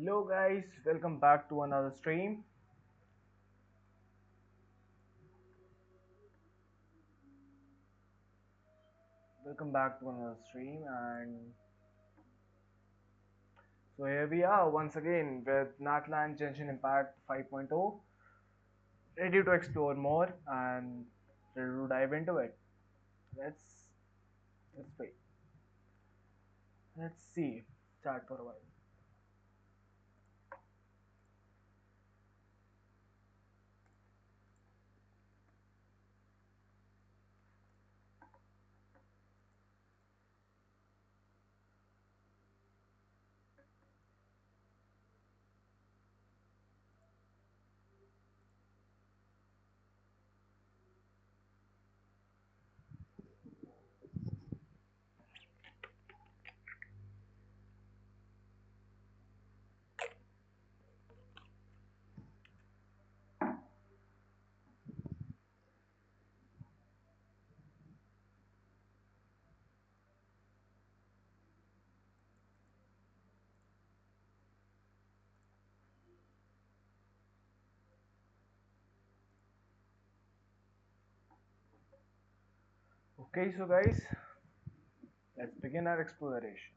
Hello guys, welcome back to another stream. Welcome back to another stream and so here we are once again with Natlan Genshin Impact 5.0, ready to explore more and ready to dive into it. Let's let's wait. Let's see. Chat for a while. Okay, so guys, let's begin our exploration.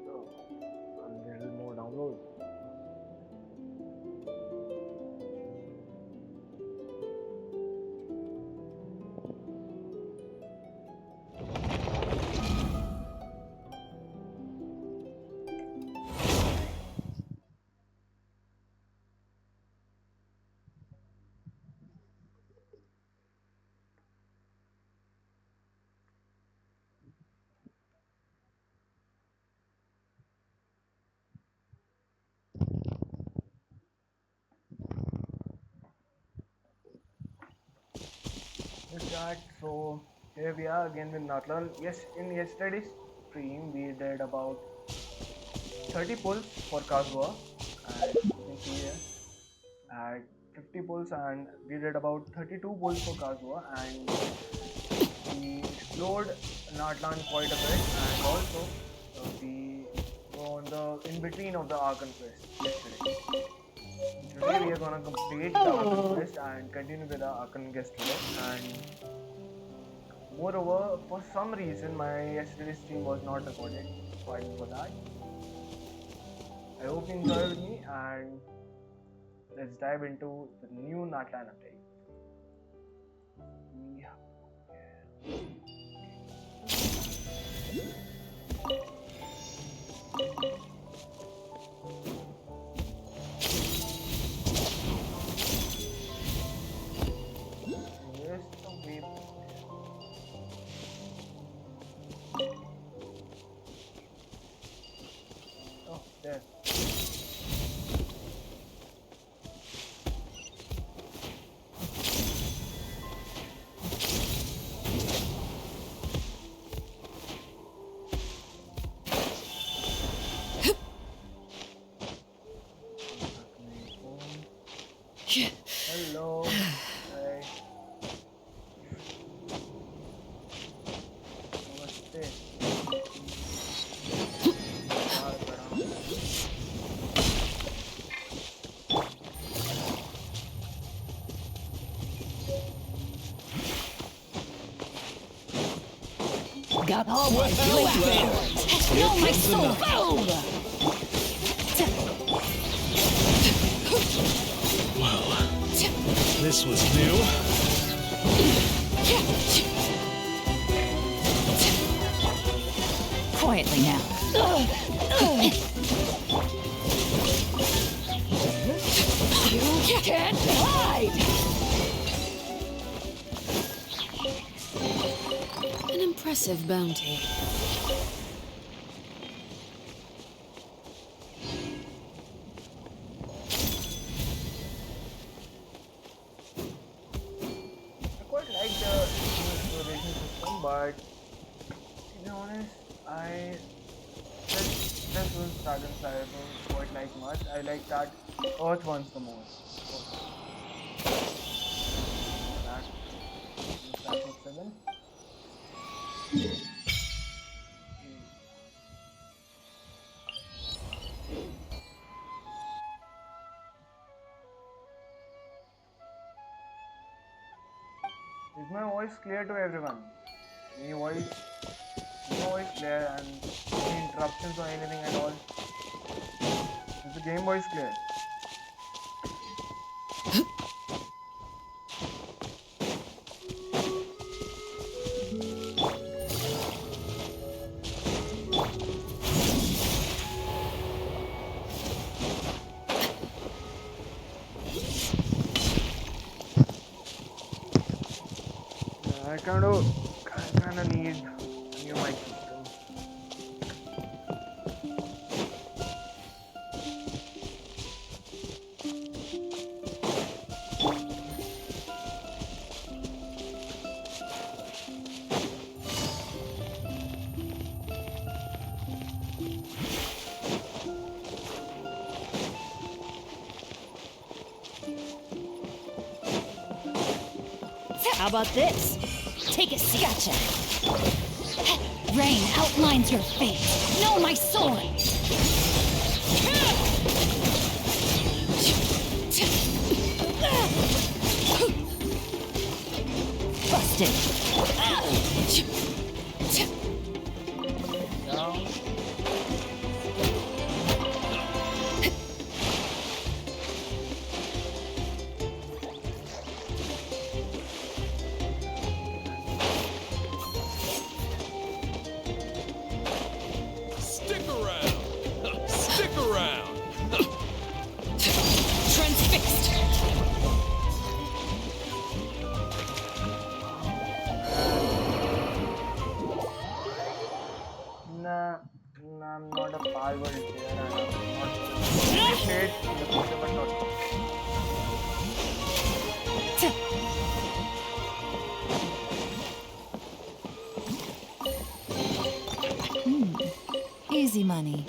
So, a little more download. With that, so here we are again with Natlan. Yes, in yesterday's stream we did about 30 pulls for Kazuha, and you can see here at 50 pulls, and we did about 32 pulls for Kazuha, and we explored Natlan quite a bit, and also we were on the in between of the Archon quest yesterday. Today we are gonna complete the Archon quest and continue with the Archon quest today. And moreover, for some reason, my yesterday's stream was not recorded. Sorry for that. I hope you enjoy with me, and let's dive into the new Natlan update. Yeah. Here's the waypoint. Oh, there. Hello. Hi. Namaste. Baal pranam. Got all my blade. Know my soul. Boom! Well, this was new. Quietly now. You can't hide! An impressive bounty. I quite like the new exploration system, but to be honest, I this was Dragon Slayer don't quite like much. I like that Earth ones the most. So, that Mode 7. Is my voice clear to everyone? Any voice? Is my voice clear and any interruptions or anything at all? Is the game voice clear? I kind of need a new mic system. How about this? Take a seat. Gotcha. Rain outlines your fate. Know my sword. Busted. Down. Stick around. Stick around. Transfixed. Nah, I'm not a power player and I'm not. I played in the future, but not now. Easy money.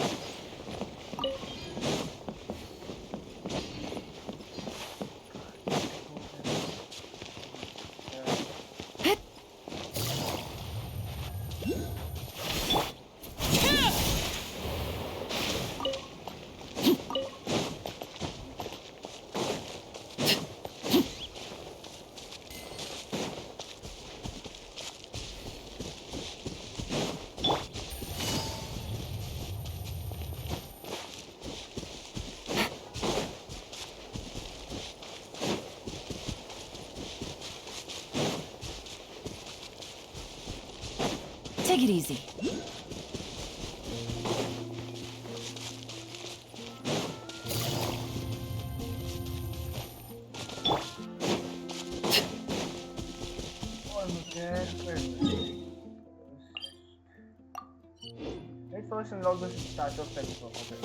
Take it easy. Almost there. Where is it? Let's first unlock the statue of Pegasus. Okay.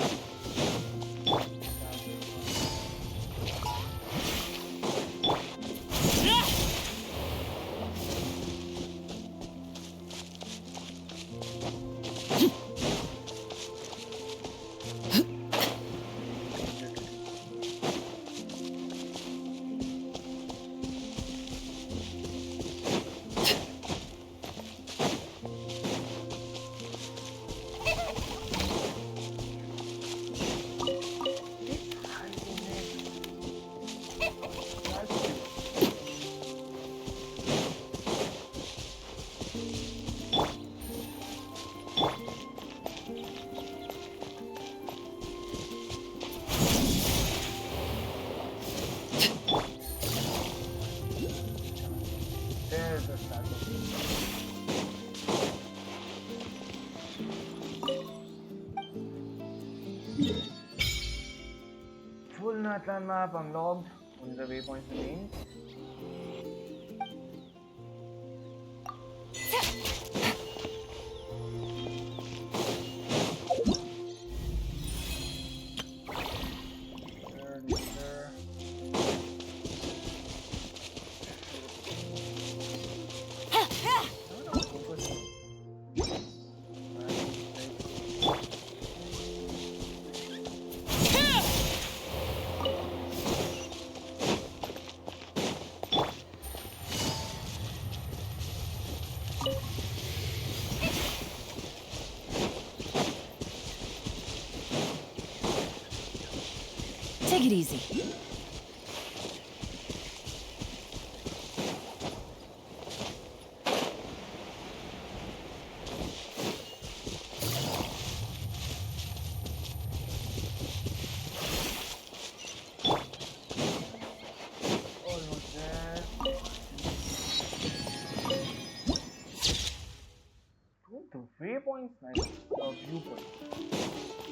There's the statue. Full Natlan map unlocked. Only the waypoints remain. There. Take it easy. Almost there. Ooh, the waypoint's nice. The viewpoint.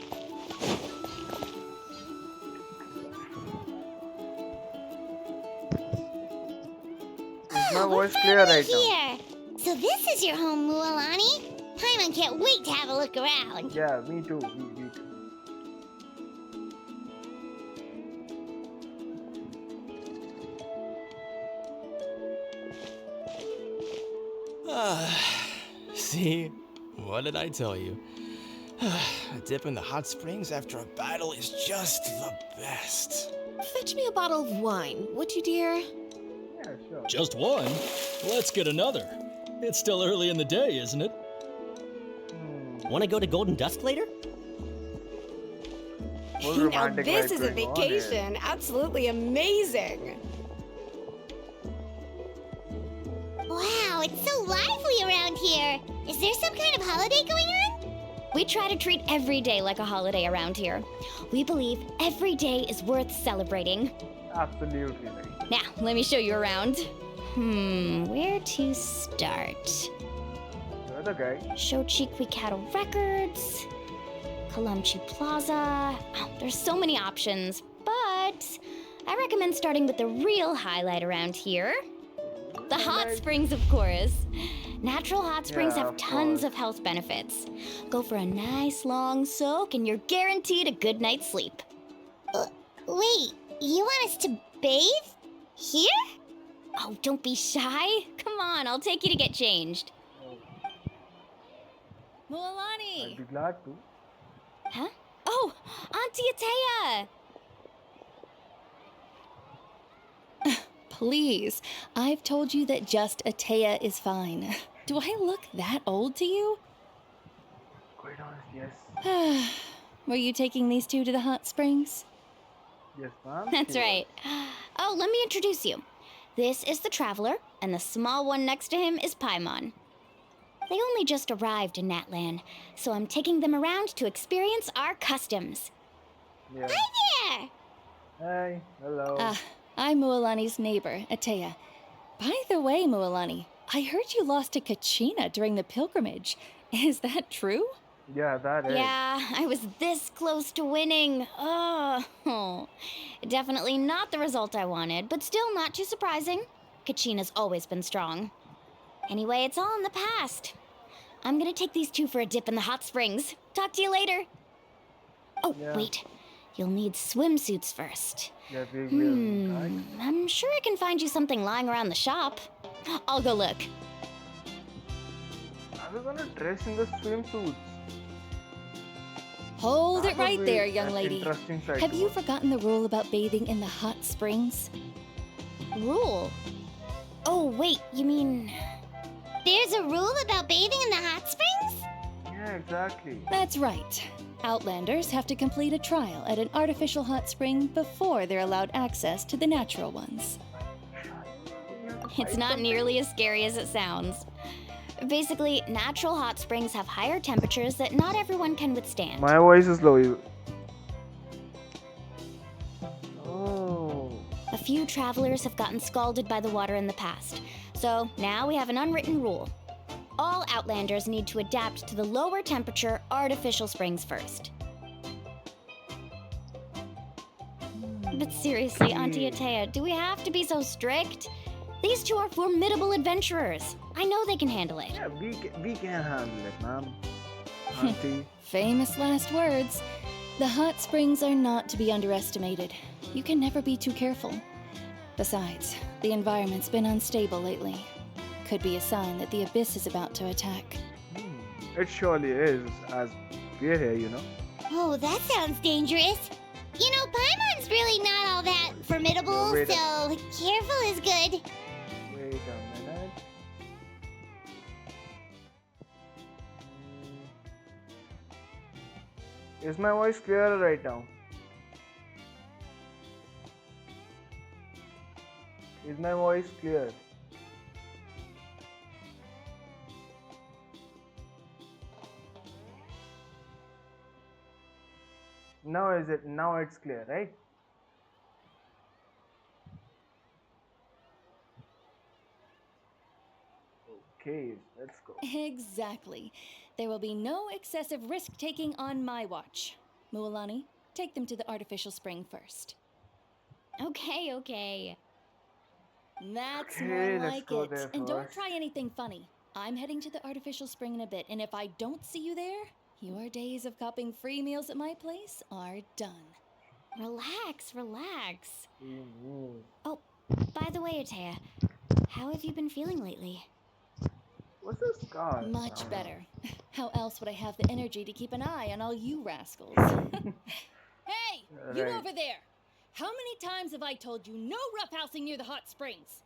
Is my voice clear Finally right now? here. So this is your home, Mualani. Paimon can't wait to have a look around. Yeah, me too. Me too. See? What did I tell you? A dip in the hot springs after a battle is just the best. Fetch me a bottle of wine, would you, dear? Yeah, sure. Just one? Let's get another. It's still early in the day, isn't it? Want to go to Golden Dusk later? Full Now romantic this vibe is a going on here. vacation. Absolutely amazing. Wow, it's so lively around here. Is there some kind of holiday going on? We try to treat every day like a holiday around here. We believe every day is worth celebrating. Absolutely right. Now, let me show you around. Where to start? You're the guy. Shochiqui Cattle Records, Kalamchi Plaza. Oh, there's so many options, but I recommend starting with the real highlight around here. The hot springs, of course. Natural hot springs Yeah, have of tons course. of health benefits. Go for a nice long soak and you're guaranteed a good night's sleep. Wait, you want us to bathe? Here? Oh, don't be shy. Come on, I'll take you to get changed. I'd Moalani! be glad to. Huh? Oh, Auntie Atea! Please, I've told you that just Atea is fine. Do I look that old to you? Quite honest, yes. Were you taking these two to the hot springs? Yes, ma'am. That's Sure. right. Oh, let me introduce you. This is the Traveler, and the small one next to him is Paimon. They only just arrived in Natlan, so I'm taking them around to experience our customs. Yeah. There. Hey, hello. I'm Mualani's neighbor, Atea. By the way, Mualani, I heard you lost to Kachina during the pilgrimage. Is that true? Yeah, that is. Yeah, I was this close to winning. Oh, definitely not the result I wanted, but still not too surprising. Kachina's always been strong. Anyway, it's all in the past. I'm gonna take these two for a dip in the hot springs. Talk to you later. Oh, Yeah. wait. You'll need swimsuits first. Yeah, we will. Right? I'm sure I can find you something lying around the shop. I'll go look. I was gonna dress in the swimsuits. Hold That it would right be there, young an lady. interesting sight Have to you watch. forgotten the rule about bathing in the hot springs? Rule? Oh, wait, you mean... There's a rule about bathing in the hot springs? Yeah, exactly. That's right. Outlanders have to complete a trial at an artificial hot spring before they're allowed access to the natural ones. You have to It's fight not something? nearly as scary as it sounds. Basically, natural hot springs have higher temperatures that not everyone can withstand. My voice is low. Oh. A few travelers have gotten scalded by the water in the past, so now we have an unwritten rule. All Outlanders need to adapt to the lower temperature artificial springs first. But seriously, Auntie Atea, do we have to be so strict? These two are formidable adventurers. I know they can handle it. Yeah, we can handle it, ma'am. Auntie. Famous last words. The hot springs are not to be underestimated. You can never be too careful. Besides, the environment's been unstable lately. Could be a sign that the abyss is about to attack. It surely is, as we're here, you know. Oh, that sounds dangerous. You know, Paimon's really not all that formidable, Wait a- so careful is good. Wait a minute. Is my voice clear right now? Is my voice clear? Now is it? Now it's clear, right? Okay, let's go. Exactly. There will be no excessive risk taking on my watch. Mualani, take them to the artificial spring first. Okay, okay. That's more Okay, let's like go it. there And don't first. try anything funny. I'm heading to the artificial spring in a bit, and if I don't see you there, your days of copping free meals at my place are done. Relax, relax. Mhm. Oh, by the way, Atea, how have you been feeling lately? What's this scar? Much better. How else would I have the energy to keep an eye on all you rascals? Hey, you Right. over there! How many times have I told you no roughhousing near the hot springs?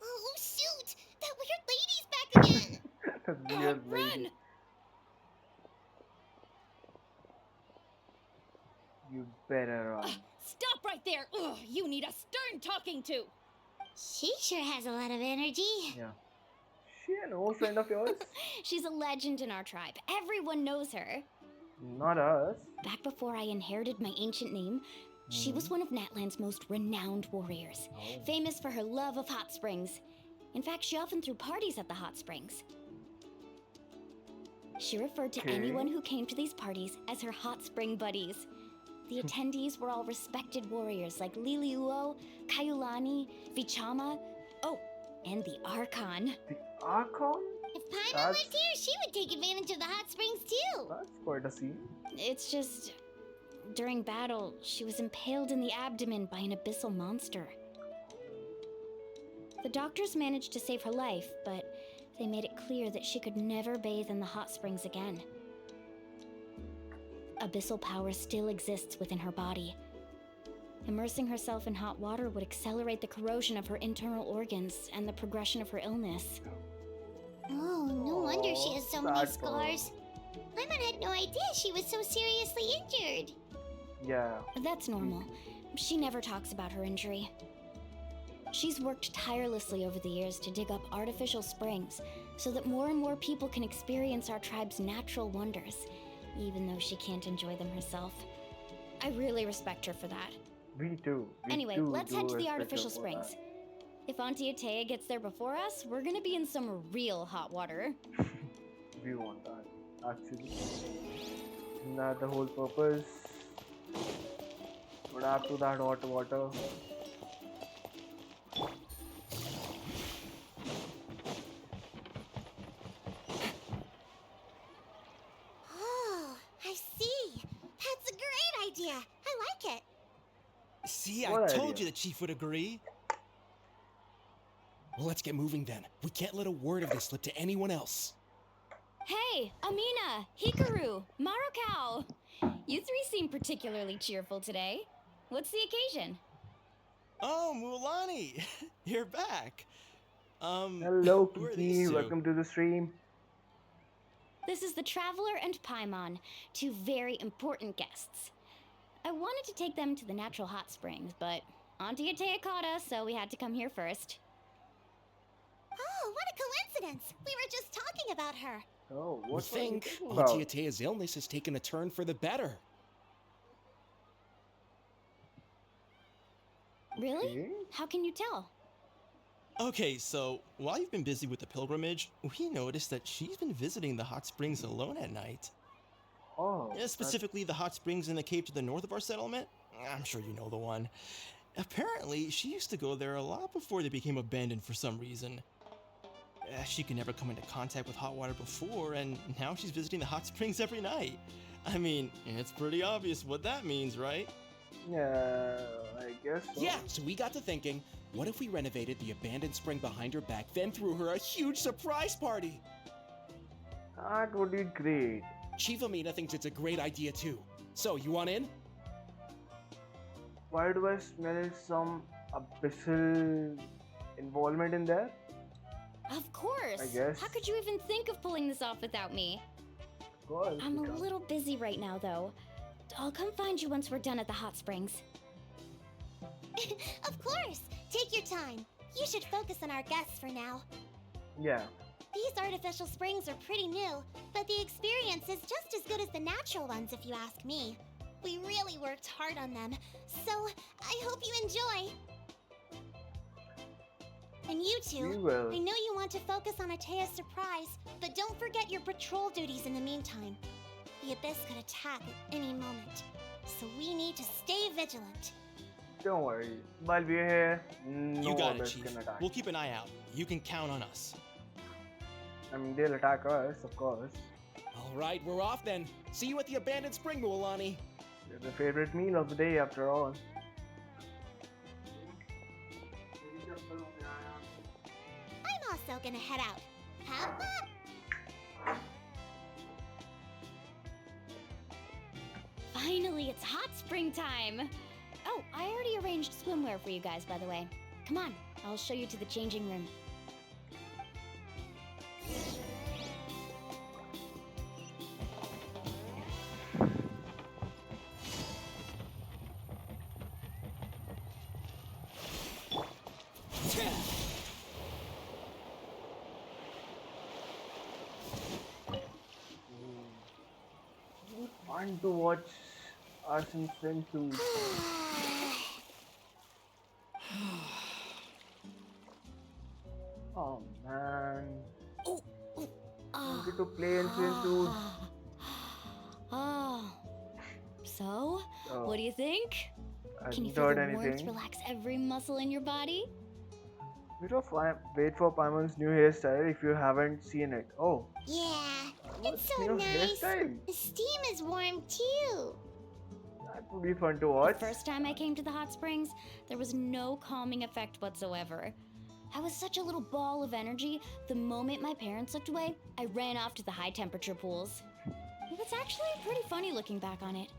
Oh, shoot! That weird lady's back again! The weird lady. Run! You better run. Stop right there! Ugh, you need a stern talking to! She sure has a lot of energy. Yeah. She an old friend of yours? She's a legend in our tribe. Everyone knows her. Not us. Back before I inherited my ancient name, she was one of Natlan's most renowned warriors, famous for her love of hot springs. In fact, she often threw parties at the hot springs. She referred to Okay. anyone who came to these parties as her hot spring buddies. The attendees were all respected warriors like Liliuo, Kaiulani, Vichama, oh, and the Archon. The Archon? If Paimon That's- lived here, she would take advantage of the hot springs too. That's quite a scene. It's just, during battle, she was impaled in the abdomen by an abyssal monster. The doctors managed to save her life, but they made it clear that she could never bathe in the hot springs again. Abyssal power still exists within her body. Immersing herself in hot water would accelerate the corrosion of her internal organs and the progression of her illness. Oh, no wonder she has so many sad scars. Paimon had no idea she was so seriously injured. Yeah. That's normal. She never talks about her injury. She's worked tirelessly over the years to dig up artificial springs so that more and more people can experience our tribe's natural wonders, even though she can't enjoy them herself. I really respect her for that. We too. We Anyway, do let's head to the respect her artificial for springs. that. If Auntie Atea gets there before us, we're gonna be in some real hot water. We want that, actually. Not the whole purpose. But after that hot water. Oh, I see. That's a great idea. I like it. See, What I told idea? you the chief would agree. Well, let's get moving then. We can't let a word of this slip to anyone else. Hey, Amina, Hikaru, Marukao! You three seem particularly cheerful today. What's the occasion? Oh, Mualani, you're back. Hello, who are Kiki. these two? Welcome to the stream. This is the Traveler and Paimon, two very important guests. I wanted to take them to the natural hot springs, but Auntie Atea caught us, so we had to come here first. Oh, what a coincidence. We were just talking about her. Oh, We what think about? Auntie Atea's illness has taken a turn for the better. Really? Okay. How can you tell? Okay, so while you've been busy with the pilgrimage, we noticed that she's been visiting the hot springs alone at night. Oh, Yeah, specifically the hot springs in the cave to the north of our settlement. I'm sure you know the one. Apparently, she used to go there a lot before they became abandoned for some reason. She could never come into contact with hot water before, and now she's visiting the hot springs every night. I mean, it's pretty obvious what that means, right? yeah, I guess so. Yeah, so we got to thinking, what if we renovated the abandoned spring behind her back, then threw her a huge surprise party? That would be great. Chief Amina thinks it's a great idea too. So, you want in? Why do I smell some abyssal involvement in there? Of course! I guess. How could you even think of pulling this off without me? Of course. I'm a because- little busy right now, though. I'll come find you once we're done at the hot springs. Of course! Take your time. You should focus on our guests for now. Yeah. These artificial springs are pretty new, but the experience is just as good as the natural ones if you ask me. We really worked hard on them, so I hope you enjoy. And you two, We will. I know you want to focus on Atea's surprise, but don't forget your patrol duties in the meantime. The Abyss could attack at any moment, so we need to stay vigilant. Don't worry. While we're here, no You got it, others Chief. can attack. We'll keep an eye out. You can count on us. I mean, they'll attack us, of course. Alright, we're off then. See you at the abandoned spring, Mualani. They're the favorite meal of the day, after all. I'm also gonna head out. Have fun! Finally, it's hot spring time. Oh, I already arranged swimwear for you guys, by the way. Come on, I'll show you to the changing room. Fun to watch us in swimsuits. Oh man. Wanted to play in swimsuits. Oh. So, Oh, what do you think? I Can you haven't feel heard the warmth anything. relax every muscle in your body? Wait for Paimon's new hairstyle if you haven't seen it. Oh, Yeah, Paimon's it's so new nice. hairstyle. The steam is warm too. That would be fun to The watch. first time I came to the hot springs, there was no calming effect whatsoever. I was such a little ball of energy. The moment my parents looked away, I ran off to the high temperature pools. It was actually pretty funny looking back on it.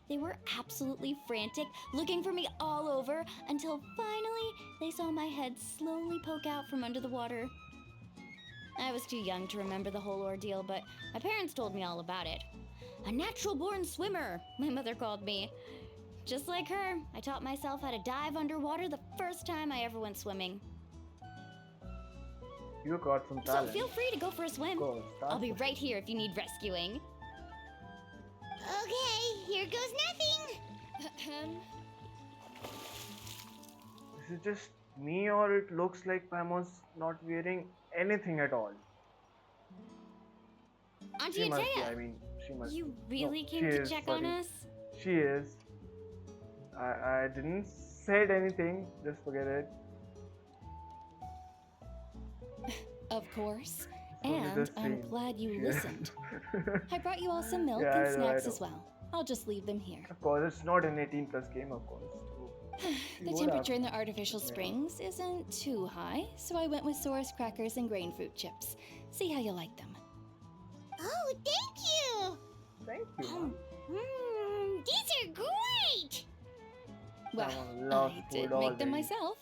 They were absolutely frantic, looking for me all over, until finally they saw my head slowly poke out from under the water. I was too young to remember the whole ordeal, but my parents told me all about it. A natural-born swimmer, my mother called me. Just like her, I taught myself how to dive underwater the first time I ever went swimming. You got some So talent. feel free to go for a swim. Of course, I'll be that's- right here if you need rescuing. Okay, here goes nothing. This is just me, or it looks like Paimon's not wearing anything at all. Auntie She must be. I Atea, mean, she must. you be. really No, came she to is, check on sorry. us? She is. I didn't said anything. Just forget it. Of course. It's only And the I'm scene. glad you She- listened. I brought you all some milk Yeah, and I know, I snacks know. as well. I'll just leave them here. Of course, it's not an 18+ game, of course. So she The would temperature have- in the artificial Yeah. springs isn't too high, so I went with Saurus crackers and grain fruit chips. See how you like them. Oh, thank you. Thank you. These are great. Well, Someone loves I did food make them already. myself.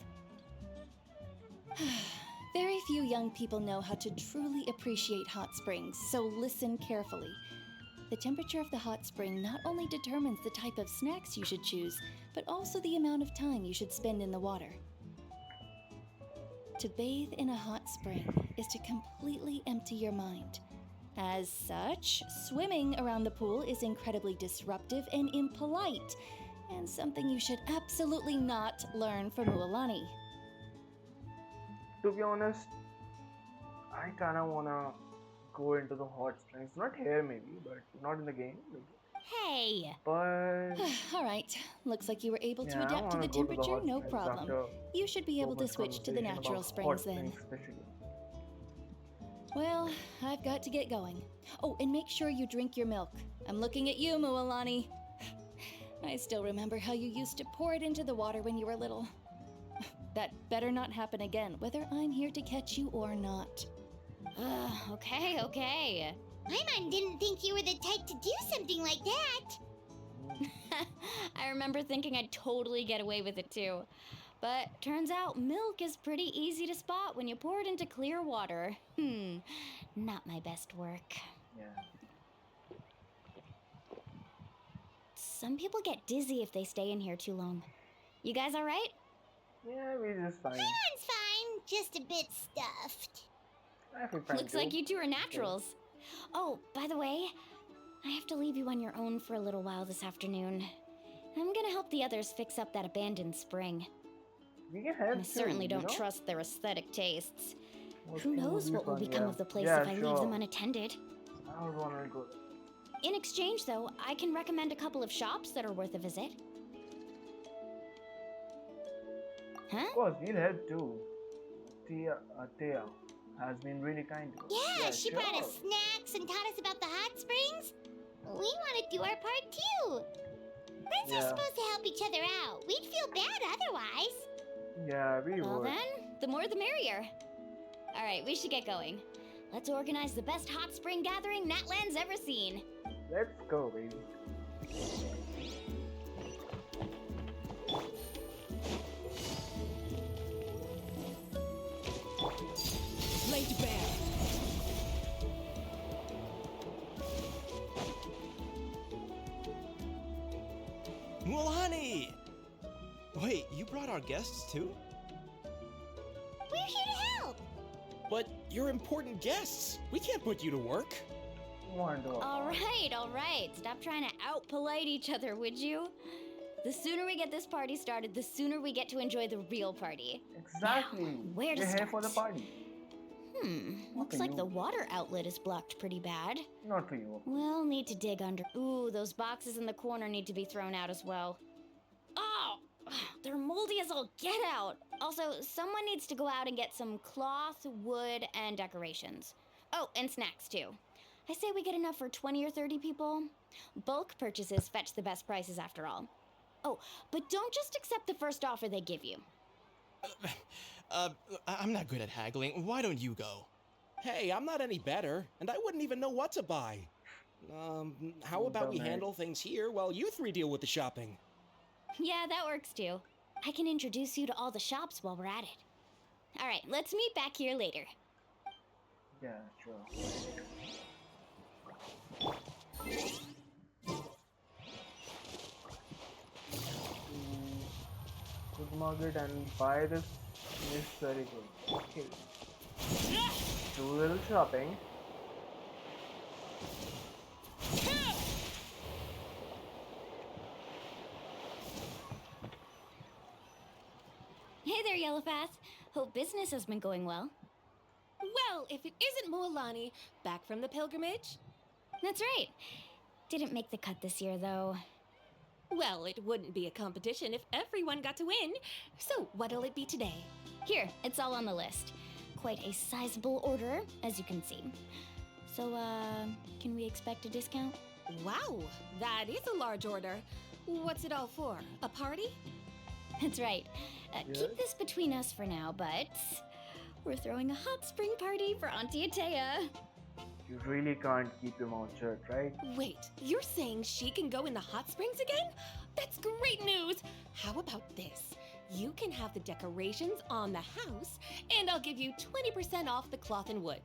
Very few young people know how to truly appreciate hot springs, so listen carefully. The temperature of the hot spring not only determines the type of snacks you should choose, but also the amount of time you should spend in the water. To bathe in a hot spring is to completely empty your mind. As such, swimming around the pool is incredibly disruptive and impolite, and something you should absolutely not learn from Mualani. To be honest, I kind of wanna go into the hot springs. Not here, maybe, but not in the game. Maybe. Hey! But All right, looks like you were able to yeah, I adapt to wanna the go to temperature, hot no springs problem. after You should be so able to much switch to the conversation natural about springs hot then. springs especially. Well, I've got to get going. Oh, and make sure you drink your milk. I'm looking at you, Mualani. I still remember how you used to pour it into the water when you were little. That better not happen again, whether I'm here to catch you or not. Okay. My mom didn't think you were the type to do something like that. I remember thinking I'd totally get away with it too. But turns out milk is pretty easy to spot when you pour it into clear water. Not my best work. Yeah. Some people get dizzy if they stay in here too long. You guys alright? Yeah, we just fine. Mine's fine, just a bit stuffed. I feel fine Looks too. like you two are Okay. naturals. Oh, by the way, I have to leave you on your own for a little while this afternoon. I'm gonna help the others fix up that abandoned spring. We can help I too, certainly you don't know? trust their aesthetic tastes. I Who think it would knows be what will fun, become yeah. of the place Yeah, if I leave sure. them unattended. I would want to go there. In exchange, though, I can recommend a couple of shops that are worth a visit. Huh? Of course, we'll help too. Thea has been really kind to us. Yeah, she brought sure. us snacks and taught us about the hot springs. We want to do our part too. Friends are Yeah, supposed to help each other out. We'd feel bad otherwise. yeah, we Well would. then, the more the merrier. All right, we should get going. Let's organize the best hot spring gathering Natlan's ever seen. Let's go, baby. Laid bare. Mulani! Wait, you brought our guests too? We're here to help. But you're important guests. We can't put you to work. Wonderful. All right. Stop trying to out-polite each other, would you? The sooner we get this party started, the sooner we get to enjoy the real party. Exactly. Now, where to We're here for the start? party. Looks for like you. the water outlet is blocked pretty bad. Not for you. We'll need to dig under. Ooh, those boxes in the corner need to be thrown out as well. Oh, they're moldy as all get out. Also, someone needs to go out and get some cloth, wood, and decorations. Oh, and snacks too. I say we get enough for 20 or 30 people. Bulk purchases fetch the best prices after all. Oh, but don't just accept the first offer they give you. I'm not good at haggling. Why don't you go? Hey, I'm not any better, and I wouldn't even know what to buy. How about we Dumbass. handle things here while you three deal with the shopping? Yeah, that works too. I can introduce you to all the shops while we're at it. All right, let's meet back here later. Yeah, sure. Go to market and buy this necessary goods. Okay. Do a little shopping. Hey there, Yellowpath. Hope business has been going well. Well, if it isn't Moalani, back from the pilgrimage? That's right. Didn't make the cut this year, though. Well, it wouldn't be a competition if everyone got to win. So, what'll it be today? Here, it's all on the list. Quite a sizable order, as you can see. So, can we expect a discount? Wow, that is a large order. What's it all for? A party? That's right. Yes. Keep this between us for now, but we're throwing a hot spring party for Auntie Atea. You really can't keep your mouth shut, right? Wait, you're saying she can go in the hot springs again? That's great news! How about this? You can have the decorations on the house, and I'll give you 20% off the cloth and wood.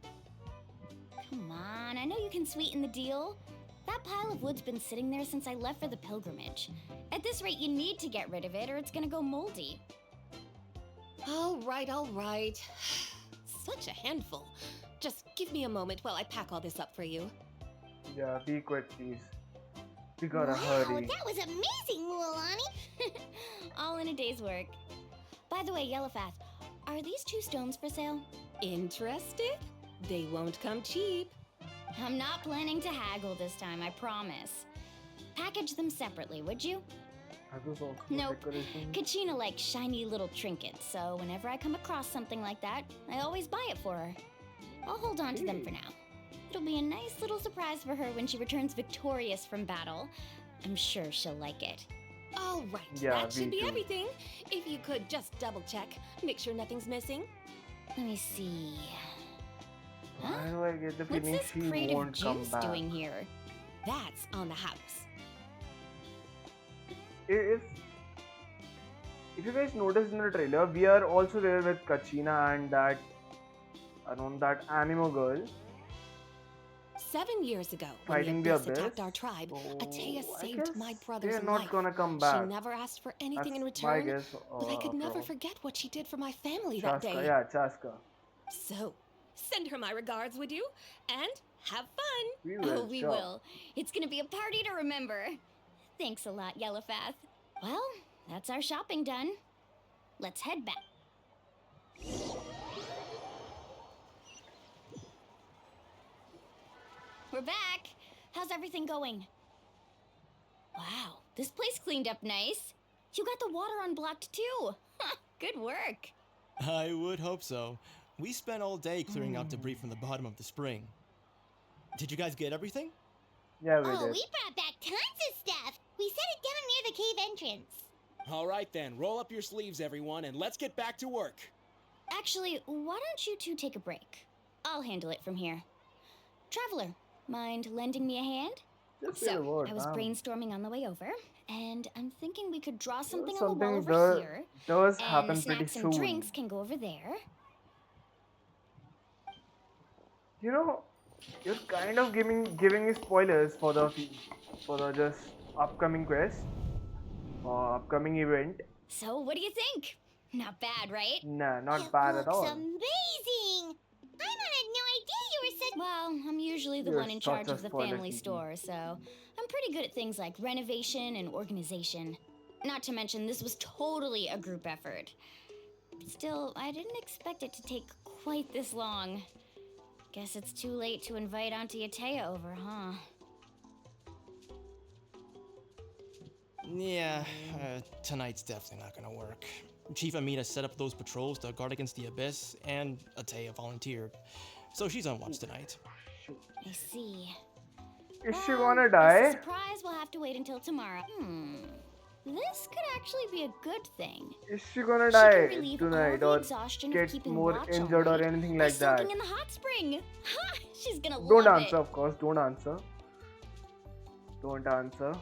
Come on, I know you can sweeten the deal. That pile of wood's been sitting there since I left for the pilgrimage. At this rate, you need to get rid of it or it's gonna go moldy. All right. Such a handful. Just give me a moment while I pack all this up for you. Yeah, be quick, please. We gotta Wow, hurry. that was amazing, Mualani. All in a day's work. By the way, Yellowpath, are these 2 stones for sale? Interested? They won't come cheap. I'm not planning to haggle this time, I promise. Package them separately, would you? Are those also Nope. decorations? Kachina likes shiny little trinkets, so whenever I come across something like that, I always buy it for her. I'll hold on to them for now. It'll be a nice little surprise for her when she returns victorious from battle. I'm sure she'll like it. All right, Yeah, that should me be too. everything. If you could just double check, make sure nothing's missing. Let me see. Why do I get the What's feeling this she creative won't come juice back? doing here? That's on the house. If you guys noticed in the trailer, we are also there with Kachina and that animo girl. 7 years ago, when Fighting the the Abyss attacked Abyss? our tribe, Atea So I saved guess my brother's they're not life. gonna come She back. never asked for anything in That's my return, guess. but I could never Bro. forget what she did for my family that Chaska, day. yeah, Chaska. So, send her my regards, would you? And have fun! We will, Oh, we sure. will. It's gonna be a party to remember. Thanks a lot, Yellowfath. Well, that's our shopping done. Let's head back. We're back. How's everything going? Wow, this place cleaned up nice. You got the water unblocked too. Good work. I would hope so. We spent all day clearing out debris from the bottom of the spring. Did you guys get everything? Yeah, we Oh, did. we brought back tons of stuff. We set it down near the cave entrance. All right then, roll up your sleeves, everyone, and let's get back to work. Actually, why don't you two take a break? I'll handle it from here. Traveler, mind lending me a hand? Just say the So, word, I was ma'am. brainstorming on the way over, and I'm thinking we could draw something on the wall Something over here, does and the happen pretty snacks and soon. drinks can go over there. You know, you're kind of giving me spoilers for the just upcoming quest or upcoming event. So, what do you think? Not bad, right? Nah, not It bad at looks all. amazing. I had no idea you were such. Well, I'm usually the You're one in such charge a of the spoiler, family Kiki. store, so I'm pretty good at things like renovation and organization. Not to mention, this was totally a group effort. Still, I didn't expect it to take quite this long. Guess it's too late to invite Auntie Atea over, huh? Yeah, tonight's definitely not gonna work. Chief Amita set up those patrols to guard against the Abyss, and Atea volunteered. So she's on watch tonight. I see. Is she Well, gonna guess the die? surprise will have to wait until tomorrow. This could actually be a good thing. Is she gonna She die can relieve tonight all the or exhaustion of get keeping more watch injured all or night anything by like that? soaking in the hot spring. Ha! She's gonna Don't love answer, it. of course. Don't answer. Don't answer.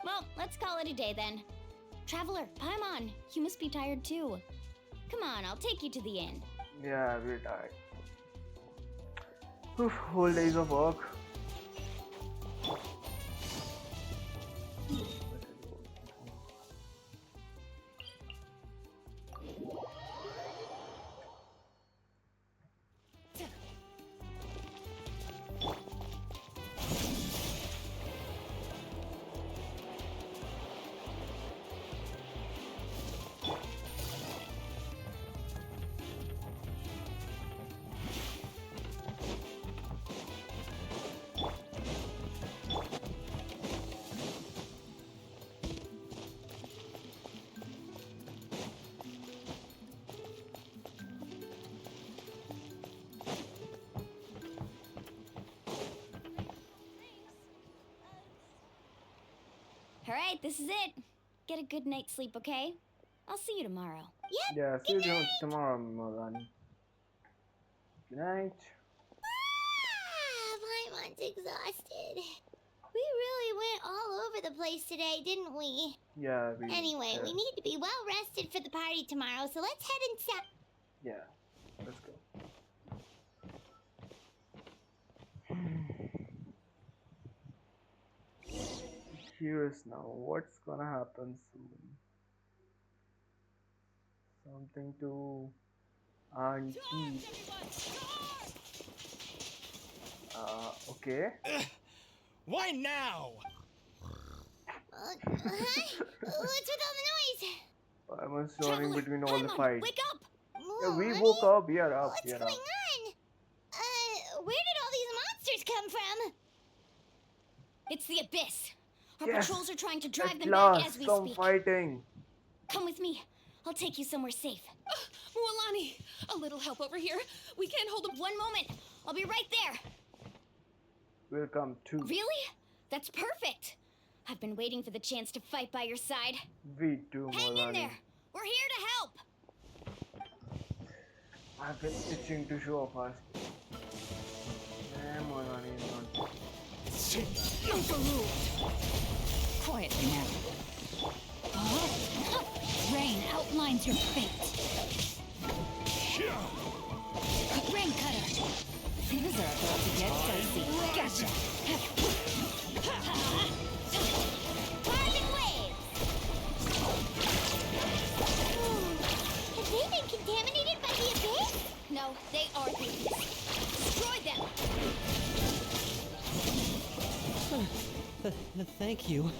Well, let's call it a day then. Traveler, Paimon, you must be tired too. Come on, I'll take you to the inn. Yeah, we're tired. Oof, whole days of work. All right, this is it. Get a good night's sleep, okay? I'll see you tomorrow. Yep. Yeah, see you tomorrow, Morani. Good night. Paimon's exhausted. We really went all over the place today, didn't we? Yeah, we. Anyway, we need to be well rested for the party tomorrow, so let's head inside. Yeah, let's go. Curious now, what's gonna happen soon? Something to Auntie. Okay. Why now? Huh? What's with all the noise? I was running Traveler, between all the Paimon, fights. wake up! Yeah, we Honey? woke up. We are up. What's We are going up. on? Where did all these monsters come from? It's the Abyss. Our Yes, patrols are trying to drive At them back last, as we some speak. fighting. Come with me. I'll take you somewhere safe. Mualani, a little help over here. We can't hold them. One moment. I'll be right there. We'll come too. Really? That's perfect. I've been waiting for the chance to fight by your side. We do, Hang in Morani. there. We're here to help. I've been itching to show off us. Yeah, Morani is not. Quietly now. Rain outlines your fate. Rain cutter. Things are about to get dicey. Gotcha. Gotcha. Driving waves. Have they been contaminated by the abyss? No, they are the abyss. Destroy them. Thank you.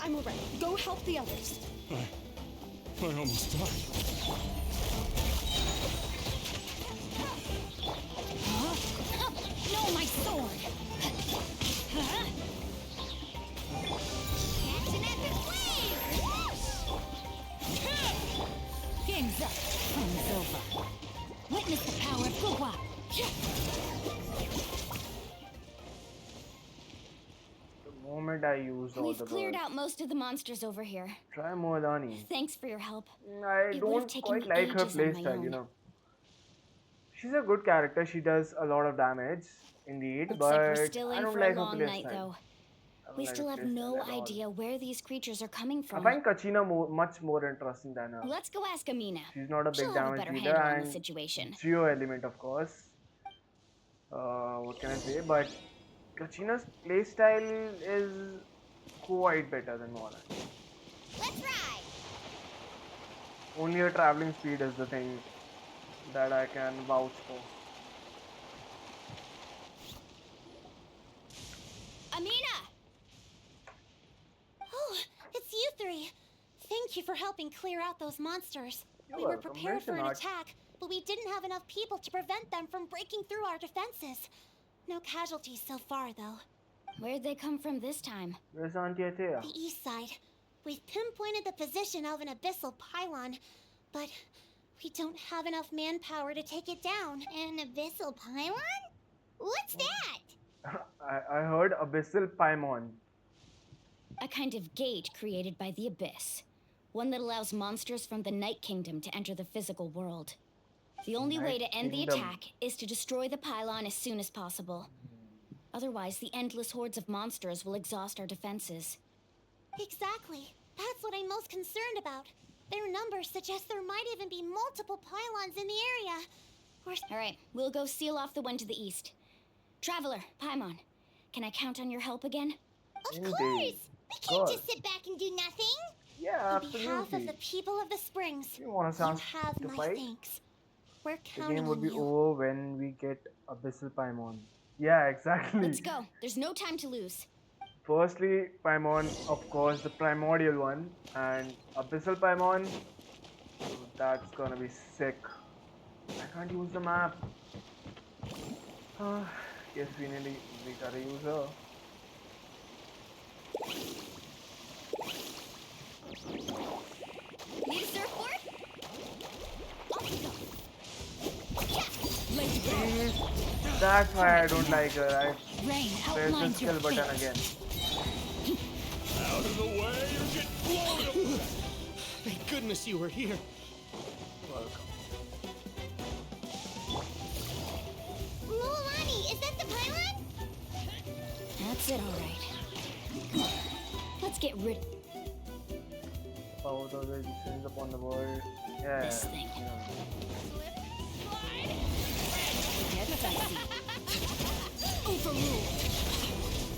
I'm alright. Go help the others. I almost died. No, my sword. Catch an epic wave. Game's up. Fun's over. Witness the power of Gugwa. The moment I use all We've the cleared birds. out most of the monsters over here. Try Modani. Thanks for your help. I It would've don't taken quite me like her ages on my playstyle, own. you know. She's a good character. She does a lot of damage, indeed, Looks but like we're still I in don't for like a her long night, playstyle. though. I don't We like still her have playstyle no at all. idea where these creatures are coming I from. find Kachina much more interesting than her. Let's go ask Amina. She's not a big She'll have a damage better dealer handle on the and situation. Geo element, of course. What can I say? But Kachina's playstyle is quite better than Moran. Let's ride! Only her traveling speed is the thing that I can vouch for. Amina! Oh, it's you three. Thank you for helping clear out those monsters. You're We were welcome. prepared for an Where's the attack, but we didn't have enough people to prevent them from breaking through our defenses. No casualties so far, though. Where'd they come from this time? Where's Auntie Atea? The east side. We've pinpointed the position of an abyssal pylon, but we don't have enough manpower to take it down. An abyssal pylon? What's that? I heard Abyssal Paimon. A kind of gate created by the abyss. One that allows monsters from the Night Kingdom to enter the physical world. The only way Night to end the Kingdom. attack is to destroy the pylon as soon as possible. Otherwise, the endless hordes of monsters will exhaust our defenses. Exactly. That's what I'm most concerned about. Their numbers suggest there might even be multiple pylons in the area. Or All right, we'll go seal off the one to the east. Traveler, Paimon, can I count on your help again? of Indeed. course! We can't Course. just sit back and do nothing! Yeah, On behalf of absolutely. the people of the Springs, You want to sound you have to my fight? thanks. We're The counting game would on be you. over when we get Abyssal Paimon. Yeah, exactly. Let's go. There's no time to lose. Firstly, Paimon, of course, the primordial one, and Abyssal Paimon. That's gonna be sick. I can't use the map. Guess we gotta use her. Need a surfboard? Off we go. See, that's why I don't like her. Rain There's the outlines your skill button fate. again. Out of the way or get blown up! Thank goodness you were here. Welcome. Mualani, is that the pylon? That's it, all right. Let's get rid of Power of the descends upon the world. Yeah. this thing. Overruled.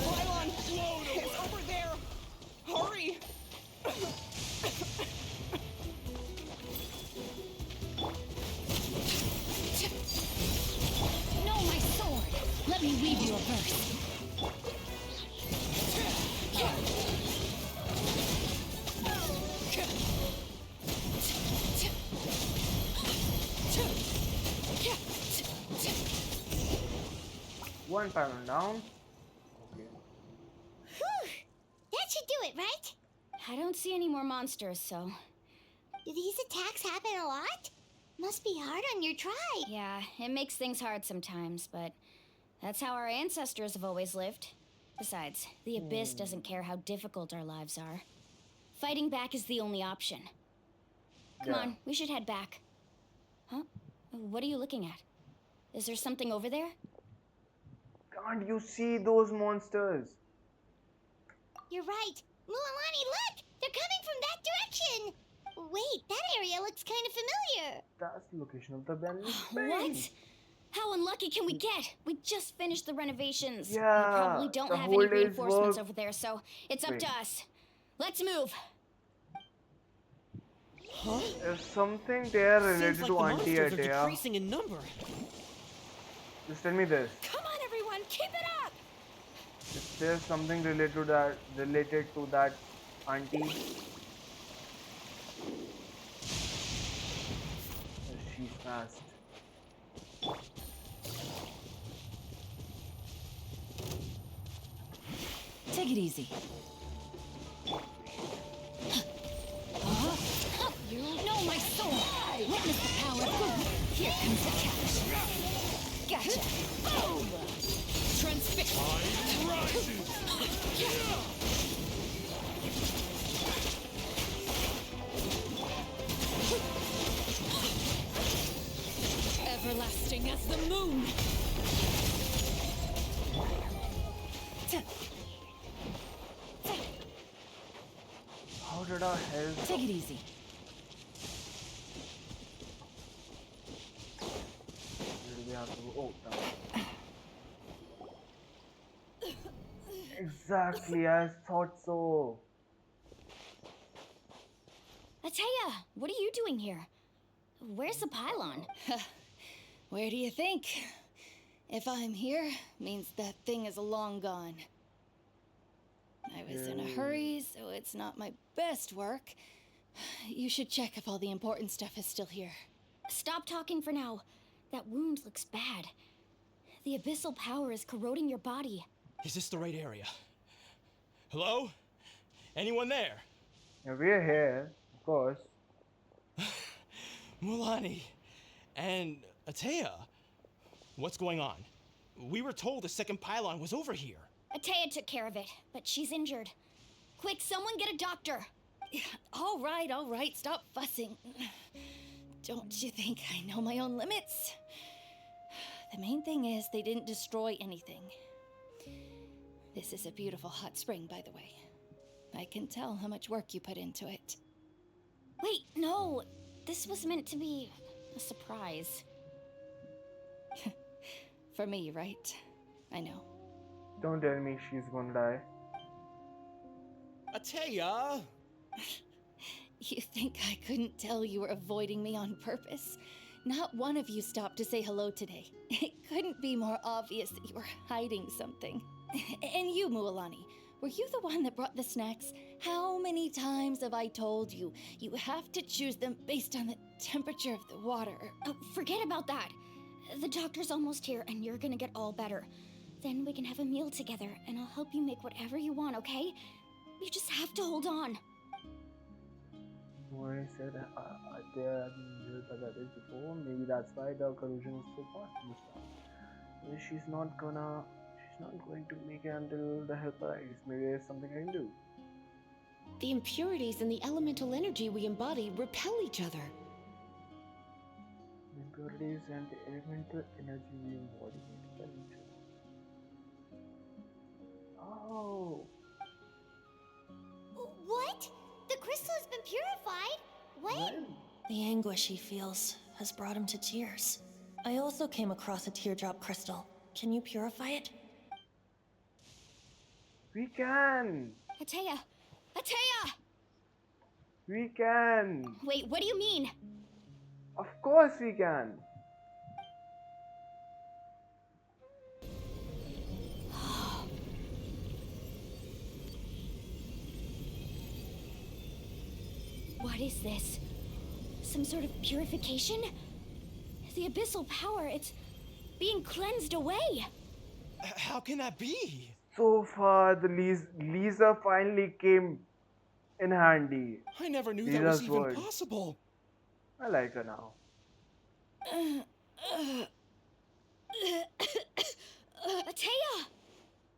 Pylon! It's over there! Hurry! No, my sword! Let me weave you a verse. One Paimon down. Okay. Whew! That should do it, right? I don't see any more monsters, so... Do these attacks happen a lot? Must be hard on your tribe. Yeah, it makes things hard sometimes, but that's how our ancestors have always lived. Besides, the Abyss doesn't care how difficult our lives are. Fighting back is the only option. Come Yeah. on, we should head back. Huh? What are you looking at? Is there something over there? Can't you see those monsters? You're right. Mualani, look! They're coming from that direction! Wait, that area looks kind of familiar. That's the location of the abandoned What? spring. How unlucky can we get? We just finished the renovations. We Yeah, probably don't the have whole any day's reinforcements work. over there, so it's up Wait, to us. Let's move. Huh? there's something there Seems related like to the Auntie monsters are Atea. decreasing in number. Just tell me this. Come on, everyone, keep it up! Is there something related to that auntie? She's fast. Take it easy. You know my soul. Witness the power of good. Here comes the catch. Gotcha. Boom! Transfix. Everlasting as the moon! How did our health? Take it easy. Where do we have to go? Oh, down. Exactly, I thought so. Atea, what are you doing here? Where's the pylon? Where do you think? If I'm here, means that thing is long gone. I was in a hurry, so it's not my best work. You should check if all the important stuff is still here. Stop talking for now. That wound looks bad. The abyssal power is corroding your body. Is this the right area? Hello? Anyone there? Yeah, we're here, of course. Mulani and Atea. What's going on? We were told the second pylon was over here. Atea took care of it, but she's injured. Quick, someone get a doctor. All right, stop fussing. Don't you think I know my own limits? The main thing is they didn't destroy anything. This is a beautiful hot spring, by the way. I can tell how much work you put into it. Wait, no. This was meant to be a surprise. For me, right? I know. Don't tell me she's gonna die. Atea! You think I couldn't tell you were avoiding me on purpose? Not one of you stopped to say hello today. It couldn't be more obvious that you were hiding something. And you, Mualani, were you the one that brought the snacks? How many times have I told you, you have to choose them based on the temperature of the water? Oh, forget about that. The doctor's almost here, and you're gonna get all better. Then we can have a meal together, and I'll help you make whatever you want, okay? You just have to hold on. When I said there have been injured by that before, maybe that's why the corrosion is so fast this time. She's not going to make it until the help arrives. Maybe there's something I can do. The impurities and the elemental energy we embody repel each other. The impurities and the elemental energy we embody repel each other. Oh. What? The crystal has been purified? When? The anguish he feels has brought him to tears. I also came across a teardrop crystal. Can you purify it? We can! Atea! Atea! We can! Wait, what do you mean? Of course we can! What is this? Some sort of purification? The abyssal power, it's being cleansed away. How can that be? So far, the Lisa finally came in handy. I never knew that Lisa's was even word. possible. I like her now. Atea!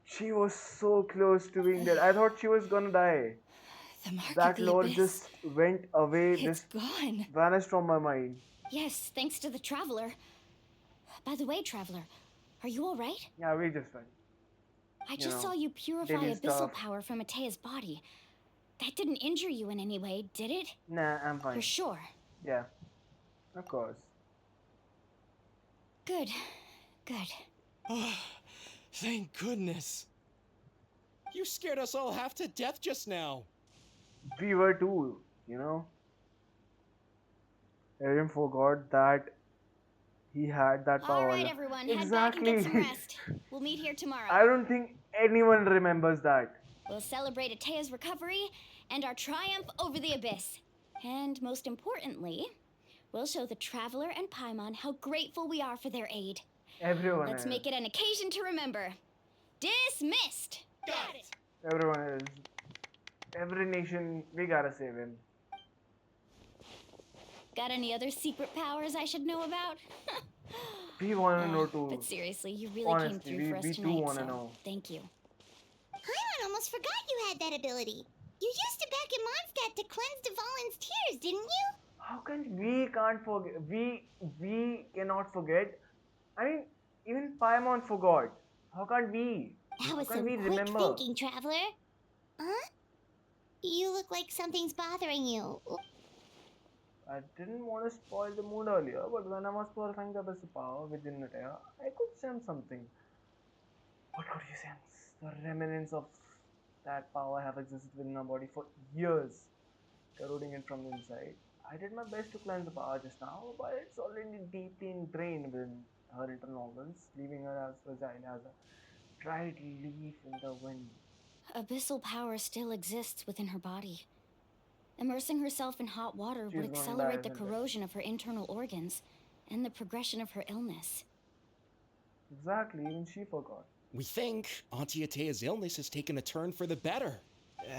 She was so close to being dead. I thought she was gonna die. The mark That of the lord abyss. just went away, It's just gone. vanished from my mind. Yes, thanks to the Traveler. By the way, Traveler, are you alright? Yeah, we just went. I just know, saw you purify daily abyssal stuff. power from Atea's body. That didn't injure you in any way, did it? Nah, I'm fine. You're sure? Yeah, of course. Good. Good. Thank goodness. You scared us all half to death just now. We were too, you know. Aaron forgot that he had that All power. right, everyone, head back and Exactly. get some rest. We'll meet here tomorrow. I don't think anyone remembers that. We'll celebrate Atea's recovery and our triumph over the abyss. And most importantly, we'll show the Traveler and Paimon how grateful we are for their aid. Everyone Let's is. make it an occasion to remember. Dismissed! Got it. Everyone is. Every nation, we gotta save him. Got any other secret powers I should know about? We wanna know too. But seriously, you really Honestly, came through for us we do tonight, wanna so know. thank you. Paimon almost forgot you had that ability. You used it back in Mondstadt to cleanse Dvalin's tears, didn't you? How can we can't forget? We cannot forget. I mean, even Paimon forgot. How can't we? That How was can some we quick remember? thinking, Traveler. Huh? You look like something's bothering you. I didn't want to spoil the mood earlier, but when I was purifying the abyss power within Natea, I could sense something. What could you sense? The remnants of that power have existed within our body for years, corroding it from the inside. I did my best to cleanse the power just now, but it's already deeply ingrained within her internal organs, leaving her as fragile as a dried leaf in the wind. Abyssal power still exists within her body. Immersing herself in hot water She's would going accelerate bad, the isn't it? corrosion of her internal organs and the progression of her illness. Exactly, even she forgot. We think Auntie Atea's illness has taken a turn for the better.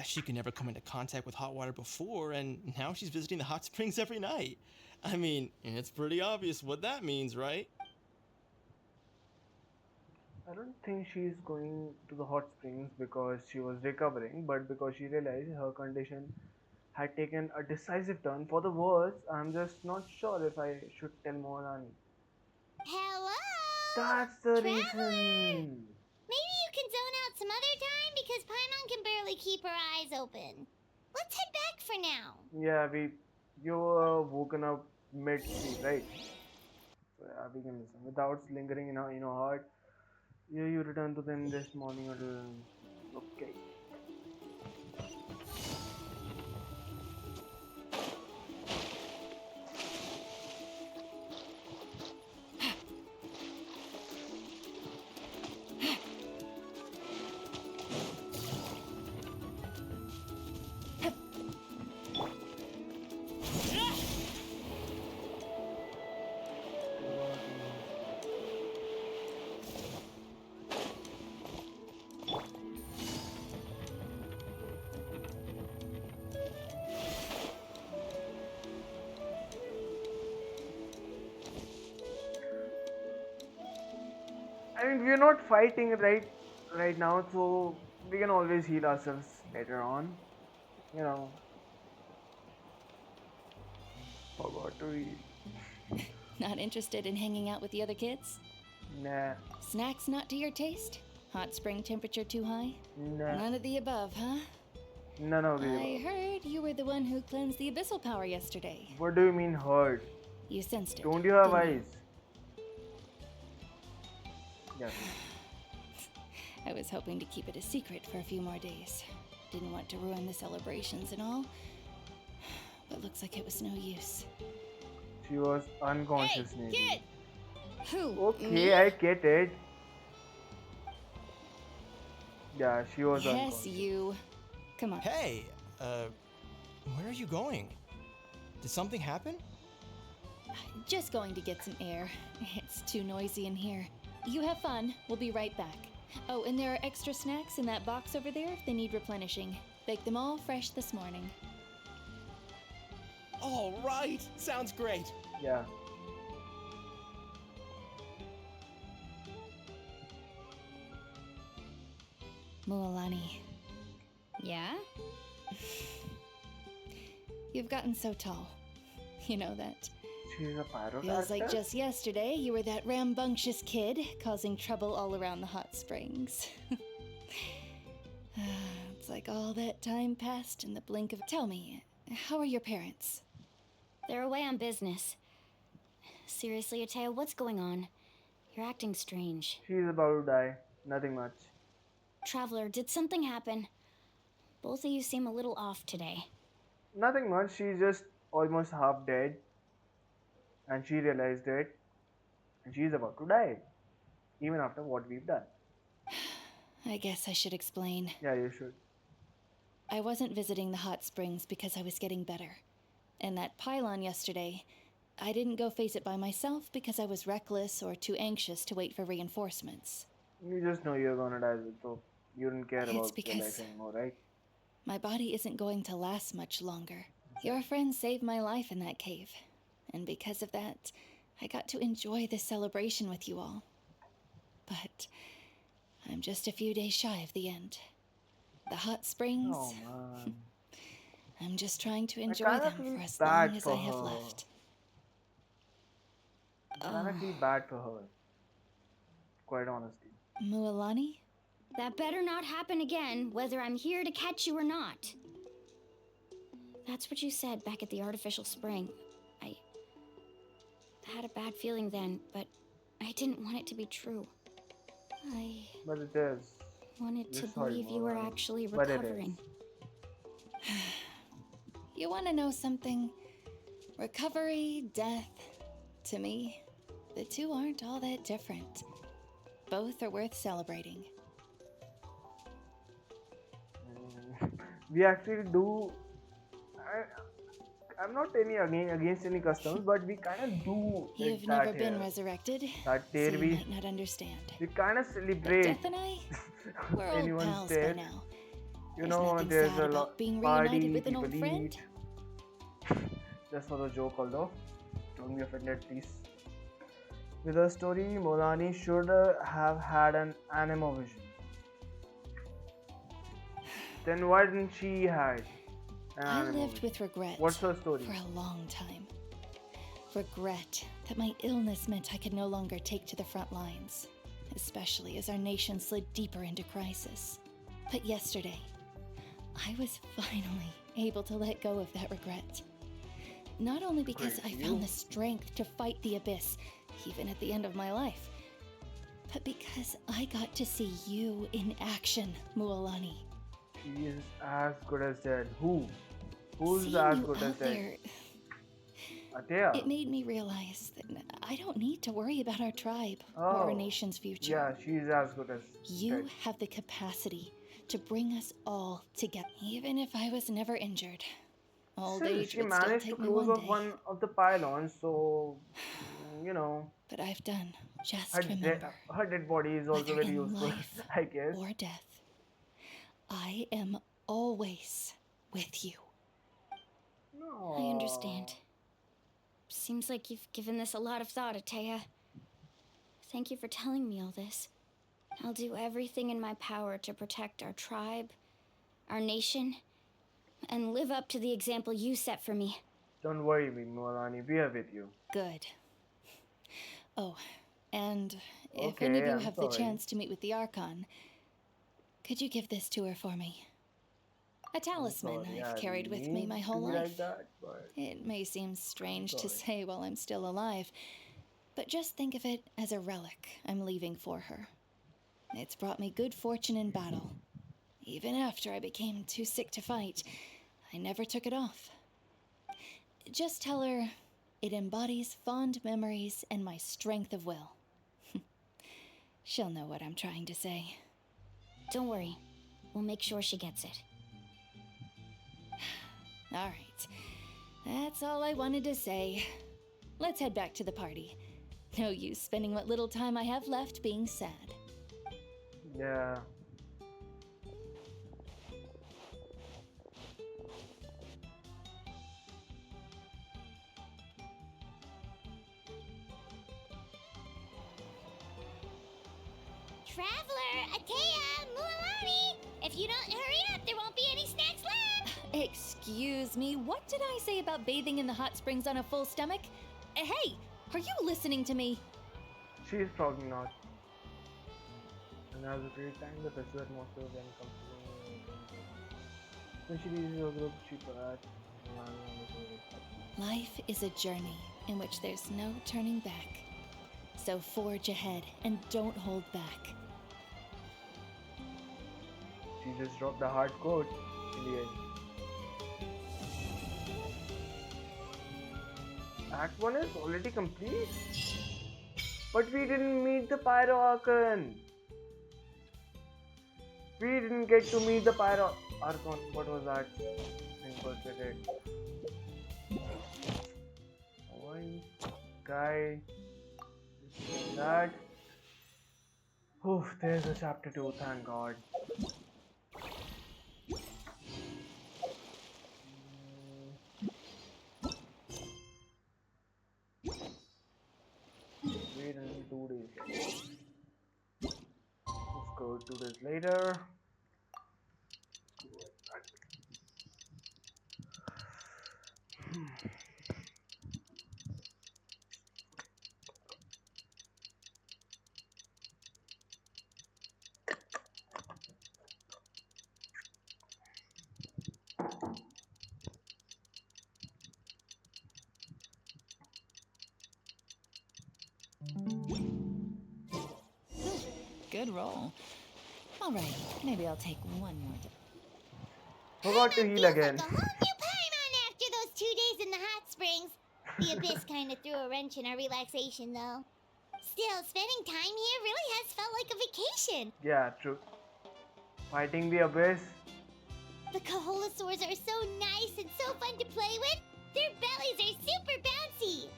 She could never come into contact with hot water before, and now she's visiting the hot springs every night. I mean, it's pretty obvious what that means, right? I don't think she's going to the hot springs because she was recovering, but because she realized her condition had taken a decisive turn for the worse. I'm just not sure if I should tell Mohanani. Hello? That's the Traveler? reason. Maybe you can zone out some other time because Paimon can barely keep her eyes open. Let's head back for now. Yeah, you were woken up mid-sleep, right? So yeah, we can listen. Without lingering in your heart, you return to them this morning. Okay. I mean, we're not fighting right now, so we can always heal ourselves later on. You know. Forgot to eat. Not interested in hanging out with the other kids? Nah. Snacks not to your taste? Hot spring temperature too high? Nah. None of the above, huh? None of I these. heard you were the one who cleansed the abyssal power yesterday. What do you mean heard? You sensed it. Don't you have didn't you? eyes? Yes. I was hoping to keep it a secret for a few more days. Didn't want to ruin the celebrations and all. But looks like it was no use. She was unconscious, maybe. Kid! Who? Okay, Me? I get it. Yeah, she was Yes, unconscious. you. Come on. Hey, where are you going? Did something happen? Just going to get some air. It's too noisy in here. You have fun. We'll be right back. Oh, and there are extra snacks in that box over there if they need replenishing. Baked them all fresh this morning. All right, sounds great. Yeah. Mualani, Yeah? you've gotten so tall. You know that. She's a pyro Feels like character? just yesterday you were that rambunctious kid causing trouble all around the hot springs. It's like all that time passed in the blink of. Tell me, how are your parents? They're away on business. Seriously, Atea, what's going on? You're acting strange. She's about to die. Nothing much. Traveler, did something happen? Both of you seem a little off today. Nothing much. She's just almost half dead, and she realized it, and she's about to die, even after what we've done. I guess I should explain. Yeah, you should. I wasn't visiting the hot springs because I was getting better. And that pylon yesterday, I didn't go face it by myself because I was reckless or too anxious to wait for reinforcements. You just know you're gonna die, so you don't care It's about your because life anymore, right? my body isn't going to last much longer. Your friend saved my life in that cave. And because of that, I got to enjoy this celebration with you all. But I'm just a few days shy of the end. The hot springs, Oh man. I'm just trying to enjoy kinda them feel for as bad long as for I have her. left. I kinda feel bad for her. Quite honestly. Mualani? That better not happen again, whether I'm here to catch you or not. That's what you said back at the artificial spring. I had a bad feeling then, but I didn't want it to be true. I But it is. wanted We're to sorry, believe you were Moana. actually But it is. recovering. You want to know something? Recovery, death, to me, the two aren't all that different. Both are worth celebrating. We actually do. I'm not against any customs, but we kind of do You've it never that been here. resurrected, That so there you we might not understand. kind of But celebrate Death and I, we're old anyone's pals by death. now. You There's know, nothing there's sad a about lot being party, reunited with an old people friend. eat. Just for the joke, although. Don't be offended, please. With her story, Molani should have had an anima vision. Then why didn't she had an I anima lived vision? with regret What's her story? for a long time. Regret that my illness meant I could no longer take to the front lines, especially as our nation slid deeper into crisis. But yesterday, I was finally able to let go of that regret. Not only because Great I for found you. the strength to fight the abyss, even at the end of my life, but because I got to see you in action, Mualani. She is as good as dead. Who? Who's Seeing as you good as out dead? there, Atea. it made me realize that I don't need to worry about our tribe or our Oh, nation's future. Yeah, she's as good as You dead. have the capacity to bring us all together, even if I was never injured. Old Still, age she would still managed to take me close one off day. one of the pylons, so you know, But I've done. Just her, de- remember, her dead body is also whether very in useful, life I guess. or death, I am always with you. No. I understand. Seems like you've given this a lot of thought, Atea. Thank you for telling me all this. I'll do everything in my power to protect our tribe, our nation, and live up to the example you set for me. Don't worry, Molani, we are with you. Good. Oh, and if any of Okay, you I'm have the sorry. chance to meet with the Archon, could you give this to her for me? A I'm talisman sorry, I've I carried with me need my to whole be life. like that, but It may seem strange to sorry. say while I'm still alive, but just think of it as a relic I'm leaving for her. It's brought me good fortune in battle. Even after I became too sick to fight, I never took it off. Just tell her it embodies fond memories and my strength of will. She'll know what I'm trying to say. Don't worry. We'll make sure she gets it. All right. That's all I wanted to say. Let's head back to the party. No use spending what little time I have left being sad. Yeah. Traveler, Atea, Mualani! If you don't hurry up, there won't be any snacks left! Excuse me, what did I say about bathing in the hot springs on a full stomach? Hey, are you listening to me? She's probably not. And has a great time, the festival atmosphere then comes to When she reaches her group, she parades. Life is a journey in which there's no turning back. So forge ahead and don't hold back. She just dropped the hard code in the end. Act 1 is already complete. But we didn't meet the Pyro Archon. We didn't get to meet the Pyro Archon. What was that thing was it? One guy. That. Oof, there's a chapter 2, thank God. Wait until 2 days. Let's go 2 days later. Good roll. All right, maybe I'll take one more. Forgot to heal again. Like a whole new Paimon after those 2 days in the hot springs. The abyss kind of threw a wrench in our relaxation, though. Still, spending time here really has felt like a vacation. Yeah, true. Fighting the abyss. The Kaholosaurs are so nice and so fun to play with. Their bellies are super bouncy.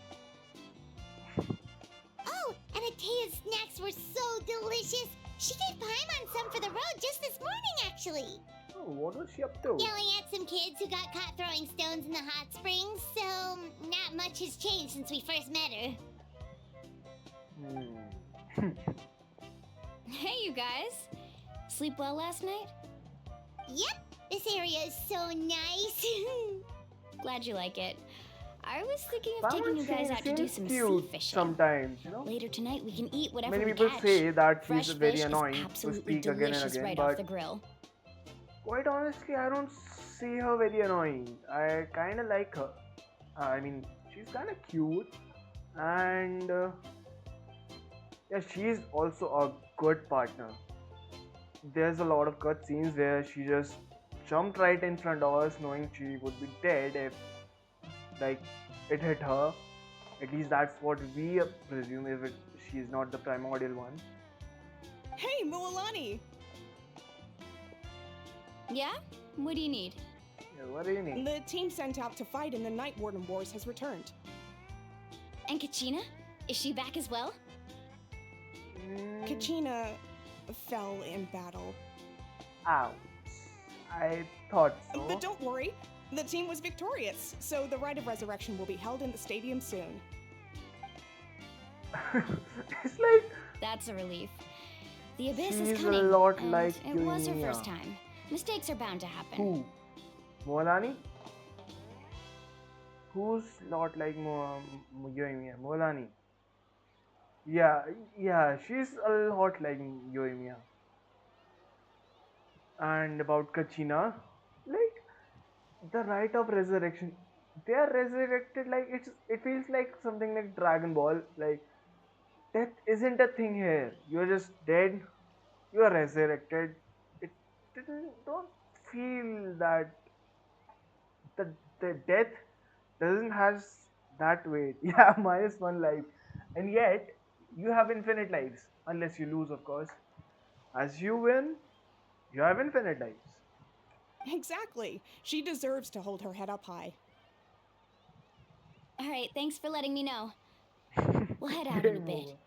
Oh, and Atea's snacks were so delicious. She gave Paimon some for the road just this morning, actually. Oh, what was she up to? Yelling at some kids who got caught throwing stones in the hot springs, so not much has changed since we first met her. Hey, you guys. Sleep well last night? Yep, this area is so nice. Glad you like it. I was thinking of taking Paimon you guys out to do seems some sea cute fishing. sometimes, you know. Later tonight, we can eat whatever Many we people catch. say that Fresh she's very fish annoying is to absolutely speak again and delicious again, right off but the grill. quite honestly, I don't see her very annoying. I kind of like her. I mean, she's kind of cute, and yeah, she's also a good partner. There's a lot of cutscenes where she just jumped right in front of us, knowing she would be dead if, like, it hit her. At least that's what we presume if she's not the primordial one. Hey, Mualani! Yeah? What do you need? Yeah, what do you need? The team sent out to fight in the Night Warden Wars has returned. And Kachina? Is she back as well? Kachina fell in battle. Ouch. I thought so. But don't worry, the team was victorious, so the Rite of Resurrection will be held in the stadium soon. It's like That's a relief. The Abyss she's is a cunning, lot and like it was her Yumiya. first time. Mistakes are bound to happen. Who? Molani? Who's lot like Yoimiya? Molani. Yeah, she's a lot like Yoimiya. And about Kachina, like the rite of resurrection, they are resurrected like it feels like something like Dragon Ball. Like death isn't a thing here. You're just dead. You are resurrected. It didn't don't feel that the death doesn't has that weight. Yeah, minus one life, and yet you have infinite lives unless you lose, of course. As you win, you have infinite lives. Exactly. She deserves to hold her head up high. All right, thanks for letting me know. We'll head out in a Game bit. over.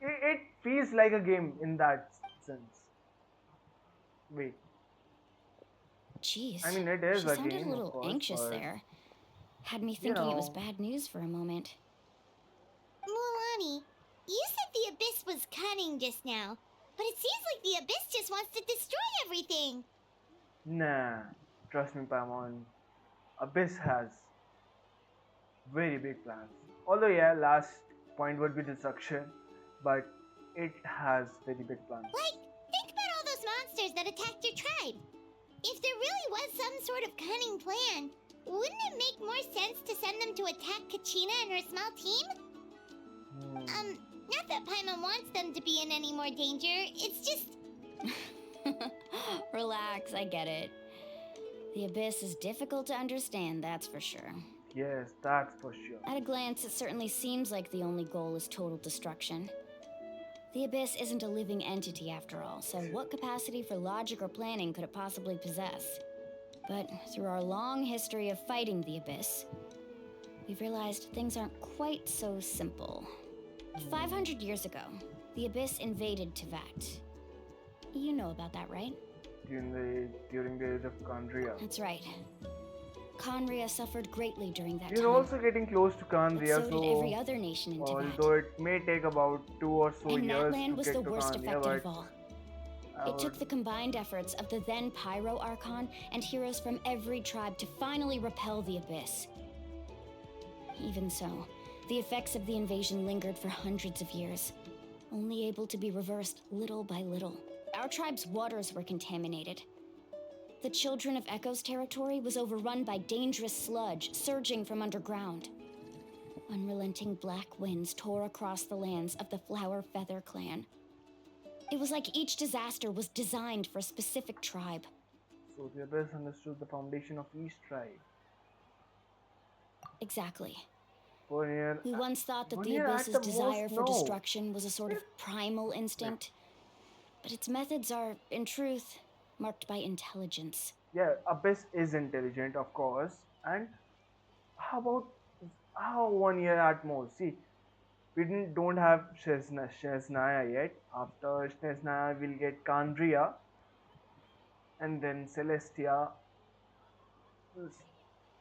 It feels like a game in that sense. Wait, Jeez. I mean, it is She a sounded game, a of little course, anxious but there. Had me you thinking it was know, bad news for a moment. Mualani, you said the Abyss was cunning just now, but it seems like the Abyss just wants to destroy everything. nah. Trust me, Paimon. Abyss has very big plans. Although, yeah, last point would be destruction, but it has very big plans. Like, think about all those monsters that attacked your tribe. If there really was some sort of cunning plan, wouldn't it make more sense to send them to attack Kachina and her small team? Not that Paimon wants them to be in any more danger, it's just... Relax, I get it. The Abyss is difficult to understand, that's for sure. Yes, that's for sure. At a glance, it certainly seems like the only goal is total destruction. The Abyss isn't a living entity after all, so what capacity for logic or planning could it possibly possess? But through our long history of fighting the Abyss, we've realized things aren't quite so simple. 500 years ago, the Abyss invaded Tevat. You know about that, right? During the age of Kandria. That's right. Khaenri'ah suffered greatly during that We're time. also getting close to But Kandria, so did every other nation in Tevat. although it may take about 2 or so And years Natlan to was get the to worst Kandria, affected of but all. I It took would- the combined efforts of the then Pyro Archon and heroes from every tribe to finally repel the Abyss. Even so, the effects of the invasion lingered for hundreds of years, only able to be reversed little by little. Our tribe's waters were contaminated. The Children of Echo's territory was overrun by dangerous sludge surging from underground. Unrelenting black winds tore across the lands of the Flower Feather clan. It was like each disaster was designed for a specific tribe. So the Abyss understood the foundation of each tribe. Exactly. 1 year. We once thought that 1 the year at Abyss's the desire most, for no. destruction was a sort of primal instinct. But its methods are, in truth, marked by intelligence. Yeah, Abyss is intelligent, of course. And how about how 1 year at most? See, we don't have Shesnaya yet. After Shesnaya, we'll get Kandria and then Celestia.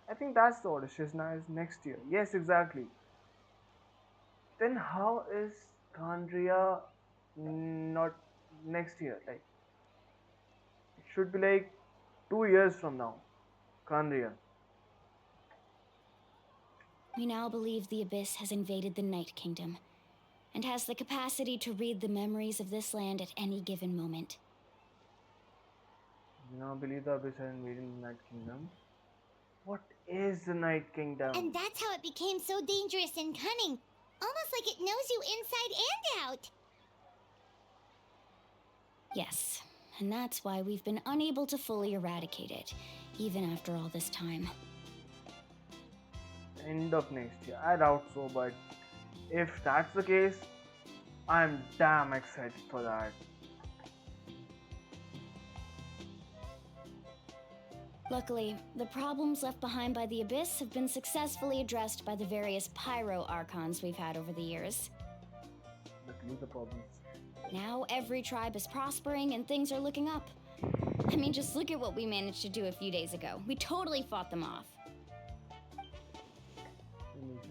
I think that's the order. Shesnaya is next year. Yes, exactly. Then how is Kandria not next year? Like, it should be like 2 years from now. Kandria. We now believe the Abyss has invaded the Night Kingdom and has the capacity to read the memories of this land at any given moment. You now believe the Abyss has invaded the Night Kingdom. What is the Night Kingdom? And that's how it became so dangerous and cunning. Almost like it knows you inside and out. Yes, and that's why we've been unable to fully eradicate it, even after all this time. End of next year. I doubt so, but if that's the case, I'm damn excited for that. Luckily, the problems left behind by the Abyss have been successfully addressed by the various Pyro Archons we've had over the years. Luckily, the problems. Now every tribe is prospering and things are looking up. I mean, just look at what we managed to do a few days ago. We totally fought them off.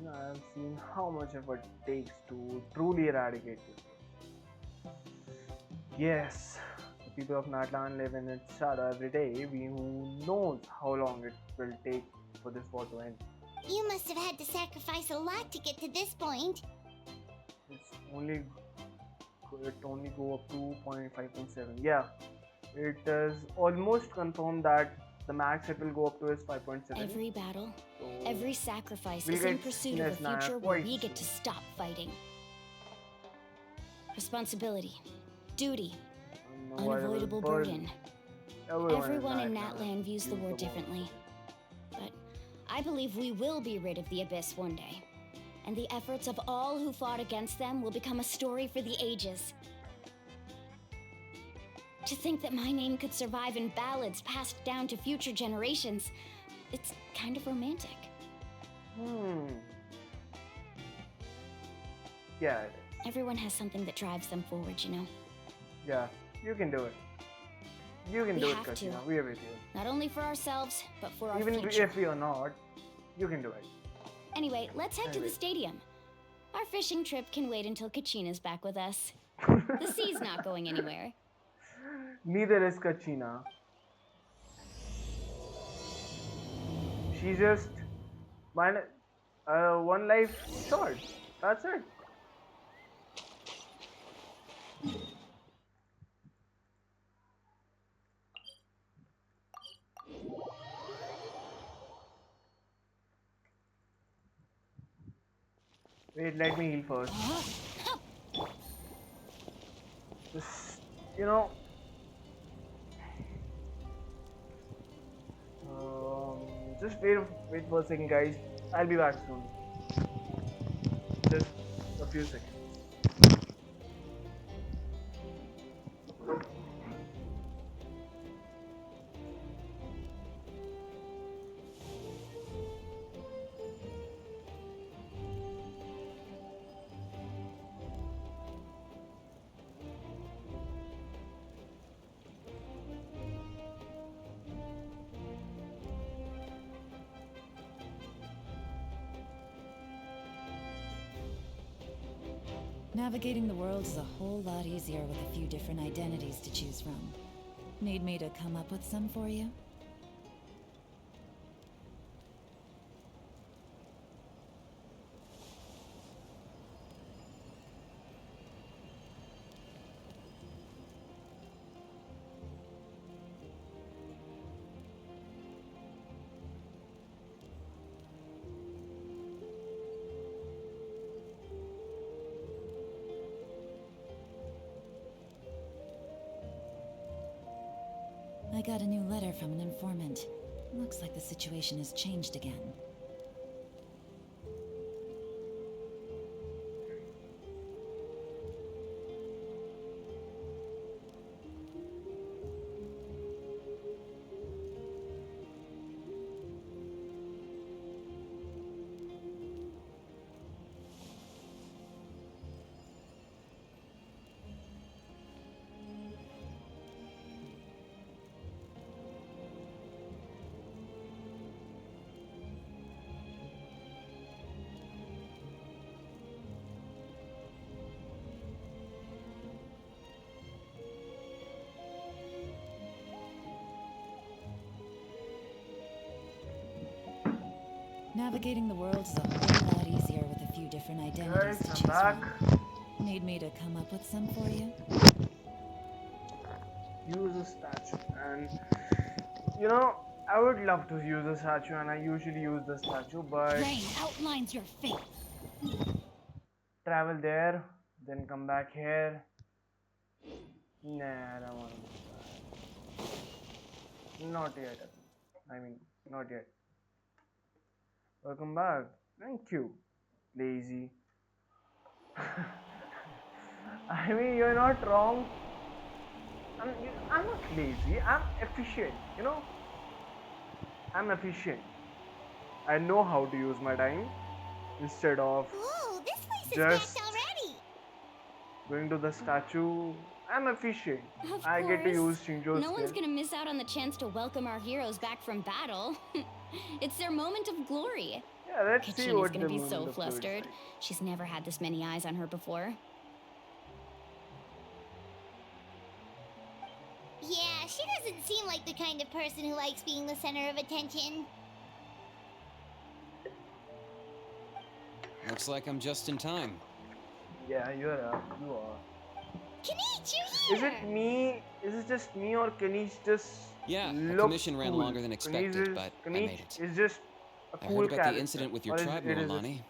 I have seen how much effort it takes to truly eradicate it. Yes, the people of Natlan live in its shadow every day. Who knows how long it will take for this war to end. You must have had to sacrifice a lot to get to this point. It only go up to 0.5.7. Yeah, it is almost confirmed that the max it will go up to is 5.7. Every battle, So every sacrifice we'll is in get pursuit of a Snezna future where quite we get to soon. stop fighting. Responsibility, duty, unavoidable burden. Everyone in Natlan views the war differently. But I believe we will be rid of the Abyss one day. And the efforts of all who fought against them will become a story for the ages. To think that my name could survive in ballads passed down to future generations, it's kind of romantic. Yeah, it is. Everyone has something that drives them forward, you know? Yeah, you can do it. You can We do it, have to. Katrina. We're with you. Not only for ourselves, but for our Even future. if you're not, you can do it. Anyway, let's head to the Anyway. stadium. Our fishing trip can wait until Kachina's back with us. The sea's not going anywhere. Neither is Kachina. She just one life short. That's it. Wait, let me heal first. Just, you know, just wait for a second, guys. I'll be back soon. Just a few seconds. Navigating the world is a whole lot easier with a few different identities to choose from. Need me to come up with some for you? I got a new letter from an informant. Looks like the situation has changed again. Navigating the world is a whole lot easier with a few different identities Guys, to I'm choose back. from. Need me to come up with some for you? Use a statue, and you know, I would love to use a statue, and I usually use the statue, but Rain outlines your fate. travel there, then come back here. Nah, I don't want to do that. Not yet. I mean, not yet. Welcome back. Thank you. Lazy. I mean, you're not wrong. I'm not lazy. I'm efficient. You know, I'm efficient. I know how to use my time instead of Ooh, this place is just packed already. going to the statue. I'm efficient. Of I get to use course. Shinjo's No one's skill. gonna miss out on the chance to welcome our heroes back from battle. It's their moment of glory. Yeah, let's see Kachina's what gonna the be moment so of glory is flustered. like. She's never had this many eyes on her before. Yeah, she doesn't seem like the kind of person who likes being the center of attention. Looks like I'm just in time. Yeah, you are. Kaniche, you're Is here! it me? Is it just me, or Kaniche just Yeah, the looks commission ran cool? longer than expected, but I made it. Is just a I cool heard about the character, incident with your or tribe, it is just Muramani.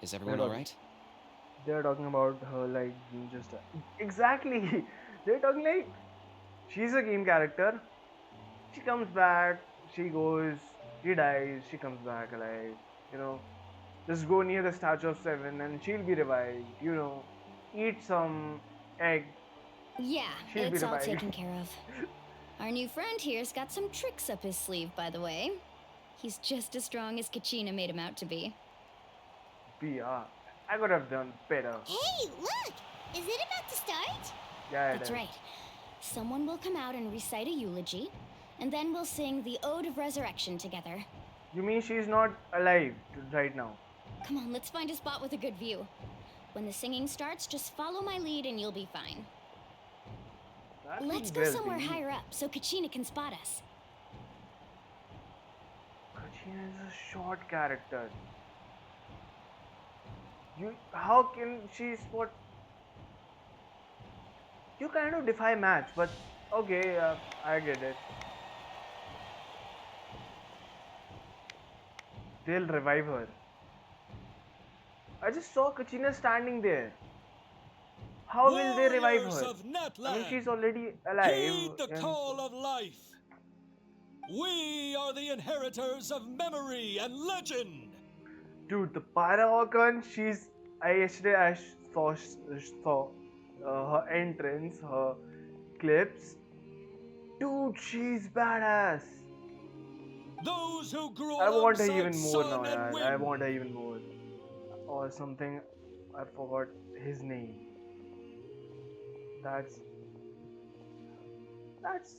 Is they're everyone talking, alright? they're talking about her like being just exactly. They're talking like she's a game character. She comes back, she goes, she dies, she comes back alive. You know, just go near the statue of Seven and she'll be revived. You know, eat some egg, Yeah, she'll be it's all revived. taken care of. Our new friend here's got some tricks up his sleeve, by the way. He's just as strong as Kachina made him out to be. Yeah, I could have done better. Hey, look! Is it about to start? Yeah, it That's is. right. Someone will come out and recite a eulogy, and then we'll sing the Ode of Resurrection together. You mean she's not alive right now? Come on, let's find a spot with a good view. When the singing starts, just follow my lead and you'll be fine. That Let's go will somewhere be. higher up so Kachina can spot us. Kachina is a short character. How can she spot? You kind of defy match, but okay, I get it. They'll revive her. I just saw Kachina standing there. How will they revive Warriors her? of I mean, Natlan, she's already alive. heed the And call of life. We are the inheritors of memory and legend. dude, the Paragon, she's. I saw her entrance, her clips. Dude, she's badass. Those who grew I want her alongside even more now, sun and yaar. I wind. want her even more. Or something. I forgot his name. That's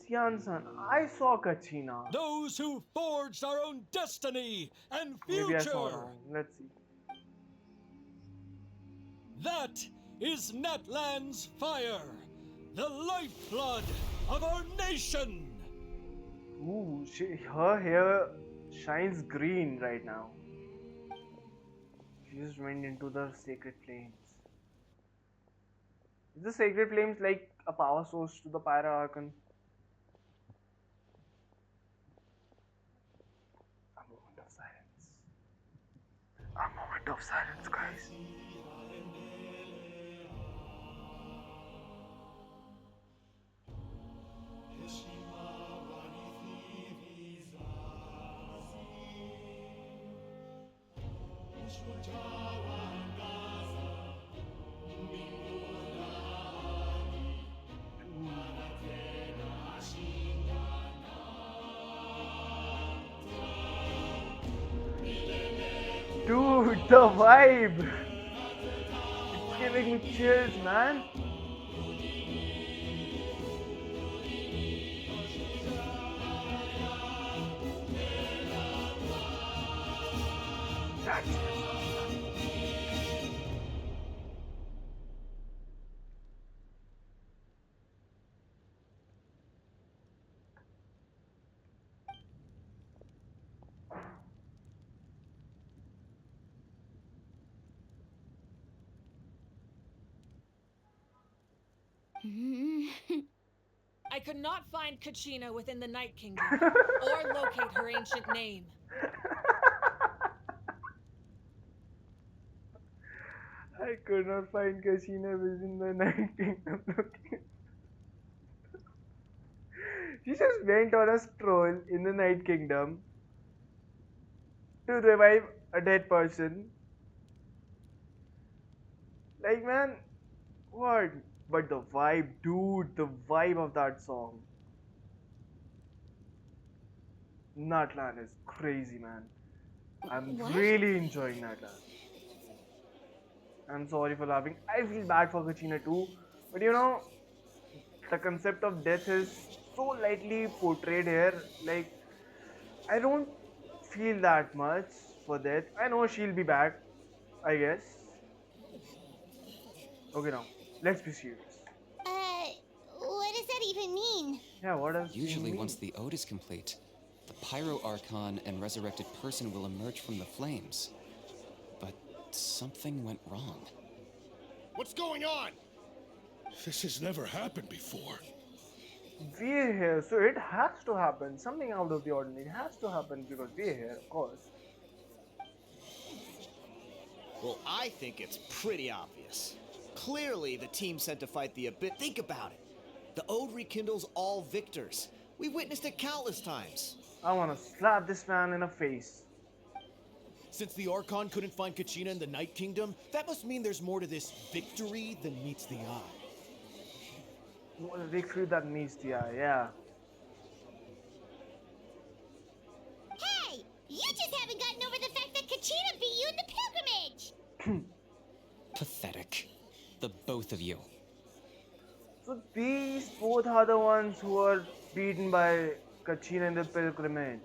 Jansen. I saw Kachina. Those who forged our own destiny and Maybe I saw future. wrong. Let's see. That is Natlan's fire, the lifeblood of our nation. Ooh, her hair shines green right now. She just went into the sacred flames. Is the sacred flames like a power source to the Pyra Archon? A moment of silence. A moment of silence, guys. Dude, the vibe! It's giving me chills, man. That's I could not find Kachina within the Night Kingdom, or locate her ancient name. I could not find Kashina within the Night Kingdom. She just went on a stroll in the Night Kingdom to revive a dead person. Like, man, what? But the vibe, dude, the vibe of that song. Natlan is crazy, man. I'm What? really enjoying Natlan. I'm sorry for laughing. I feel bad for Kachina too. But you know, the concept of death is so lightly portrayed here. Like, I don't feel that much for death. I know she'll be back, I guess. Okay, now, let's be serious. What does that even mean? Yeah, what does it Usually, mean? once the ode is complete, the Pyro Archon and resurrected person will emerge from the flames. But something went wrong. What's going on? This has never happened before. We're here, so it has to happen. Something out of the ordinary has to happen because we're here, of course. Well, I think it's pretty obvious. Clearly, the team sent to fight the Abyss. Think about it. The Ode rekindles all victors. We witnessed it countless times. I wanna slap this man in the face. Since the Archon couldn't find Kachina in the Night Kingdom, that must mean there's more to this victory than meets the eye. What a victory that meets the eye, yeah. Hey! You just haven't gotten over the fact that Kachina beat you in the pilgrimage! Pathetic. The both of you. So these both are the ones who are beaten by Kachina in the pilgrimage.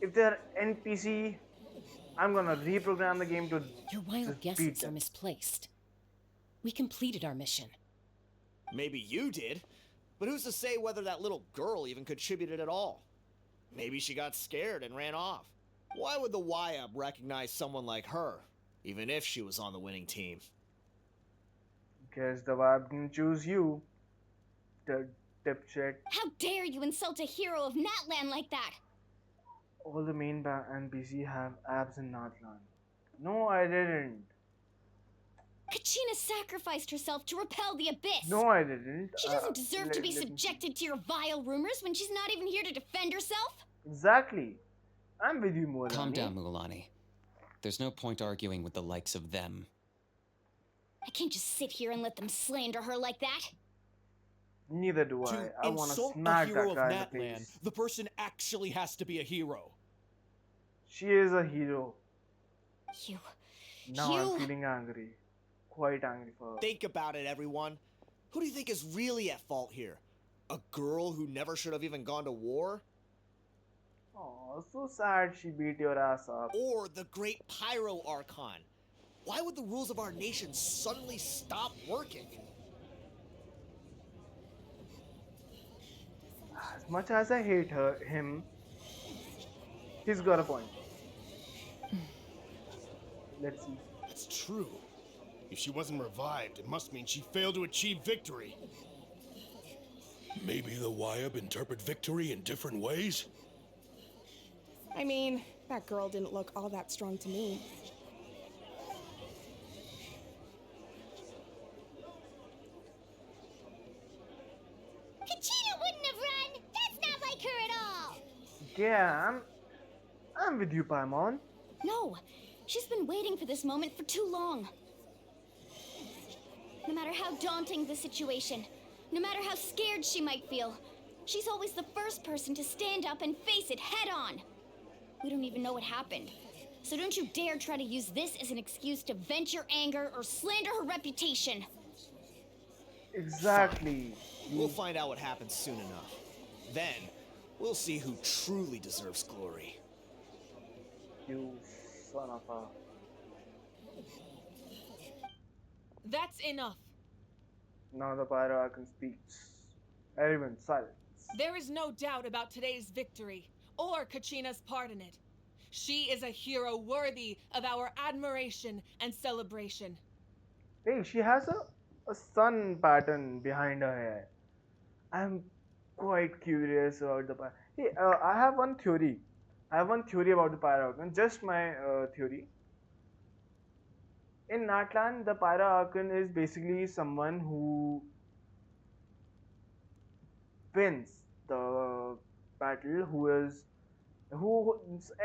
If they're NPC, I'm gonna reprogram the game to Your wild just beat guesses are them. misplaced. We completed our mission. Maybe you did, but who's to say whether that little girl even contributed at all? Maybe she got scared and ran off. Why would the YUB recognize someone like her, even if she was on the winning team? Guess the vibe didn't choose you, the dipshit. How dare you insult a hero of Natlan like that? All the main NPC have abs in Natlan. No, I didn't. Kachina sacrificed herself to repel the abyss. No, I didn't. She doesn't deserve to be Let me see. subjected to your vile rumors when she's not even here to defend herself. Exactly. I'm with you, Mulani. Calm down, Mulani. There's no point arguing with the likes of them. I can't just sit here and let them slander her like that. Neither do I. To I want to insult a smack hero that of guy in the Natlan, face. the person actually has to be a hero. She is a hero. You. Now I'm feeling angry. Quite angry for her. Think about it, everyone. Who do you think is really at fault here? A girl who never should have even gone to war? Oh, so sad she beat your ass up. Or the great Pyro Archon? Why would the rules of our nation suddenly stop working? As much as I hate him, he's got a point. Let's see. That's true. If she wasn't revived, it must mean she failed to achieve victory. Maybe the Wyab interpret victory in different ways? I mean, that girl didn't look all that strong to me. Kachina wouldn't have run! That's not like her at all! Yeah, I'm with you, Paimon. No, she's been waiting for this moment for too long. No matter how daunting the situation, no matter how scared she might feel, she's always the first person to stand up and face it head on. We don't even know what happened, so don't you dare try to use this as an excuse to vent your anger or slander her reputation. Exactly. We'll find out what happens soon enough. Then, we'll see who truly deserves glory. You son of a... That's enough. Now the Pyro Archon speaks. Everyone silence. There is no doubt about today's victory, or Kachina's part in it. She is a hero worthy of our admiration and celebration. Hey, she has a sun pattern behind her hair. I'm quite curious about the Pyro. Hey, I have one theory. I have one theory about the Pyro Archon. Just my theory. In Natlan, the Pyro Archon is basically someone who wins the battle,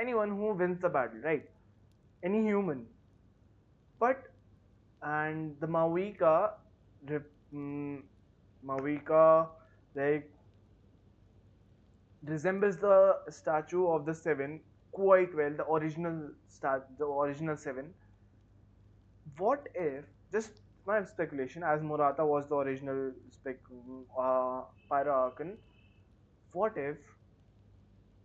anyone who wins the battle, right? Any human. But and the Mawika like resembles the statue of the seven quite well, the original seven. What if, just my speculation, as Murata was the original Pyro Archon, what if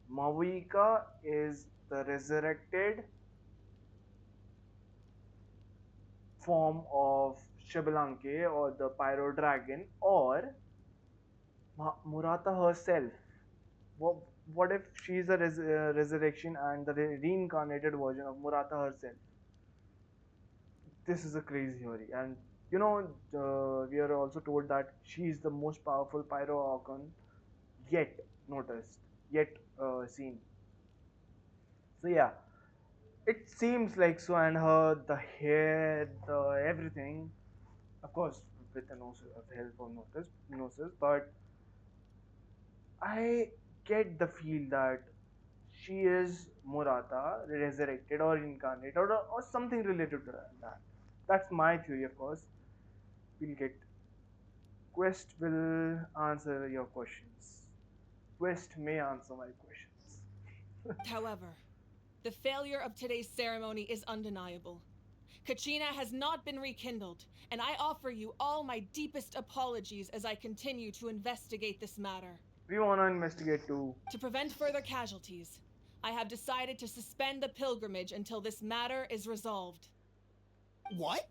Mawika is the resurrected form of Shibalanke or the Pyro Dragon, or Murata herself? What, what if she's a resurrection and the reincarnated version of Murata herself? This is a crazy theory, and we are also told that she is the most powerful Pyro Archon yet noticed, yet seen. So yeah, it seems like so, and her the hair, the everything, of course, with the help of gnosis, but I get the feel that she is Murata, resurrected or incarnate, or something related to that. That's my theory, of course. We'll get. Quest will answer your questions. Quest may answer my questions. However, the failure of today's ceremony is undeniable. Kachina has not been rekindled, and I offer you all my deepest apologies as I continue to investigate this matter. We want to investigate too. To prevent further casualties, I have decided to suspend the pilgrimage until this matter is resolved. What?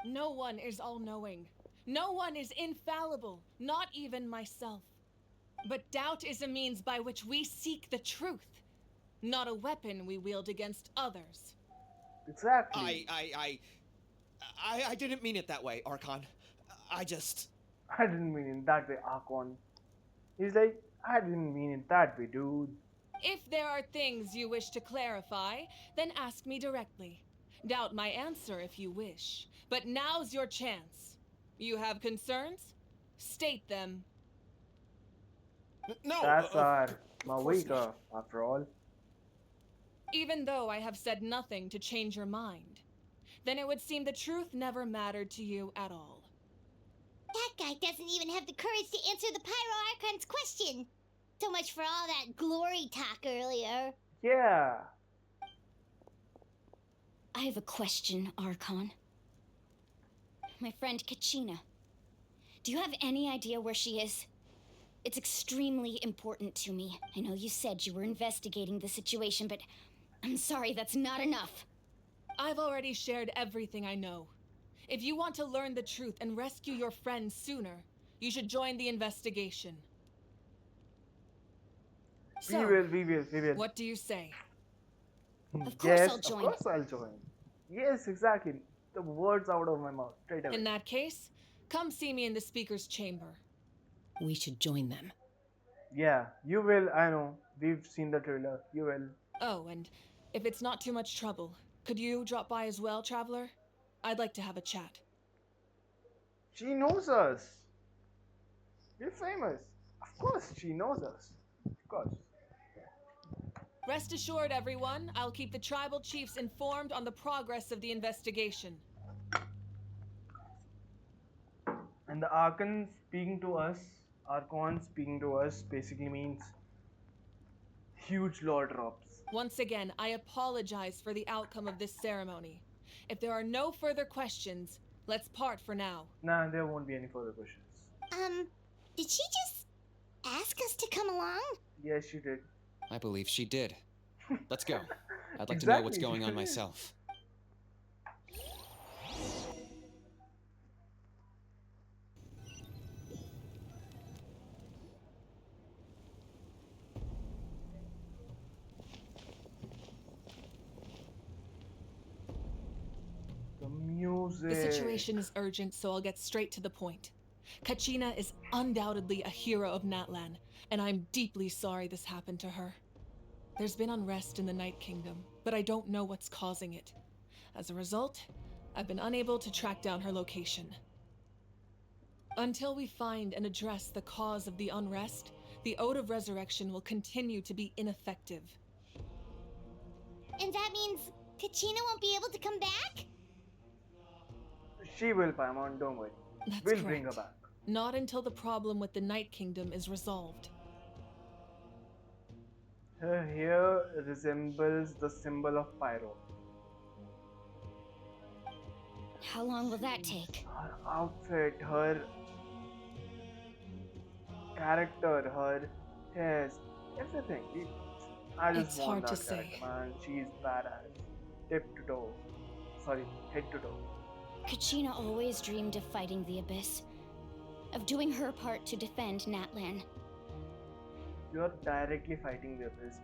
No one is all-knowing. No one is infallible, not even myself. But doubt is a means by which we seek the truth, not a weapon we wield against others. Exactly. I didn't mean it that way, Archon. I didn't mean it that way, Archon. He's like, I didn't mean it that way, dude. If there are things you wish to clarify, then ask me directly. Doubt my answer if you wish. But now's your chance. You have concerns? State them. No, That's our of course Mawika, not. after all. Even though I have said nothing to change your mind, then it would seem the truth never mattered to you at all. That guy doesn't even have the courage to answer the Pyro Archon's question. So much for all that glory talk earlier. Yeah. I have a question, Archon. My friend Kachina. Do you have any idea where she is? It's extremely important to me. I know you said you were investigating the situation, but I'm sorry, that's not enough. I've already shared everything I know. If you want to learn the truth and rescue your friend sooner, you should join the investigation. So, We will. what do you say? Of course Yes, I'll of join. course I'll join. Yes, exactly. The words out of my mouth straight away. In that case, come see me in the speaker's chamber. We should join them. Yeah, you will. I know. We've seen the trailer. You will. Oh, and if it's not too much trouble, could you drop by as well, Traveler? I'd like to have a chat. She knows us. We're famous. Of course, she knows us. Of course. Rest assured, everyone, I'll keep the tribal chiefs informed on the progress of the investigation. And the Archon speaking to us basically means huge lore drops. Once again, I apologize for the outcome of this ceremony. If there are no further questions, let's part for now. Nah, there won't be any further questions. Did she just ask us to come along? Yes, she did. I believe she did. Let's go. I'd like to know what's Exactly. going on myself. The music. The situation is urgent, so I'll get straight to the point. Kachina is undoubtedly a hero of Natlan, and I'm deeply sorry this happened to her. There's been unrest in the Night Kingdom, but I don't know what's causing it. As a result, I've been unable to track down her location. Until we find and address the cause of the unrest, the Ode of Resurrection will continue to be ineffective. And that means Kachina won't be able to come back? She will, Paimon, don't worry. That's We'll correct. bring her back. Not until the problem with the Night Kingdom is resolved. Her hair resembles the symbol of Pyro. How long will that take? Her outfit, her character, her hairs, everything. I just It's want hard to that character, say. man. She's badass. Tip to toe. Sorry, head to toe. Kachina always dreamed of fighting the Abyss, of doing her part to defend Natlan. You're directly fighting the Abyss.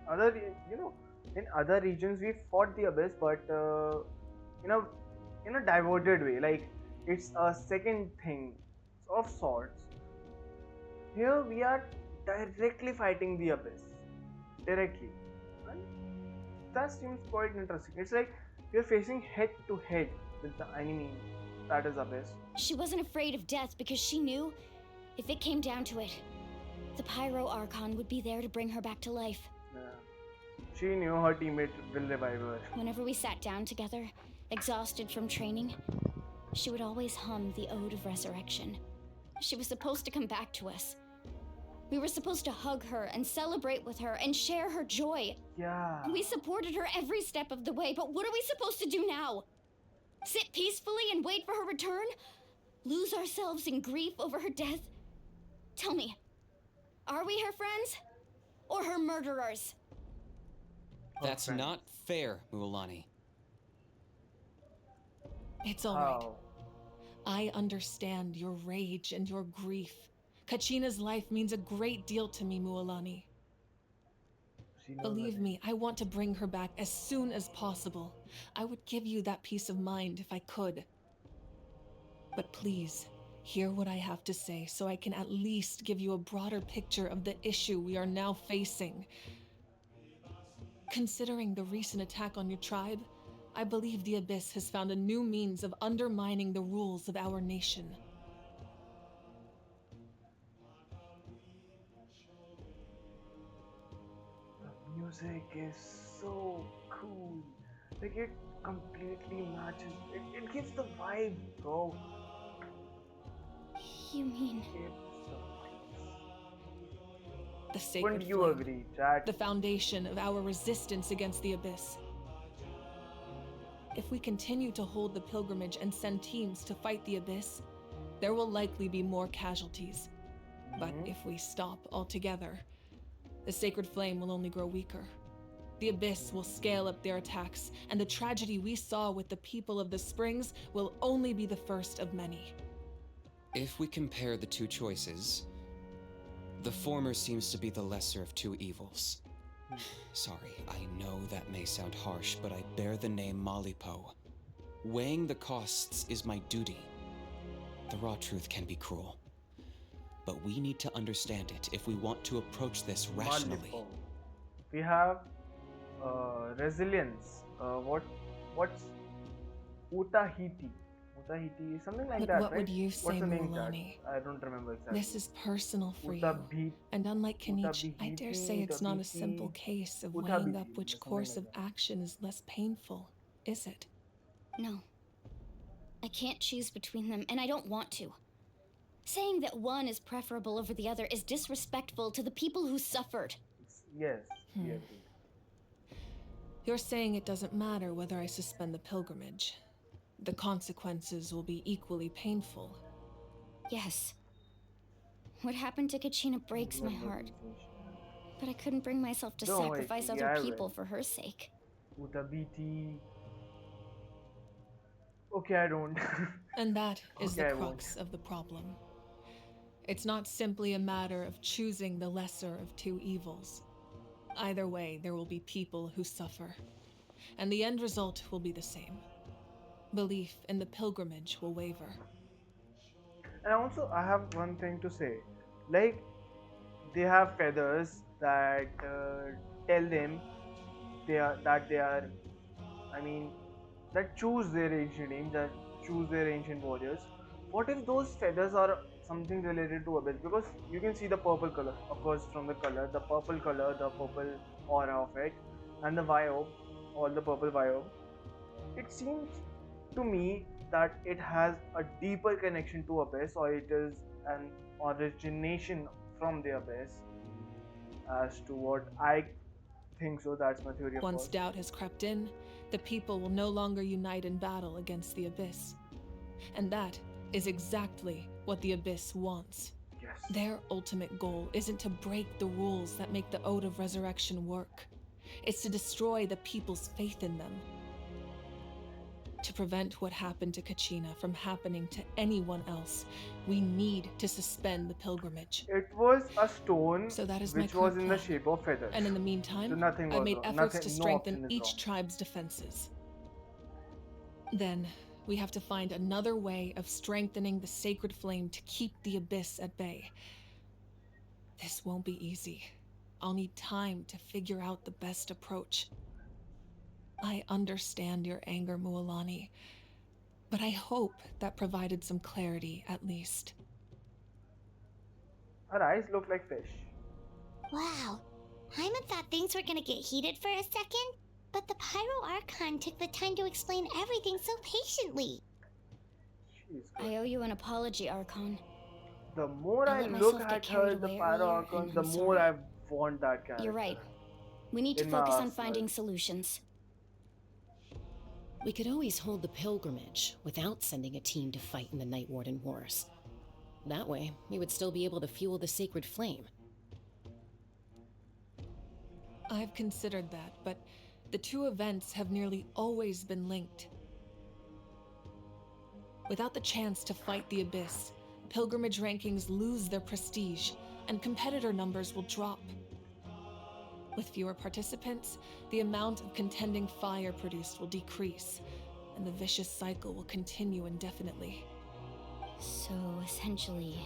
In other regions we fought the Abyss, but in a diverted way. Like it's a second thing of sorts. Here we are directly fighting the Abyss. Directly. And that seems quite interesting. It's like we're facing head to head with the enemy that is Abyss. She wasn't afraid of death because she knew, if it came down to it, the Pyro Archon would be there to bring her back to life. Yeah. She knew her teammate will revive her. Whenever we sat down together, exhausted from training, she would always hum the Ode of Resurrection. She was supposed to come back to us. We were supposed to hug her and celebrate with her and share her joy. Yeah. We supported her every step of the way, but what are we supposed to do now? Sit peacefully and wait for her return? Lose ourselves in grief over her death? Tell me, are we her friends? Or her murderers? That's not fair, Mualani. It's all right. I understand your rage and your grief. Kachina's life means a great deal to me, Mualani. Believe me, I want to bring her back as soon as possible. I would give you that peace of mind if I could. But please, hear what I have to say so I can at least give you a broader picture of the issue we are now facing. Considering the recent attack on your tribe, I believe the Abyss has found a new means of undermining the rules of our nation. The music is so cool. Like it completely matches. It gives the vibe, bro. You mean The sacred Wouldn't you flame, agree, chat? the foundation of our resistance against the Abyss. If we continue to hold the pilgrimage and send teams to fight the Abyss, there will likely be more casualties. But if we stop altogether, the sacred flame will only grow weaker. The Abyss will scale up their attacks, and the tragedy we saw with the people of the Springs will only be the first of many. If we compare the two choices, the former seems to be the lesser of two evils. Sorry, I know that may sound harsh, but I bear the name Malipo. Weighing the costs is my duty. The raw truth can be cruel, but we need to understand it if we want to approach this rationally. Malipo. We have resilience. What's Utahiti? Utahiti, something like But that, what right? would you What's say, the name, chat? Mualani? I don't remember exactly. This is personal for you. And unlike Kanich, I dare say it's not a simple case of weighing up which course of action is less painful, is it? No. I can't choose between them, and I don't want to. Saying that one is preferable over the other is disrespectful to the people who suffered. Yes, we agree. You're saying it doesn't matter whether I suspend the pilgrimage. The consequences will be equally painful. Yes. What happened to Kachina breaks my heart. But I couldn't bring myself to Don't worry, sacrifice Kiki, other I people will. for her sake. Utabiti. Okay, I don't. And that is Okay, the I won't. crux of the problem. It's not simply a matter of choosing the lesser of two evils. Either way, there will be people who suffer. And the end result will be the same. Belief in the pilgrimage will waver. And also, I have one thing to say. Like, they have feathers that tell them they are. I mean, that choose their ancient names, that choose their ancient warriors. What if those feathers are something related to Abyss? Because you can see the purple color, of course, from the color, the purple aura of it, and the vibe, all the purple vibe. It seems to me that it has a deeper connection to Abyss, or it is an origination from the Abyss. As to what I think so, that's my theory, of Once course. doubt has crept in, the people will no longer unite in battle against the Abyss. And that is exactly what the Abyss wants. Yes. Their ultimate goal isn't to break the rules that make the Ode of Resurrection work. It's to destroy the people's faith in them. To prevent what happened to Kachina from happening to anyone else, we need to suspend the pilgrimage. It was a stone So that is my which was current in the plan. shape of feathers. And in the meantime, So nothing I've was made wrong. efforts to No strengthen option is each wrong. tribe's defenses. Then, we have to find another way of strengthening the sacred flame to keep the Abyss at bay. This won't be easy. I'll need time to figure out the best approach. I understand your anger, Mualani, but I hope that provided some clarity at least. Her eyes look like fish. Wow. Hyman thought things were gonna get heated for a second, but the Pyro Archon took the time to explain everything so patiently. I owe you an apology, Archon. The more I I let look myself get at her, carried the away Pyro earlier, Archon, and the I'm more sorry. I want that character. You're right. We need to In my focus on arsenal. finding solutions. We could always hold the pilgrimage without sending a team to fight in the Night Warden Wars. That way, we would still be able to fuel the sacred flame. I've considered that, but the two events have nearly always been linked. Without the chance to fight the Abyss, pilgrimage rankings lose their prestige, and competitor numbers will drop. With fewer participants, the amount of contending fire produced will decrease, and the vicious cycle will continue indefinitely. So, essentially,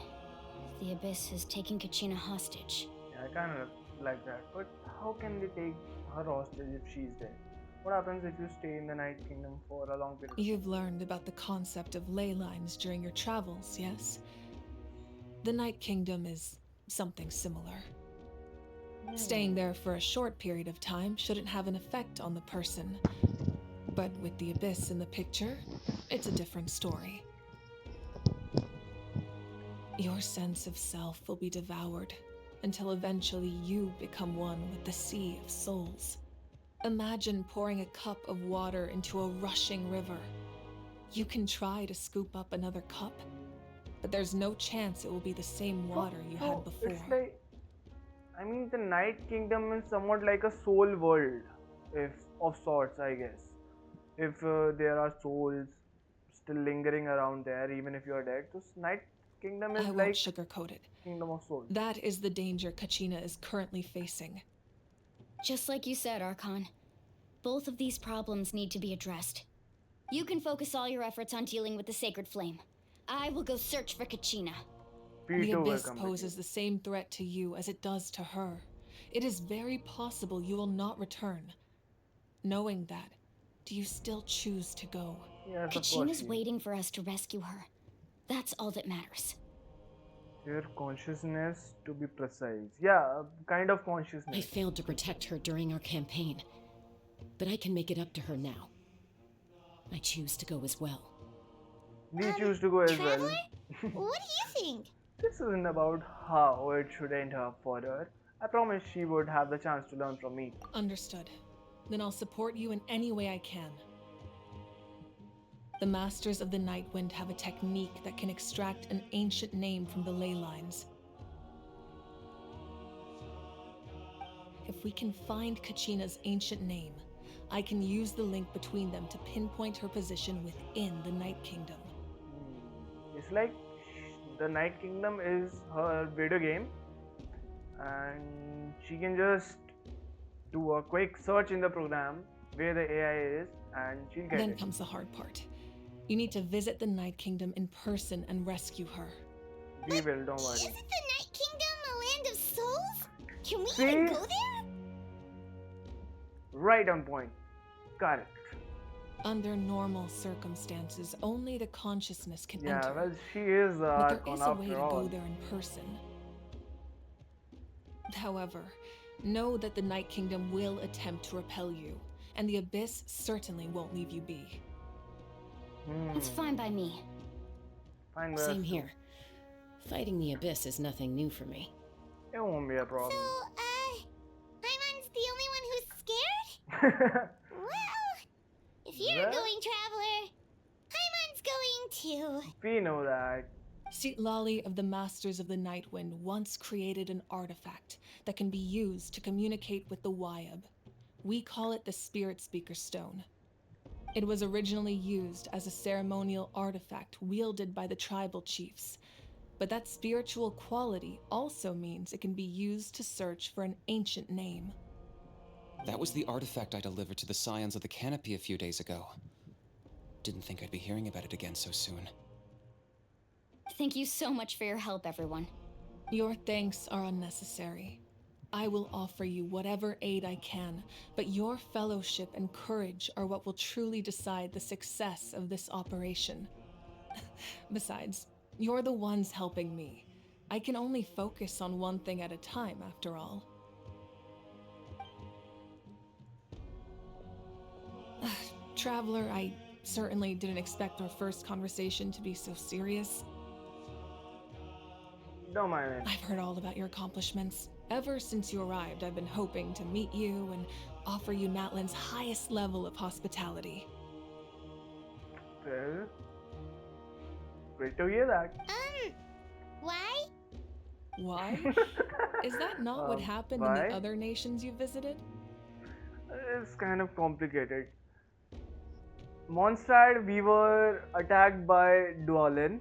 the Abyss has taken Kachina hostage. Yeah, I kind of like that. But how can they take her hostage if she's dead. What happens if you stay in the Night Kingdom for a long period of You've learned about the concept of ley lines during your travels, yes? The Night Kingdom is something similar. Staying there for a short period of time shouldn't have an effect on the person. But with the Abyss in the picture, it's a different story. Your sense of self will be devoured until eventually you become one with the sea of souls. Imagine pouring a cup of water into a rushing river. You can try to scoop up another cup, but there's no chance it will be the same water you had before. It's like, I mean, the Night Kingdom is somewhat like a soul world, if of sorts, I guess. If there are souls still lingering around there, even if you are dead, so Night Kingdom is I won't like sugarcoat it. Kingdom of Souls. That is the danger Kachina is currently facing. Just like you said, Archon. Both of these problems need to be addressed. You can focus all your efforts on dealing with the Sacred Flame. I will go search for Kachina. The Abyss poses the same threat to you as it does to her. It is very possible you will not return. Knowing that, do you still choose to go? Yes, Kachina's waiting for us to rescue her. That's all that matters. Your consciousness, to be precise. Yeah, kind of consciousness. I failed to protect her during our campaign, but I can make it up to her now. I choose to go as well. We choose to go as Traveler? well. What do you think? This isn't about how it should end up for her. I promise she would have the chance to learn from me. Understood. Then I'll support you in any way I can. The Masters of the Nightwind have a technique that can extract an ancient name from the ley lines. If we can find Kachina's ancient name, I can use the link between them to pinpoint her position within the Night Kingdom. It's like the Night Kingdom is her video game, and she can just do a quick search in the program where the AI is, and she'll get Then it. comes the hard part. You need to visit the Night Kingdom in person and rescue her. We will, don't worry. Isn't the Night Kingdom a land of souls? Can we See? even go there? Right on point. Got it. Under normal circumstances, only the consciousness can Yeah, enter. well, she is the But there Archon is a way after to all. go there in person. However, know that the Night Kingdom will attempt to repel you, and the Abyss certainly won't leave you be. It's fine by me. Fine with Same us. here. Fighting the Abyss is nothing new for me. It won't be a problem. So, Paimon's the only one who's scared? Well, if you're Well? going, Traveler, Paimon's going too. We know that. Lali of the Masters of the Nightwind once created an artifact that can be used to communicate with the Wyab. We call it the Spirit Speaker Stone. It was originally used as a ceremonial artifact wielded by the tribal chiefs, but that spiritual quality also means it can be used to search for an ancient name. That was the artifact I delivered to the Scions of the Canopy a few days ago. Didn't think I'd be hearing about it again so soon. Thank you so much for your help, everyone. Your thanks are unnecessary. I will offer you whatever aid I can, but your fellowship and courage are what will truly decide the success of this operation. Besides, you're the ones helping me. I can only focus on one thing at a time, after all. Traveler, I certainly didn't expect our first conversation to be so serious. Don't mind it. I've heard all about your accomplishments. Ever since you arrived, I've been hoping to meet you and offer you Natlan's highest level of hospitality. Well, great to hear that. Why? Why? Is that not what happened in why? the other nations you visited? It's kind of complicated. Mondstadt, we were attacked by Dwalin,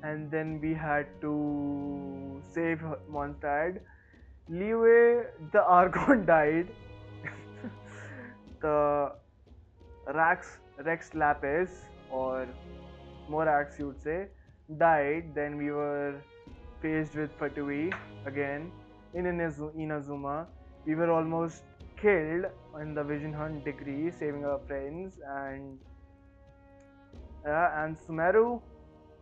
and then we had to save Mondstadt. Liyue, the Archon died. The Rex Lapis, or Morax you'd say, died. Then we were faced with Fatui again in Inazuma. We were almost killed in the Vision Hunt degree, saving our friends, and Sumeru,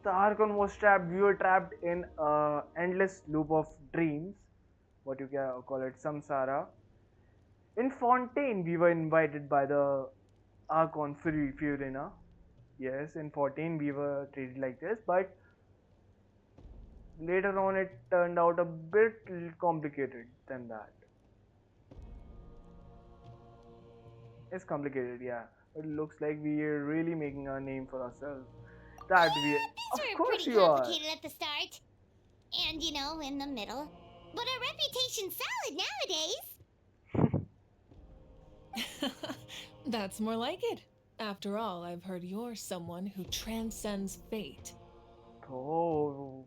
the Archon was trapped. We were trapped in a endless loop of dreams, what you can call it, samsara. In Fontaine, we were invited by the Archon Furina. Yes, in 14 we were treated like this, but later on it turned out a bit complicated than that. It's complicated, yeah. It looks like we are really making a name for ourselves. That we, Things of were course pretty you are. complicated at the start. And, in the middle. But our reputation's solid nowadays. That's more like it. After all, I've heard you're someone who transcends fate. Oh,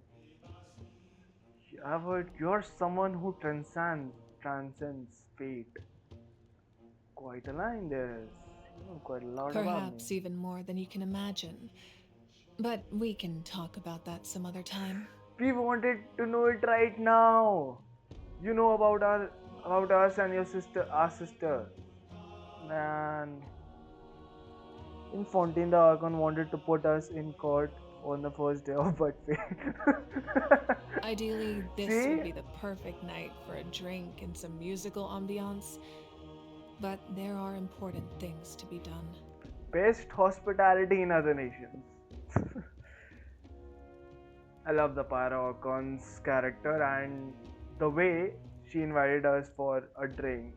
I've heard you're someone who transcends fate. Quite a line there is. You know quite a lot about me. Perhaps even more than you can imagine. But we can talk about that some other time. We wanted to know it right now. You know about us and your sister, our sister. Man, in Fontaine, the Archon wanted to put us in court on the first day of but Ideally, this See? would be the perfect night for a drink and some musical ambiance. But there are important things to be done. Best hospitality in other nations. I love the Pyrocon's character and the way she invited us for a drink,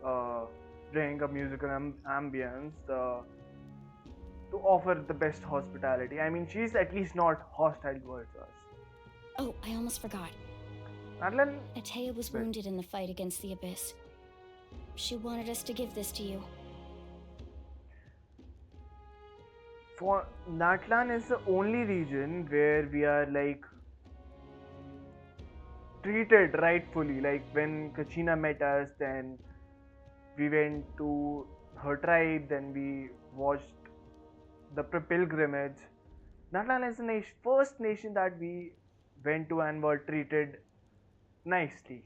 a musical ambience, to offer the best hospitality. I mean, she's at least not hostile towards us. Oh, I almost forgot. Natlan? Atea was wounded in the fight against the Abyss. She wanted us to give this to you. For Natlan is the only region where we are like treated rightfully. Like when Kachina met us, then we went to her tribe, then we watched the pilgrimage. Natlan is the first nation that we went to and were treated nicely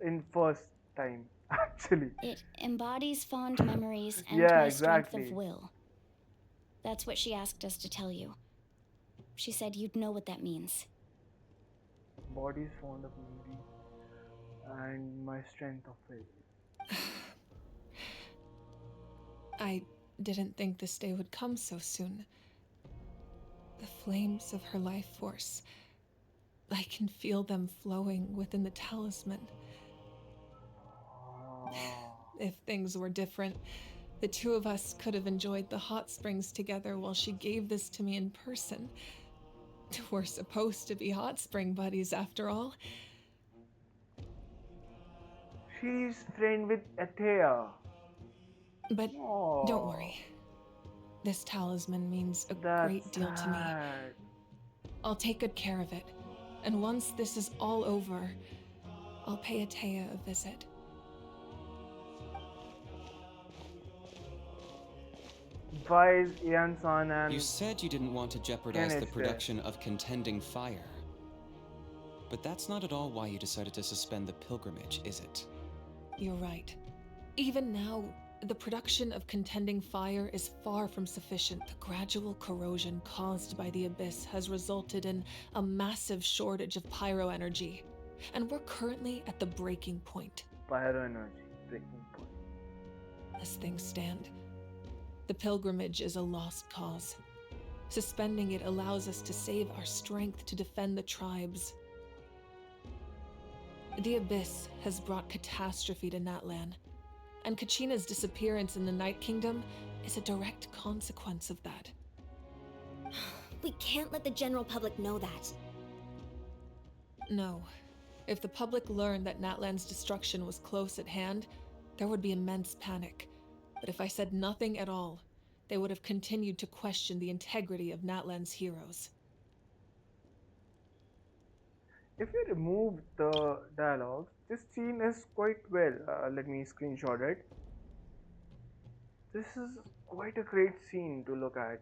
in first time actually. It embodies fond memories and Yeah, my strength of exactly. will. That's what she asked us to tell you. She said you'd know what that means. Body's fond of memory and my strength of will. I didn't think this day would come so soon. The flames of her life force. I can feel them flowing within the talisman. If things were different, the two of us could have enjoyed the hot springs together while she gave this to me in person. We're supposed to be hot spring buddies after all. She's friend with Athea. But don't worry. This talisman means a great deal to me. I'll take good care of it. And once this is all over, I'll pay Atea a visit. Why is Ian-san and You said you didn't want to jeopardize the Kenneth production of Contending Fire. But that's not at all why you decided to suspend the pilgrimage, is it? You're right. Even now, the production of Contending Fire is far from sufficient. The gradual corrosion caused by the Abyss has resulted in a massive shortage of pyro energy. And we're currently at the breaking point. Pyro energy, breaking point. As things stand, the pilgrimage is a lost cause. Suspending it allows us to save our strength to defend the tribes. The Abyss has brought catastrophe to Natlan, and Kachina's disappearance in the Night Kingdom is a direct consequence of that. We can't let the general public know that. No. If the public learned that Natlan's destruction was close at hand, there would be immense panic. But if I said nothing at all, they would have continued to question the integrity of Natlan's heroes. If you remove the dialogues, this scene is quite well. Let me screenshot it. This is quite a great scene to look at.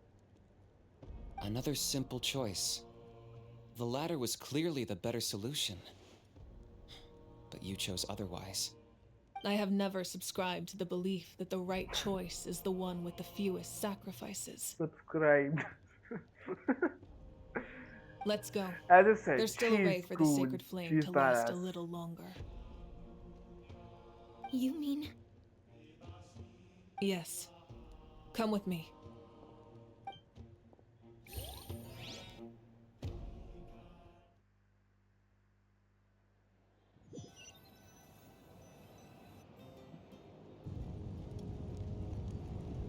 Another simple choice. The latter was clearly the better solution. But you chose otherwise. I have never subscribed to the belief that the right choice is the one with the fewest sacrifices. Subscribe. Let's go. As I said, There's still a she's way for the cool. sacred flame She's to last a badass. little longer. You mean? Yes. Come with me.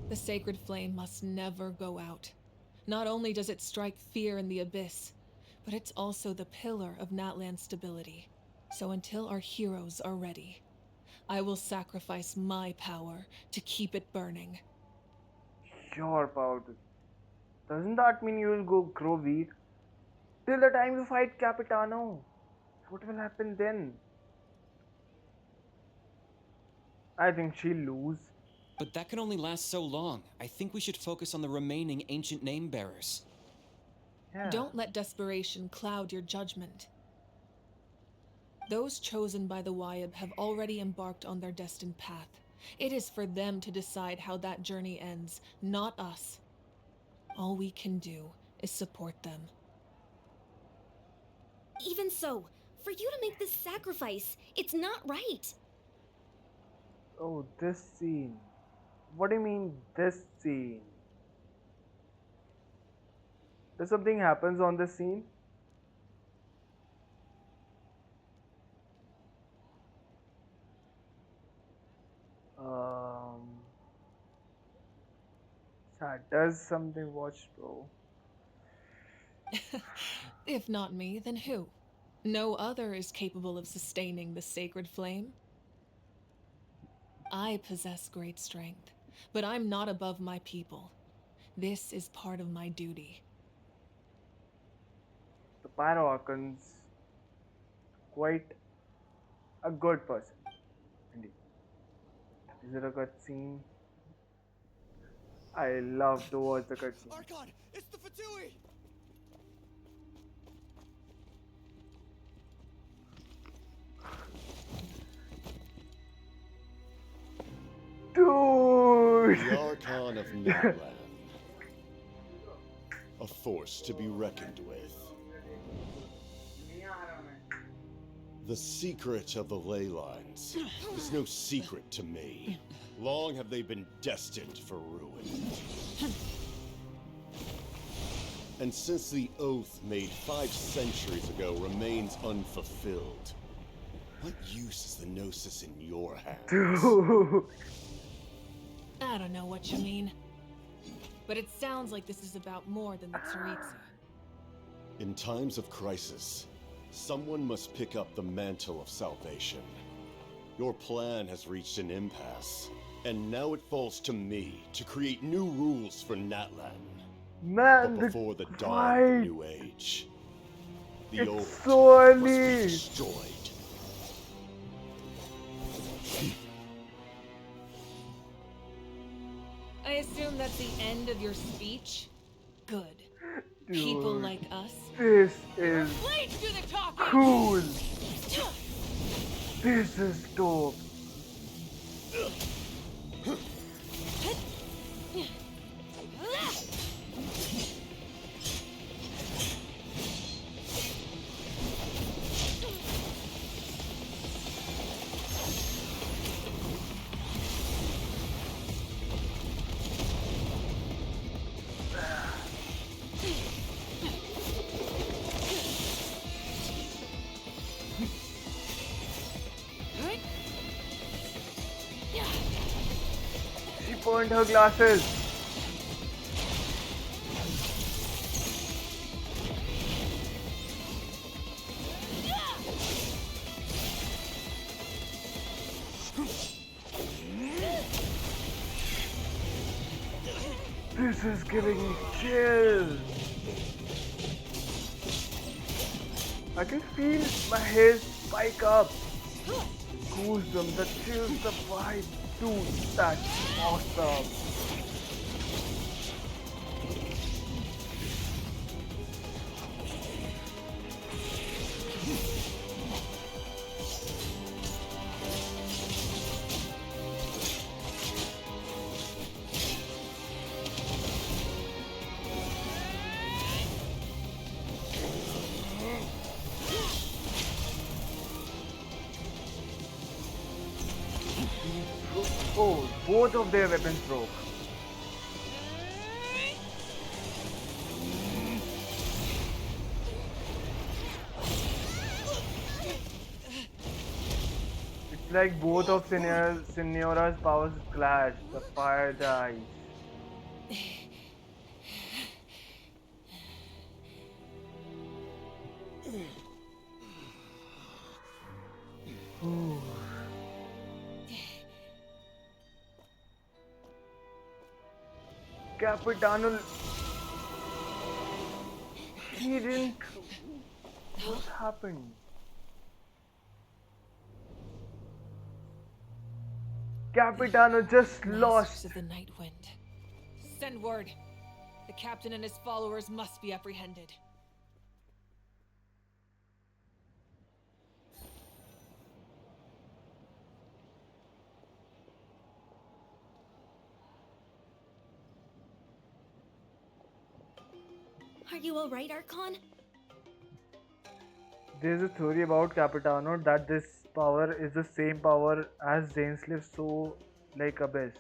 The sacred flame must never go out. Not only does it strike fear in the abyss, but it's also the pillar of Natlan's stability. So until our heroes are ready, I will sacrifice my power to keep it burning. Your power. Doesn't that mean you will go grow weak? Till the time you fight Capitano. What will happen then? I think she'll lose. But that can only last so long. I think we should focus on the remaining ancient name bearers. Yeah. Don't let desperation cloud your judgment. Those chosen by the Wyab have already embarked on their destined path. It is for them to decide how that journey ends, not us. All we can do is support them. Even so, for you to make this sacrifice, it's not right. Oh, this scene. What do you mean, this scene? Does something happens on this scene? Chat, does something watch, bro? If not me, then who? No other is capable of sustaining the sacred flame. I possess great strength, but I'm not above my people. This is part of my duty. The Pyro Archon's quite a good person. Indeed. Is it a good scene? I love to watch the cutscene. Archon, it's the Fatui! Dude! The Archon of Natlan. A force to be reckoned with. The secret of the ley lines is no secret to me. Long have they been destined for ruin. And since the oath made 5 centuries ago remains unfulfilled, what use is the Gnosis in your hands? Dude! I don't know what you mean. But it sounds like this is about more than the Tsaritsa. In times of crisis, someone must pick up the mantle of salvation. Your plan has reached an impasse, and now it falls to me to create new rules for Natlan. Man, but before the dawn fight. of the new age, the It's old so must be early. destroyed. I assume that's the end of your speech? Good. Dude, People like us. This is Please do the talking! cool. This is dope. She burned her glasses. This is giving me chills. I can feel my hair spike up. Goosebumps, the chills, the vibe. Dude, that's awesome. Oh, both of their weapons broke. It's like both of Signora's powers clash. The fire, the ice. Ooh. Capitano. He didn't. What happened? Capitano just Masters lost. of the Night Wind. Send word. The captain and his followers must be apprehended. Are you alright, Archon? There's a theory about Capitano that this power is the same power as Zainsliv's so like Abyss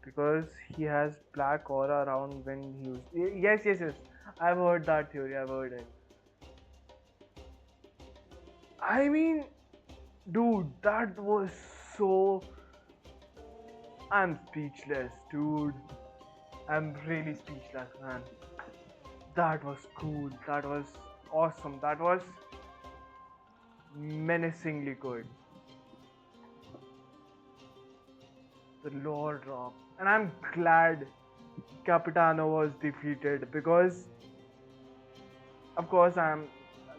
because he has black aura around when he was. Yes. I've heard that theory. I've heard it. I mean, dude, that was so. I'm speechless, dude. I'm really speechless, man. That was cool. That was awesome. That was menacingly good. The lore drop. And I'm glad Capitano was defeated because, of course, I'm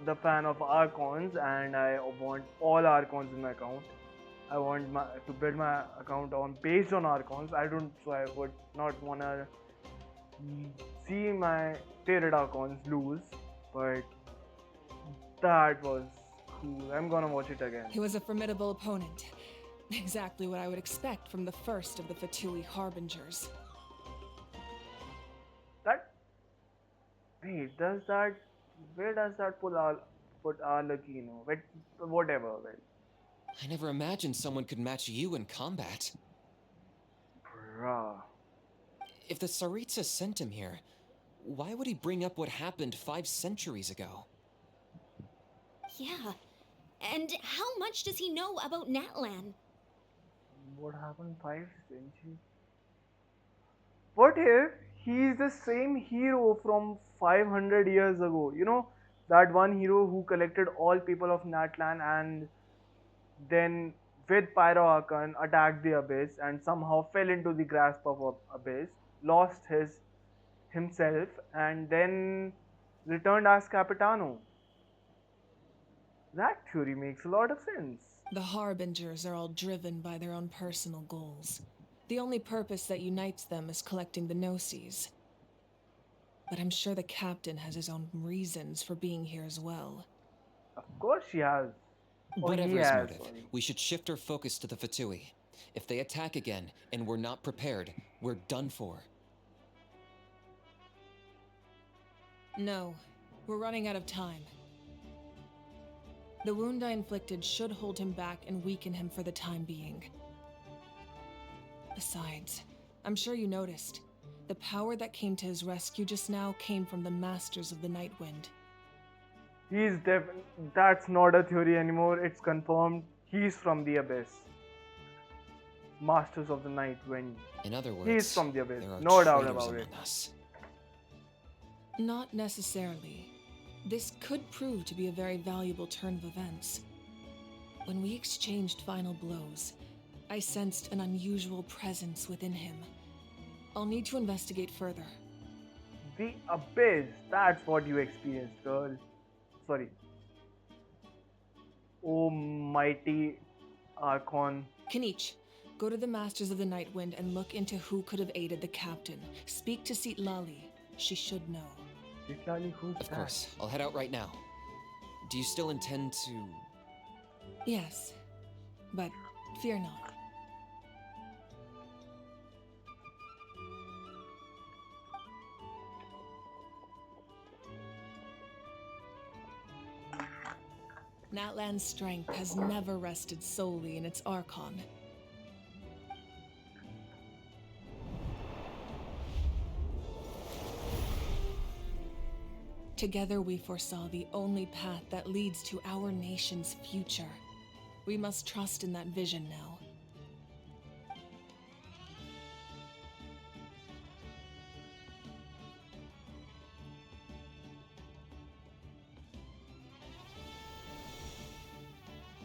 the fan of Archons and I want all Archons in my account. I want to build my account on based on Archons. So I would not wanna see my favorite Archons lose, but that was cool. I'm gonna watch it again. He was a formidable opponent. Exactly what I would expect from the first of the Fatui Harbingers. Wait, where does that put Arlecchino? Whatever, well. I never imagined someone could match you in combat. Bruh. If the Tsaritsa sent him here, why would he bring up what happened 5 centuries ago? Yeah. And how much does he know about Natlan? What happened 5 centuries? What if he's the same hero from 500 years ago? You know, that one hero who collected all people of Natlan and then with Pyroarchon attacked the Abyss and somehow fell into the grasp of Abyss, lost himself and then returned as Capitano. That theory makes a lot of sense. The Harbingers are all driven by their own personal goals. The only purpose that unites them is collecting the Gnosis. But I'm sure the captain has his own reasons for being here as well. Of course she has. Whatever his motive, we should shift our focus to the Fatui. If they attack again and we're not prepared, we're done for. No, we're running out of time. The wound I inflicted should hold him back and weaken him for the time being. Besides, I'm sure you noticed, the power that came to his rescue just now came from the Masters of the Night Wind. That's not a theory anymore, it's confirmed. He's from the Abyss. Masters of the Night Wind. In other words, he's from the Abyss, there are no doubt traitors about it. among us. Not necessarily. This could prove to be a very valuable turn of events. When we exchanged final blows, I sensed an unusual presence within him. I'll need to investigate further. The Abyss, that's what you experienced, girl. Sorry. Oh, mighty Archon. Kinich, go to the Masters of the Night Wind and look into who could have aided the captain. Speak to Citlali. She should know. Citlali, who's Of course, I'll head out right now. Do you still intend to... Yes, but fear not. Natlan's strength has never rested solely in its Archon. Together we foresaw the only path that leads to our nation's future. We must trust in that vision now.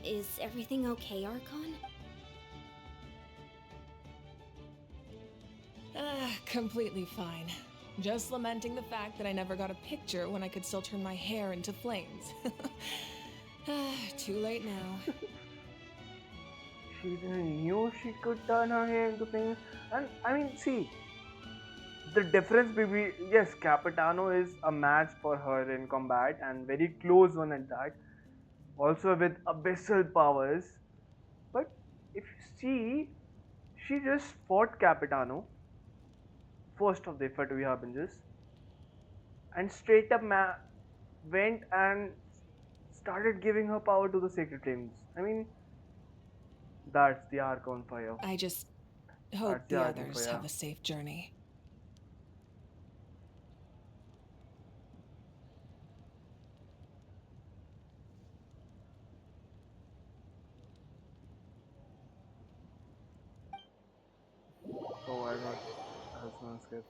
Is everything okay, Archon? Completely fine. Just lamenting the fact that I never got a picture when I could still turn my hair into flames. Too late now. She didn't knew she could turn her hair into things. And I mean, see, the difference between, yes, Capitano is a match for her in combat and very close one at that. Also with abyssal powers. But if you see, she just fought Capitano, first of the Fatui Harbingers, and straight up went and started giving her power to the Sacred Flames. I mean, that's the arc on fire. I just hope That's the the arc on others fire. have a safe journey. Oh, I was gonna skip.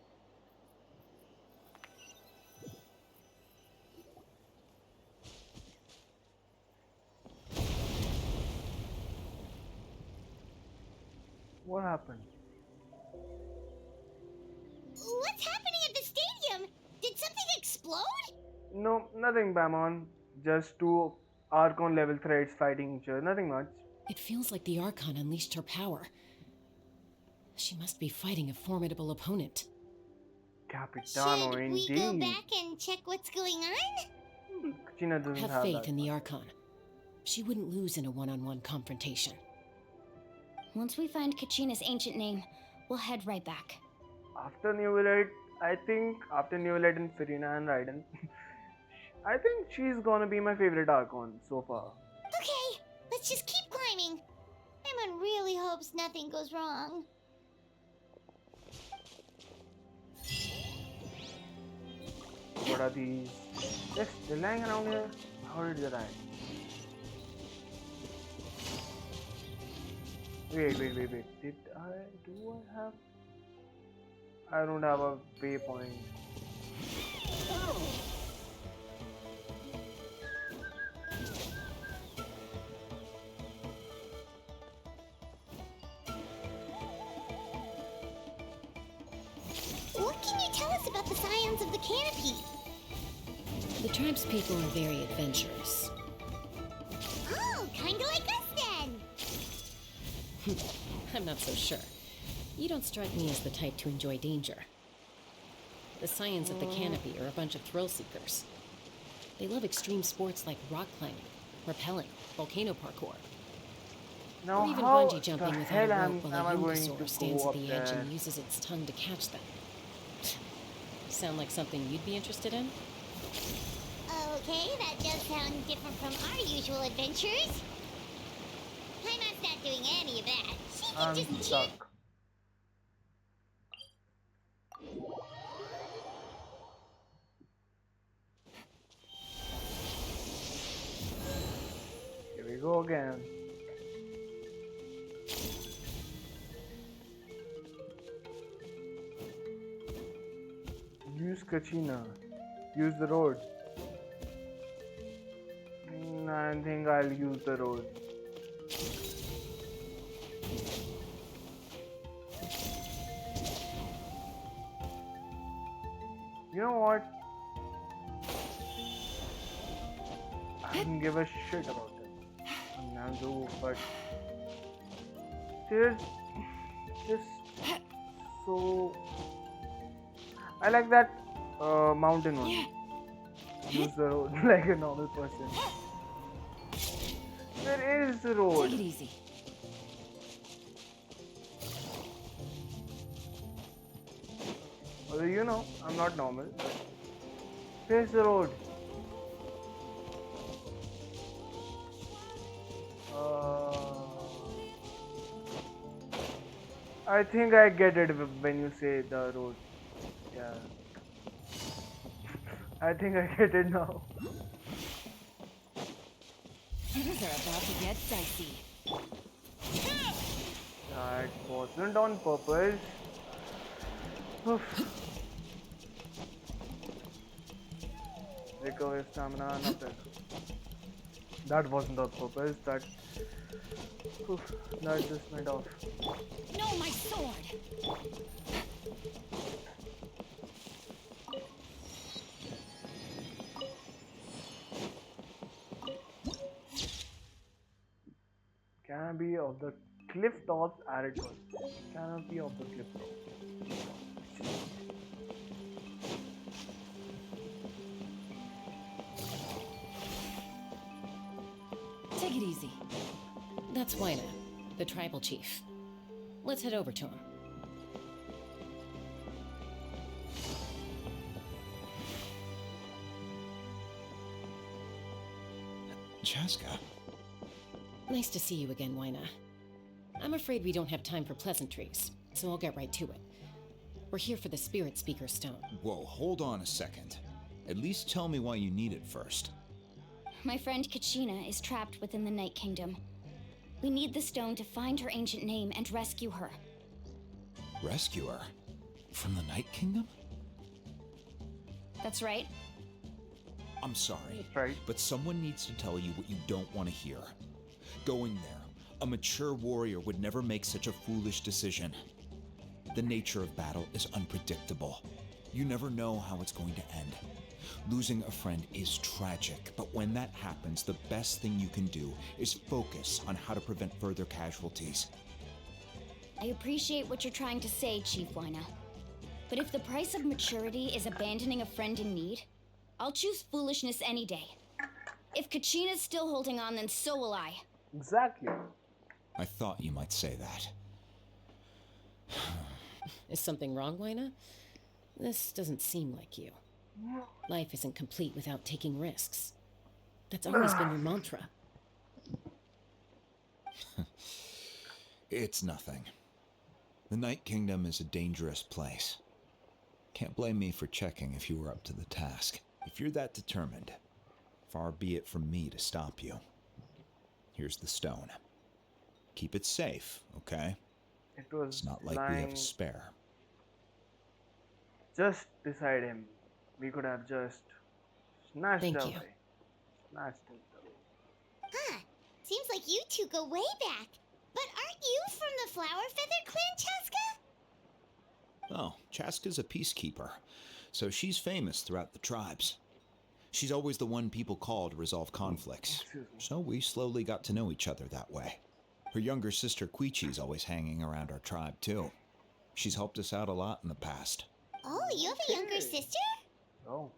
What happened? What's happening at the stadium? Did something explode? No, nothing, Bamon. Just two Archon level threats fighting each other. Nothing much. It feels like the Archon unleashed her power. She must be fighting a formidable opponent. Capitano, Should we go indeed. back and check what's going on? Gina doesn't Have have faith that in the much. Archon. She wouldn't lose in a one-on-one confrontation. Once we find Kachina's ancient name, we'll head right back. After New Villette, I think after New Villette and Firina and Raiden, I think she's gonna be my favorite Archon so far. Okay, let's just keep climbing. Emon really hopes nothing goes wrong. What are these? Yes, they're lying around here. How did they die? Wait. Did do I have? I don't have a waypoint. What can you tell us about the scions of the canopy? The tribe's people are very adventurous. Oh, kinda like us then. I'm not so sure. You don't strike me as the type to enjoy danger. The scions of the canopy are a bunch of thrill seekers. They love extreme sports like rock climbing, rappelling, volcano parkour, Now, or even how bungee jumping the without hell a am rope while I a going Yungasaur to stands go at up the edge there? and uses its tongue to catch them. Sound like something you'd be interested in? Okay, that does sound different from our usual adventures. Paimon's not doing any of that. She can I'm just cheer. stuck. Here we go again. Use Kachina. Use the road. I think I'll use the road. You know what? I don't give a shit about it. I'm not do, but there's just so I like that mountain one. Use the road like a normal person. Where is the road? Take it easy. Although you know, I'm not normal. But where's the road? I think I get it when you say the road. Yeah. I think I get it now. Things are about to get dicey. That wasn't on purpose. Oof. Recover stamina, nothing. That wasn't on purpose. Oof, that just went off. No, my sword! Canopy of the cliff tops added first. Canopy of the cliff tops. Take it easy. That's Wina, the tribal chief. Let's head over to him. Chaska. Nice to see you again, Wina. I'm afraid we don't have time for pleasantries, so I'll get right to it. We're here for the Spirit Speaker Stone. Whoa, hold on a second. At least tell me why you need it first. My friend Kachina is trapped within the Night Kingdom. We need the stone to find her ancient name and rescue her. Rescue her? From the Night Kingdom? That's right. I'm sorry, That's right. but someone needs to tell you what you don't want to hear. Going there, a mature warrior would never make such a foolish decision. The nature of battle is unpredictable. You never know how it's going to end. Losing a friend is tragic, but when that happens, the best thing you can do is focus on how to prevent further casualties. I appreciate what you're trying to say, Chief Wina. But if the price of maturity is abandoning a friend in need, I'll choose foolishness any day. If Kachina's still holding on, then so will I. Exactly. I thought you might say that. Is something wrong, Wina? This doesn't seem like you. Life isn't complete without taking risks. That's always been your mantra. It's nothing. The Night Kingdom is a dangerous place. Can't blame me for checking if you were up to the task. If you're that determined, far be it from me to stop you. Here's the stone. Keep it safe, okay? It's not like we have lying a spare. just beside him. We could have just snatched Thank it you. away. Snatched it away. Huh. Seems like you two go way back. But aren't you from the Flower Feather Clan, Chaska? Oh, Chaska's a peacekeeper, so she's famous throughout the tribes. She's always the one people call to resolve conflicts, so we slowly got to know each other that way. Her younger sister Quichi's always hanging around our tribe, too. She's helped us out a lot in the past. Oh, you have a younger sister? Oh,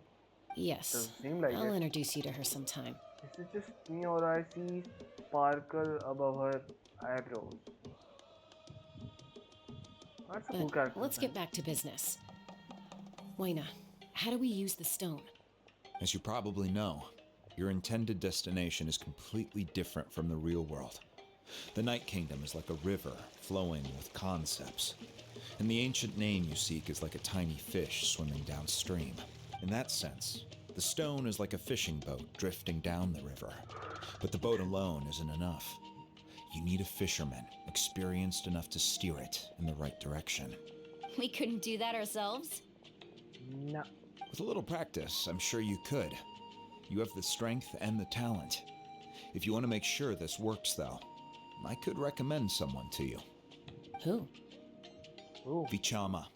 Yes. doesn't seem like I'll it. introduce you to her sometime. Is it just me or I see sparkle above her eyebrows? That's a cool But character. let's get back to business. Wina, how do we use the stone? As you probably know, your intended destination is completely different from the real world. The Night Kingdom is like a river flowing with concepts, and the ancient name you seek is like a tiny fish swimming downstream. In that sense, the stone is like a fishing boat drifting down the river, but the boat alone isn't enough. You need a fisherman experienced enough to steer it in the right direction. We couldn't do that ourselves? No. With a little practice, I'm sure you could. You have the strength and the talent. If you want to make sure this works, though, I could recommend someone to you. Who? Vichama,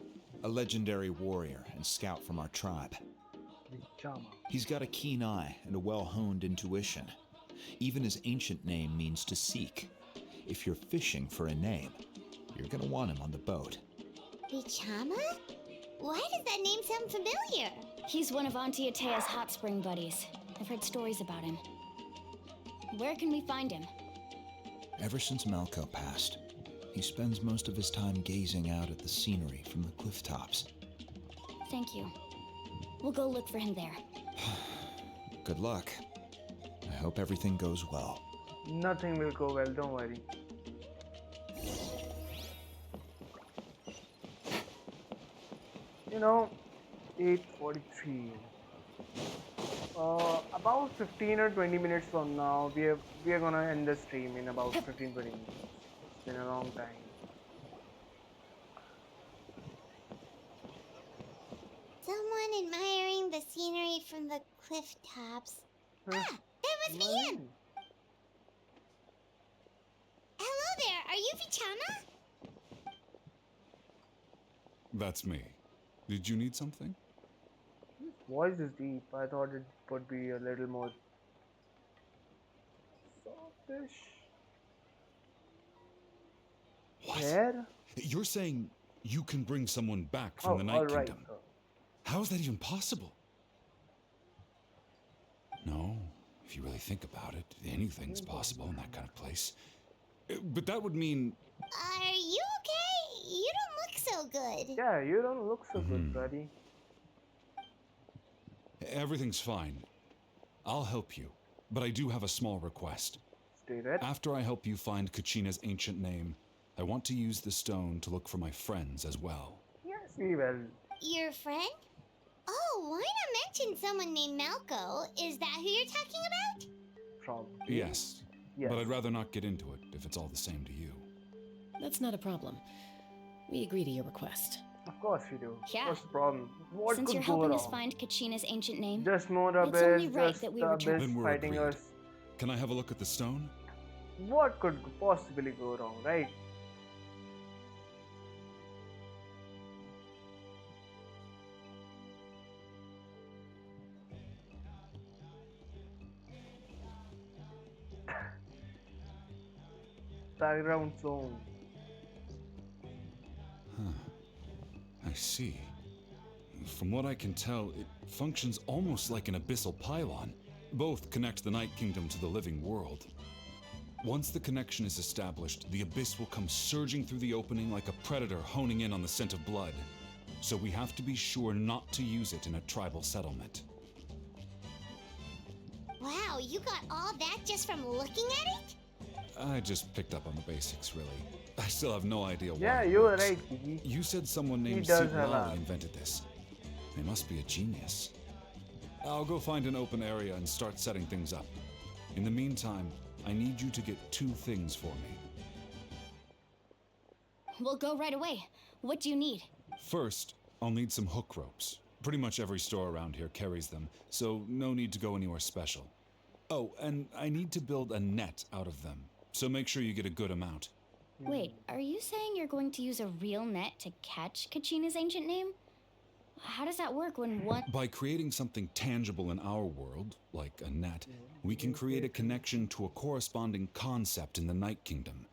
a legendary warrior and scout from our tribe. Vichama. He's got a keen eye and a well-honed intuition. Even his ancient name means to seek. If you're fishing for a name, you're gonna want him on the boat. Vichama? Why does that name sound familiar? He's one of Auntie Atea's hot spring buddies. I've heard stories about him. Where can we find him? Ever since Malco passed, he spends most of his time gazing out at the scenery from the cliff tops. Thank you. We'll go look for him there. Good luck. I hope everything goes well. Nothing will go well, don't worry. You know, 8:43. About 15 or 20 minutes from now, we are gonna end the stream in about 15-20 minutes. It's been a long time. Someone admiring the scenery from the cliff tops. Ah, that must be him! Hello there, are you Vichana? That's me. Did you need something? His voice is deep. I thought it would be a little more softish. What? Where? You're saying you can bring someone back from Oh, the Night alright. Kingdom? How is that even possible? No, if you really think about it, anything's possible in that kind of place. But that would mean... Are you okay? You don't look so good. Yeah, you don't look so good, buddy. Everything's fine. I'll help you, but I do have a small request. Stated. After I help you find Kachina's ancient name, I want to use the stone to look for my friends as well. Yes, we will. Your friend? Oh, why not mention someone named Malco? Is that who you're talking about? Probably. Yes, but I'd rather not get into it if it's all the same to you. That's not a problem. We agree to your request. Of course we do. Yeah. What's the problem? What Since could you're go helping wrong? us find Kachina's ancient name, Just more it's only abyss, right just that we the return. abyss Then we're fighting agreed. us. Can I have a look at the stone? What could possibly go wrong, right? Background zone. I see. From what I can tell, it functions almost like an abyssal pylon. Both connect the Night Kingdom to the living world. Once the connection is established, the abyss will come surging through the opening like a predator honing in on the scent of blood. So we have to be sure not to use it in a tribal settlement. Wow, you got all that just from looking at it? I just picked up on the basics, really. I still have no idea why. Yeah, it you were works. right, Kiki. You said someone named does have Lali a- invented this. They must be a genius. I'll go find an open area and start setting things up. In the meantime, I need you to get 2 things for me. We'll go right away. What do you need? First, I'll need some hook ropes. Pretty much every store around here carries them, so no need to go anywhere special. Oh, and I need to build a net out of them, so make sure you get a good amount. Wait, are you saying you're going to use a real net to catch Kachina's ancient name? How does that work when one... By creating something tangible in our world, like a net, we can create a connection to a corresponding concept in the Night Kingdom.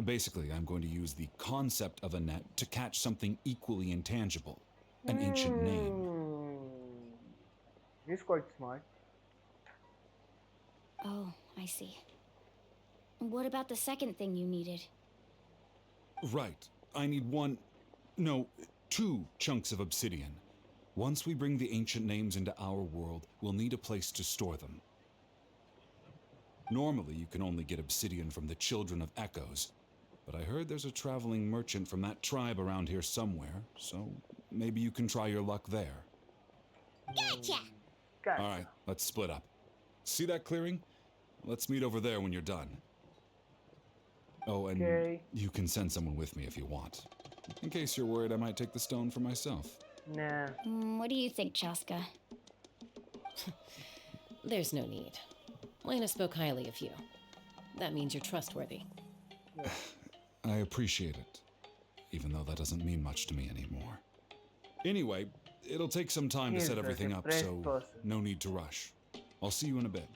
Basically, I'm going to use the concept of a net to catch something equally intangible, an ancient name. He's quite smart. Oh, I see. What about the second thing you needed? Right. I need 2 chunks of obsidian. Once we bring the ancient names into our world, we'll need a place to store them. Normally, you can only get obsidian from the Children of Echoes, but I heard there's a traveling merchant from that tribe around here somewhere, so maybe you can try your luck there. Gotcha! Alright, let's split up. See that clearing? Let's meet over there when you're done. Oh, and Okay. you can send someone with me if you want. In case you're worried I might take the stone for myself. Nah. What do you think, Chaska? There's no need. Lena spoke highly of you. That means you're trustworthy. I appreciate it, even though that doesn't mean much to me anymore. Anyway, it'll take some time to He's set a everything up, depressed so person. no need to rush. I'll see you in a bit.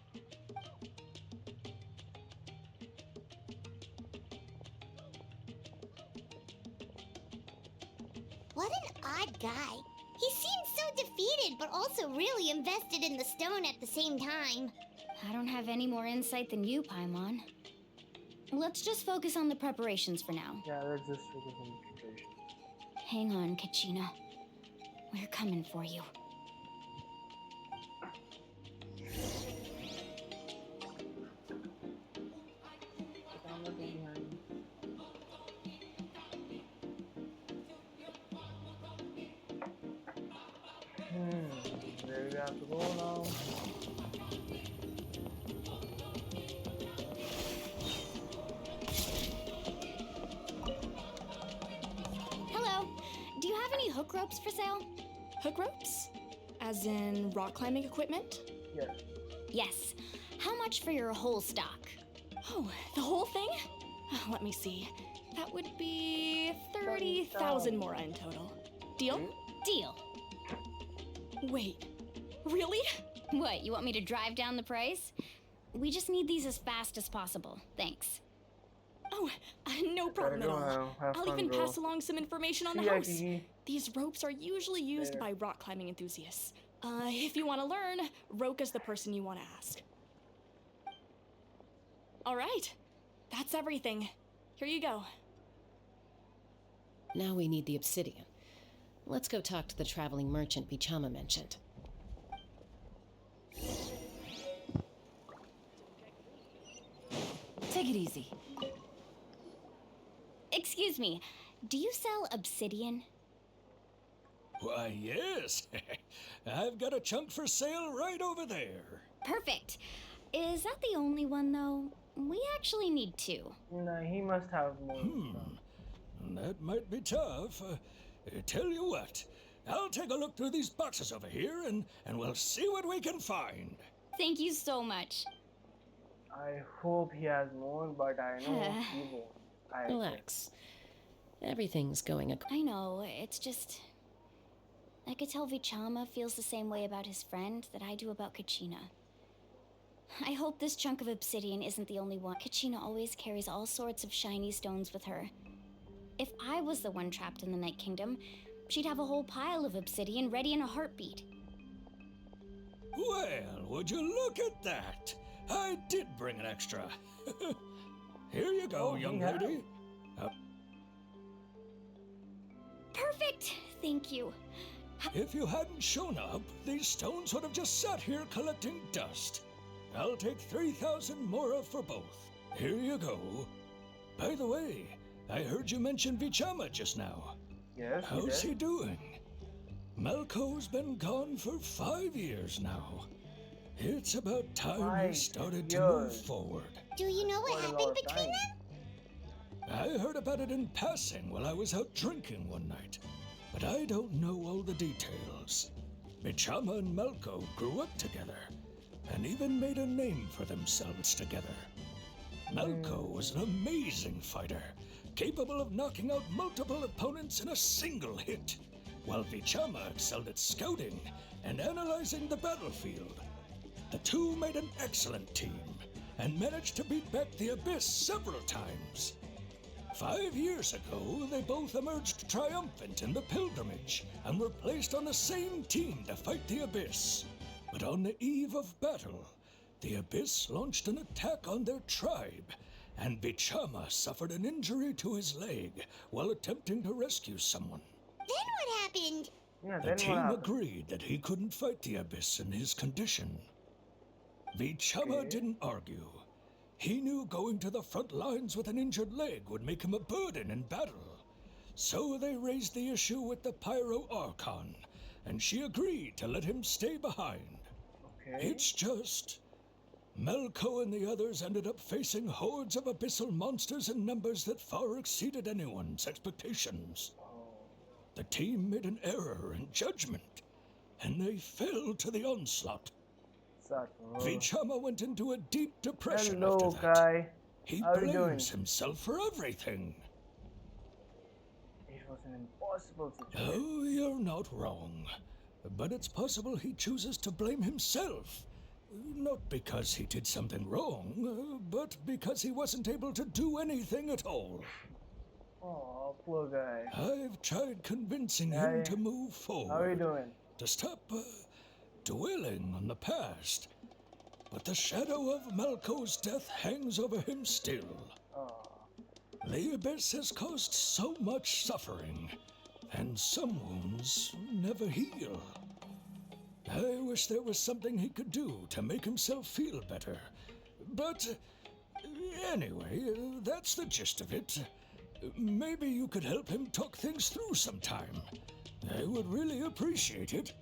What an odd guy. He seems so defeated, but also really invested in the stone at the same time. I don't have any more insight than you, Paimon. Let's just focus on the preparations for now. Yeah, let's just focus on the preparation. Hang on, Kachina. We're coming for you. Where we have to go now? Hello. Do you have any hook ropes for sale? Hook ropes? As in rock climbing equipment? Yes. Yes. How much for your whole stock? Oh, the whole thing? Let me see. That would be 30,000 more in total. Deal? Deal. Wait, really? What, you want me to drive down the price? We just need these as fast as possible. Thanks. Oh, no problem at all. I'll even pass along some information on the house. These ropes are usually used by rock climbing enthusiasts. If you want to learn, Roka's the person you want to ask. All right, that's everything. Here you go. Now we need the obsidian. Let's go talk to the traveling merchant Bichama mentioned. Take it easy. Excuse me, do you sell obsidian? Why, yes. I've got a chunk for sale right over there. Perfect. Is that the only one, though? We actually need two. Nah, he must have more. That might be tough. Tell you what, I'll take a look through these boxes over here and we'll see what we can find. Thank you so much. I hope he has more, but I know he won't. Relax. Everything's going I know, it's just... I could tell Vichama feels the same way about his friend that I do about Kachina. I hope this chunk of obsidian isn't the only one. Kachina always carries all sorts of shiny stones with her. If I was the one trapped in the Night Kingdom, she'd have a whole pile of obsidian ready in a heartbeat. Well, would you look at that? I did bring an extra. Here you go, young lady. Perfect! Thank you. If you hadn't shown up, these stones would have just sat here collecting dust. I'll take 3,000 mora for both. Here you go. By the way, I heard you mention Vichama just now. Yes, how's he doing? Malco's been gone for 5 years now. It's about time he started to move forward. Do you know what happened between them? I heard about it in passing while I was out drinking one night, but I don't know all the details. Bichama and Malco grew up together, and even made a name for themselves together. Malco was an amazing fighter, capable of knocking out multiple opponents in a single hit, while Vichama excelled at scouting and analyzing the battlefield. The two made an excellent team, and managed to beat back the Abyss several times. 5 years ago, they both emerged triumphant in the pilgrimage, and were placed on the same team to fight the Abyss. But on the eve of battle, the Abyss launched an attack on their tribe, and Bichama suffered an injury to his leg while attempting to rescue someone. Then what happened? The team agreed that he couldn't fight the Abyss in his condition. Vichama didn't argue. He knew going to the front lines with an injured leg would make him a burden in battle. So they raised the issue with the Pyro Archon, and she agreed to let him stay behind. It's just... Malco and the others ended up facing hordes of abyssal monsters in numbers that far exceeded anyone's expectations. The team made an error in judgment, and they fell to the onslaught. Vichama went into a deep depression after that. He blames himself for everything. It was an impossible situation. Oh, you're not wrong. But it's possible he chooses to blame himself. Not because he did something wrong, but because he wasn't able to do anything at all. Oh, poor guy. I've tried convincing him to move forward. How are you doing? To stop dwelling on the past. But the shadow of Malco's death hangs over him still. The Abyss has caused so much suffering, and some wounds never heal. I wish there was something he could do to make himself feel better. But anyway, that's the gist of it. Maybe you could help him talk things through sometime. I would really appreciate it.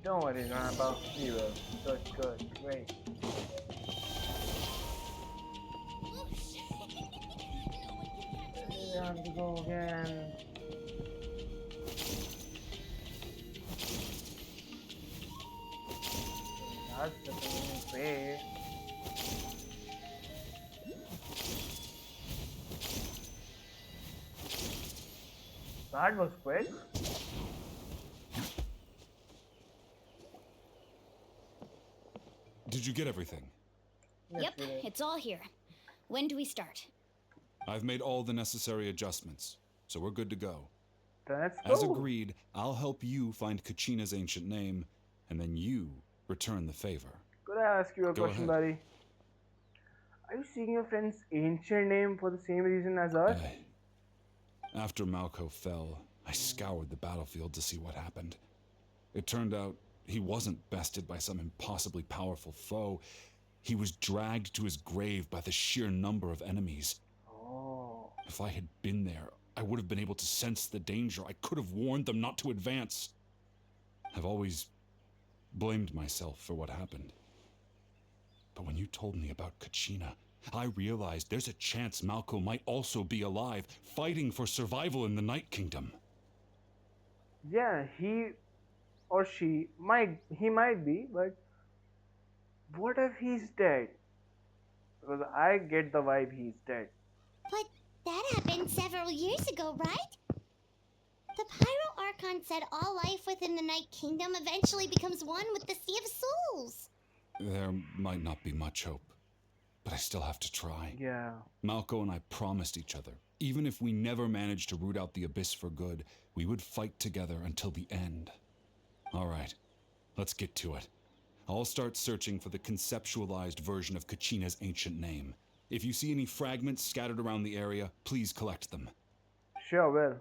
Don't worry, Grandpa. We will. Good. Great. We have to go again. That's the convenient way. That was quick. Did you get everything? Yep, it's all here. When do we start? I've made all the necessary adjustments, so we're good to go. Let's As go. agreed, I'll help you find Kachina's ancient name, and then you return the favor. Could I ask you a Go question, ahead. buddy? Are you seeking your friend's ancient name for the same reason as us? After Malco fell, I scoured the battlefield to see what happened. It turned out he wasn't bested by some impossibly powerful foe. He was dragged to his grave by the sheer number of enemies. Oh. If I had been there, I would have been able to sense the danger. I could have warned them not to advance. I've always blamed myself for what happened. But when you told me about Kachina, I realized there's a chance Malco might also be alive, fighting for survival in the Night Kingdom. Yeah, he or she might be, but what if he's dead? Because I get the vibe he's dead. But that happened several years ago, right? The Pyro Archon said all life within the Night Kingdom eventually becomes one with the Sea of Souls. There might not be much hope, but I still have to try. Yeah. Malco and I promised each other, even if we never managed to root out the Abyss for good, we would fight together until the end. All right, let's get to it. I'll start searching for the conceptualized version of Kachina's ancient name. If you see any fragments scattered around the area, please collect them. Sure will.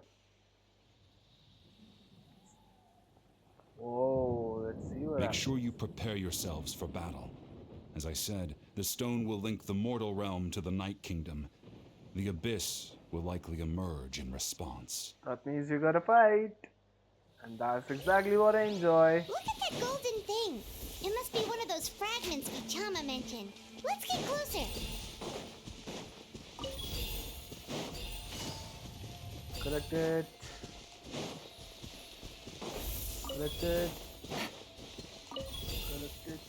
Whoa, let's see what Make happens. sure you prepare yourselves for battle. As I said, the stone will link the mortal realm to the Night Kingdom. The Abyss will likely emerge in response. That means you gotta fight. And that's exactly what I enjoy. Look at that golden thing. It must be one of those fragments Vichama mentioned. Let's get closer. Collect it. Collect it. Collect it.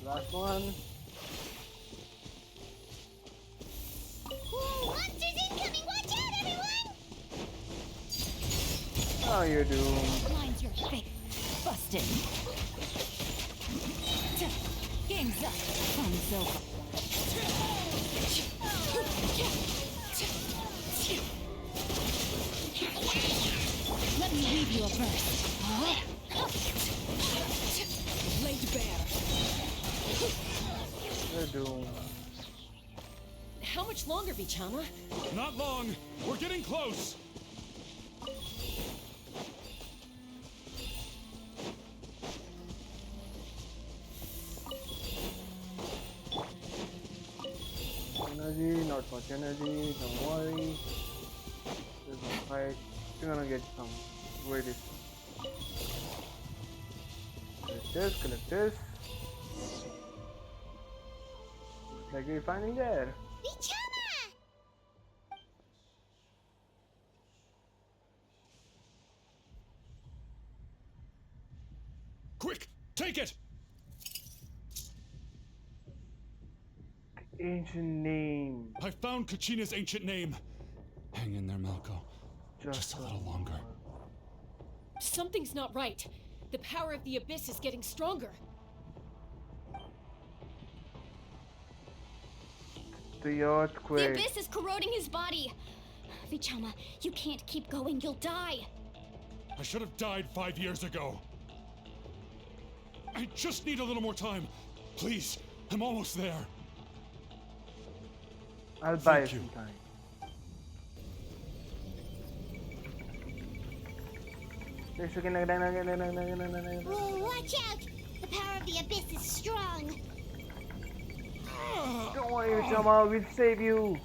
Last one. Whoa, monsters incoming! Watch out, everyone! Oh, you're doomed. Mine's your fate. Busted. Game's up. Fun's over. Let me leave you a burst. Laid bare. You're doomed. How much longer, Vichama? Not long. We're getting close. Energy, not much energy, don't worry. There's a fight. You're gonna get some. Wait it. Collect this, collect this. Looks like we're finally there. Vichama! Quick, take it! Ancient name. I found Kachina's ancient name. Hang in there, Malco. Just a little longer. Something's not right. The power of the Abyss is getting stronger. The earthquake. The Abyss is corroding his body. Vichama, you can't keep going. You'll die. I should have died 5 years ago. I just need a little more time. Please, I'm almost there. I'll buy you Thank you. some time. Whoa, watch out! The power of the Abyss is strong. Don't worry, Vichama, we'll save you.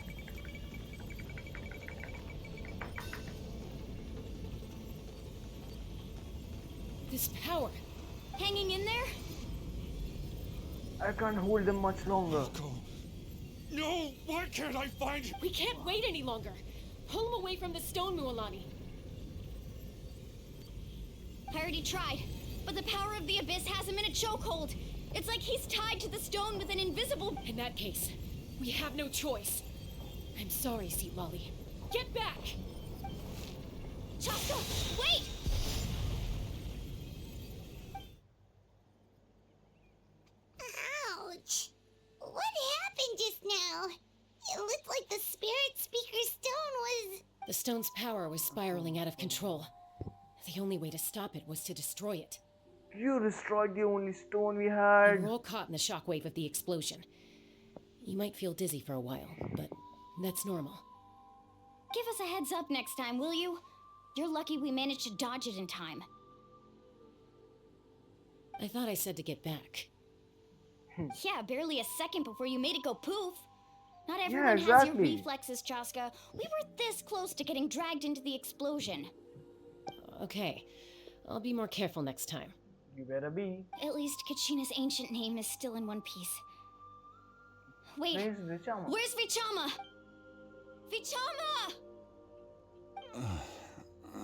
This power, hanging in there? I can't hold them much longer. No, why can't I find him? We can't wait any longer. Pull him away from the stone, Mualani. I already tried, but the power of the abyss has him in a chokehold. It's like he's tied to the stone with an invisible... In that case, we have no choice. I'm sorry, Sea Lolly. Get back! Chaska, wait! Ouch! What happened just now? It looked like the Spirit Speaker's stone was... The stone's power was spiraling out of control. The only way to stop it was to destroy it. You destroyed the only stone we had. We're all caught in the shockwave of the explosion. You might feel dizzy for a while, but that's normal. Give us a heads up next time, will you? You're lucky we managed to dodge it in time. I thought I said to get back. Yeah, barely a second before you made it go poof. Not everyone has your reflexes, Chaska. We were this close to getting dragged into the explosion. Okay, I'll be more careful next time. You better be. At least Kachina's ancient name is still in one piece. Wait, where's Vichama? Vichama!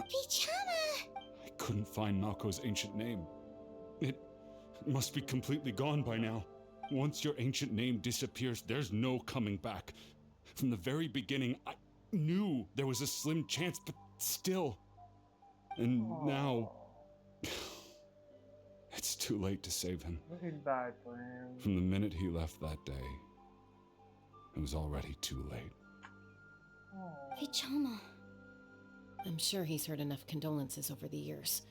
Vichama! I couldn't find Malko's ancient name. It must be completely gone by now. Once your ancient name disappears, there's no coming back. From the very beginning, I knew there was a slim chance, but still. And now... It's too late to save him. I feel bad for him. From the minute he left that day, it was already too late. Vichama. I'm sure he's heard enough condolences over the years.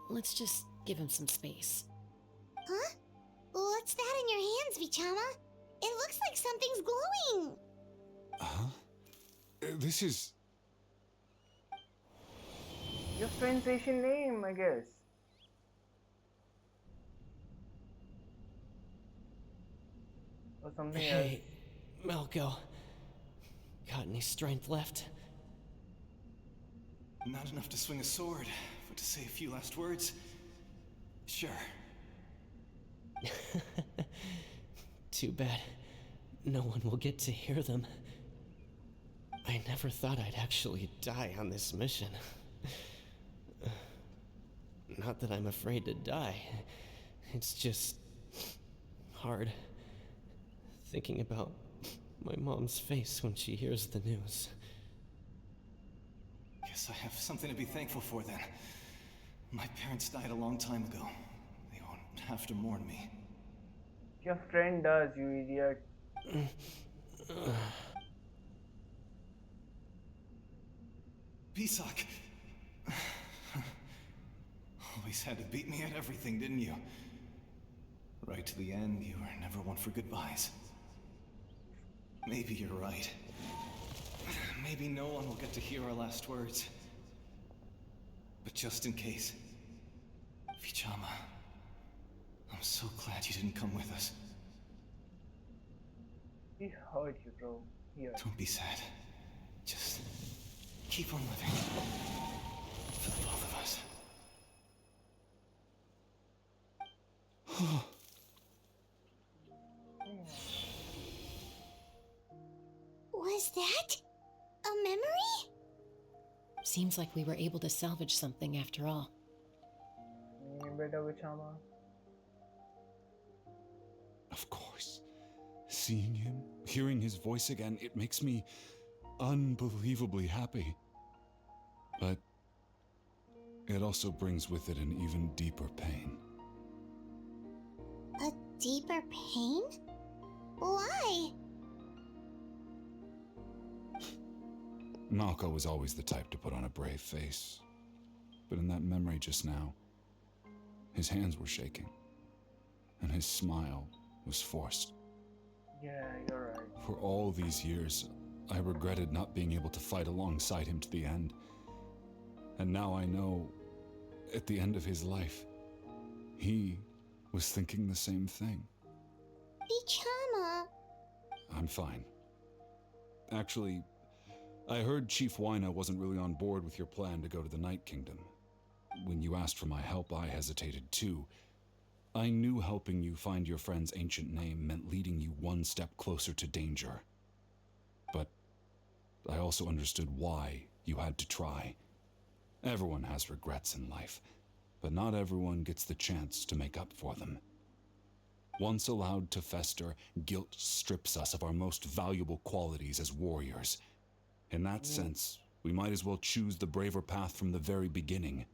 Let's just give him some space. Huh? What's that in your hands, Vichama? It looks like something's glowing. Huh? This is... Your friend's Asian name, I guess. Or something else. Hey, Malko. Got any strength left? Not enough to swing a sword, but to say a few last words? Sure. Too bad. No one will get to hear them. I never thought I'd actually die on this mission. Not that I'm afraid to die. It's just... hard. Thinking about my mom's face when she hears the news. Guess I have something to be thankful for then. My parents died a long time ago. They won't have to mourn me. Your friend does, you idiot. Pisak! Always had to beat me at everything, didn't you? Right to the end, you were never one for goodbyes. Maybe you're right. Maybe no one will get to hear our last words. But just in case... Vichama... I'm so glad you didn't come with us. He hurt you, bro. Don't be sad. Just... keep on living. For the both of us. Was that a memory? Seems like we were able to salvage something after all. Better Vichama. Of course. Seeing him, hearing his voice again, it makes me unbelievably happy. But it also brings with it an even deeper pain. A deeper pain? Why? Malko was always the type to put on a brave face. But in that memory just now, his hands were shaking, and his smile was forced. Yeah, you're right. For all these years, I regretted not being able to fight alongside him to the end. And now I know, at the end of his life, he was thinking the same thing. Vichama, I'm fine. Actually, I heard Chief Wyna wasn't really on board with your plan to go to the Night Kingdom. When you asked for my help, I hesitated too. I knew helping you find your friend's ancient name meant leading you one step closer to danger. But I also understood why you had to try. Everyone has regrets in life, but not everyone gets the chance to make up for them. Once allowed to fester, guilt strips us of our most valuable qualities as warriors. In that sense, we might as well choose the braver path from the very beginning.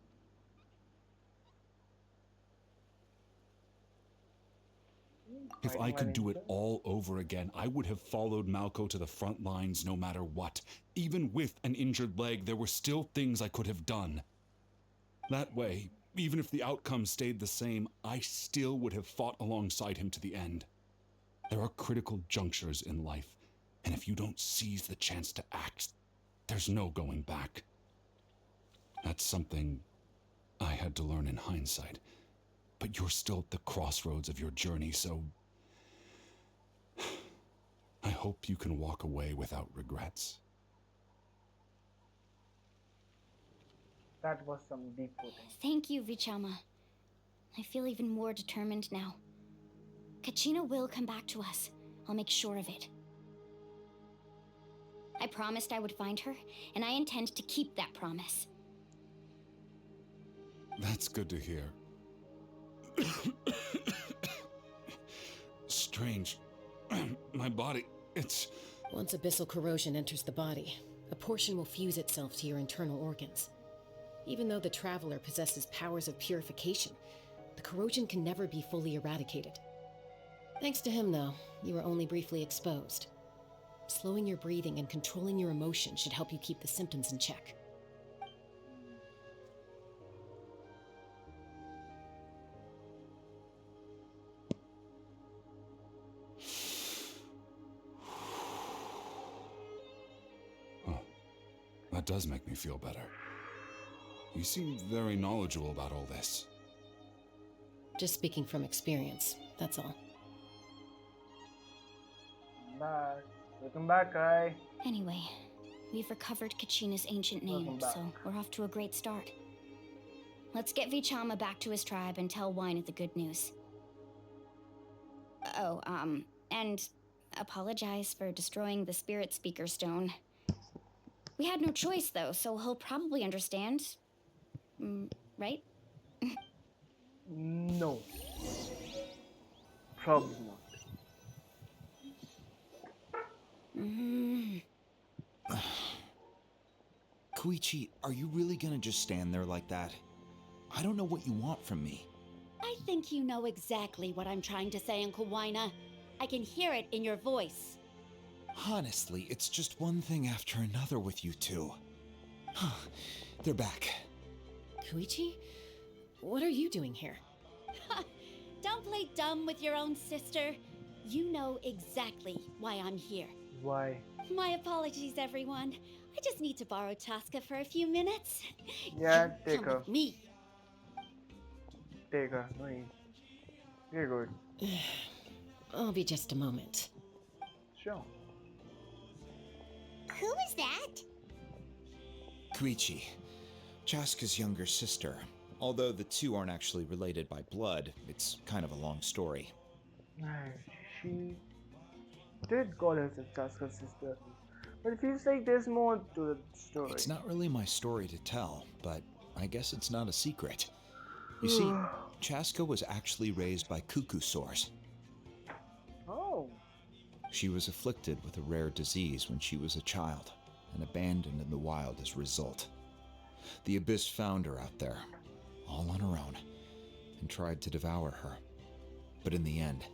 If I could do it all over again, I would have followed Malco to the front lines no matter what. Even with an injured leg, there were still things I could have done. That way, even if the outcome stayed the same, I still would have fought alongside him to the end. There are critical junctures in life, and if you don't seize the chance to act, there's no going back. That's something I had to learn in hindsight. But you're still at the crossroads of your journey, so I hope you can walk away without regrets. That was some deep quoting. Thank you, Vichama. I feel even more determined now. Kachina will come back to us. I'll make sure of it. I promised I would find her, and I intend to keep that promise. That's good to hear. Strange. My body, it's... Once abyssal corrosion enters the body, a portion will fuse itself to your internal organs. Even though the Traveler possesses powers of purification, the corrosion can never be fully eradicated. Thanks to him, though, you were only briefly exposed. Slowing your breathing and controlling your emotions should help you keep the symptoms in check. That does make me feel better. You seem very knowledgeable about all this. Just speaking from experience, that's all. Back. Welcome back, Kai. Anyway, we've recovered Kachina's ancient name, so we're off to a great start. Let's get Vichama back to his tribe and tell Wyna the good news. Oh, and apologize for destroying the Spirit Speaker Stone. We had no choice, though, so he'll probably understand. Right? No. Probably not. Koichi, are you really gonna just stand there like that? I don't know what you want from me. I think you know exactly what I'm trying to say, Uncle Wyna. I can hear it in your voice. Honestly, it's just one thing after another with you two. They're back. Koichi? What are you doing here? Don't play dumb with your own sister. You know exactly why I'm here. Why? My apologies, everyone. I just need to borrow Chaska for a few minutes. Yeah, take Come her. with me. Take her. No, you're good. I'll be just a moment. Sure. Who is that? Koichi, Chaska's younger sister. Although the two aren't actually related by blood, it's kind of a long story. She did call herself Chaska's sister, but it feels like there's more to the story. It's not really my story to tell, but I guess it's not a secret. You see, Chaska was actually raised by cuckoo sores. Oh. She was afflicted with a rare disease when she was a child, and abandoned in the wild as a result. The Abyss found her out there, all on her own, and tried to devour her. But in the end,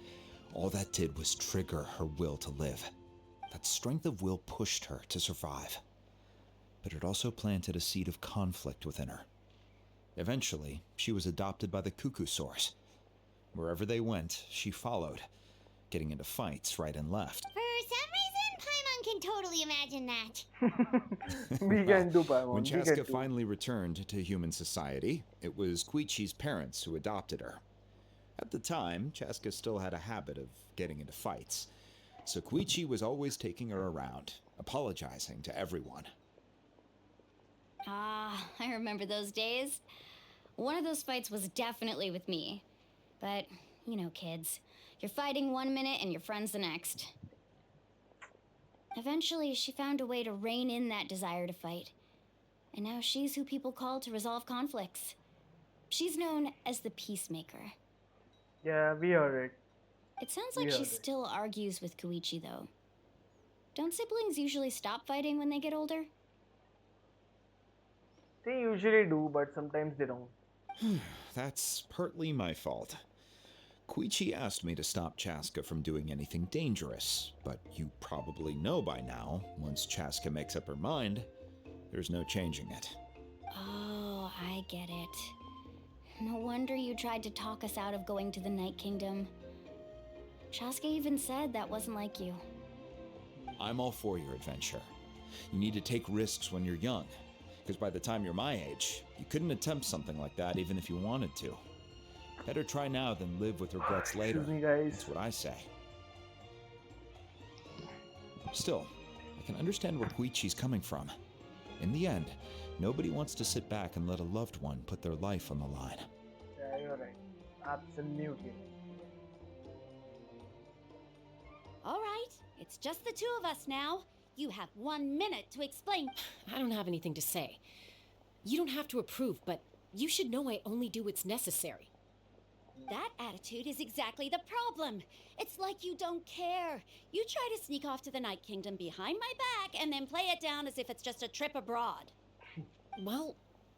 all that did was trigger her will to live. That strength of will pushed her to survive. But it also planted a seed of conflict within her. Eventually, she was adopted by the cuckoo source. Wherever they went, she followed, getting into fights right and left. For some reason, Paimon can totally imagine that. We can do Paimon. When Chaska finally returned to human society, it was Koichi's parents who adopted her. At the time, Chaska still had a habit of getting into fights. So Koichi was always taking her around, apologizing to everyone. Ah, I remember those days. One of those fights was definitely with me. But, you know, kids. You're fighting one minute and your friend's the next. Eventually, she found a way to rein in that desire to fight. And now she's who people call to resolve conflicts. She's known as the Peacemaker. Yeah, we heard it. It sounds like she still argues with Koichi, though. Don't siblings usually stop fighting when they get older? They usually do, but sometimes they don't. That's partly my fault. Koichi asked me to stop Chaska from doing anything dangerous, but you probably know by now, once Chaska makes up her mind, there's no changing it. Oh, I get it. No wonder you tried to talk us out of going to the Night Kingdom. Chaska even said that wasn't like you. I'm all for your adventure. You need to take risks when you're young, because by the time you're my age, you couldn't attempt something like that even if you wanted to. Better try now than live with regrets later. Excuse me, guys. That's what I say. Still, I can understand where Koichi's coming from. In the end, nobody wants to sit back and let a loved one put their life on the line. Yeah, you're right. Absolutely. All right, it's just the two of us now. You have 1 minute to explain. I don't have anything to say. You don't have to approve, but you should know I only do what's necessary. That attitude is exactly the problem. It's like you don't care. You try to sneak off to the Night Kingdom behind my back and then play it down as if it's just a trip abroad. Well,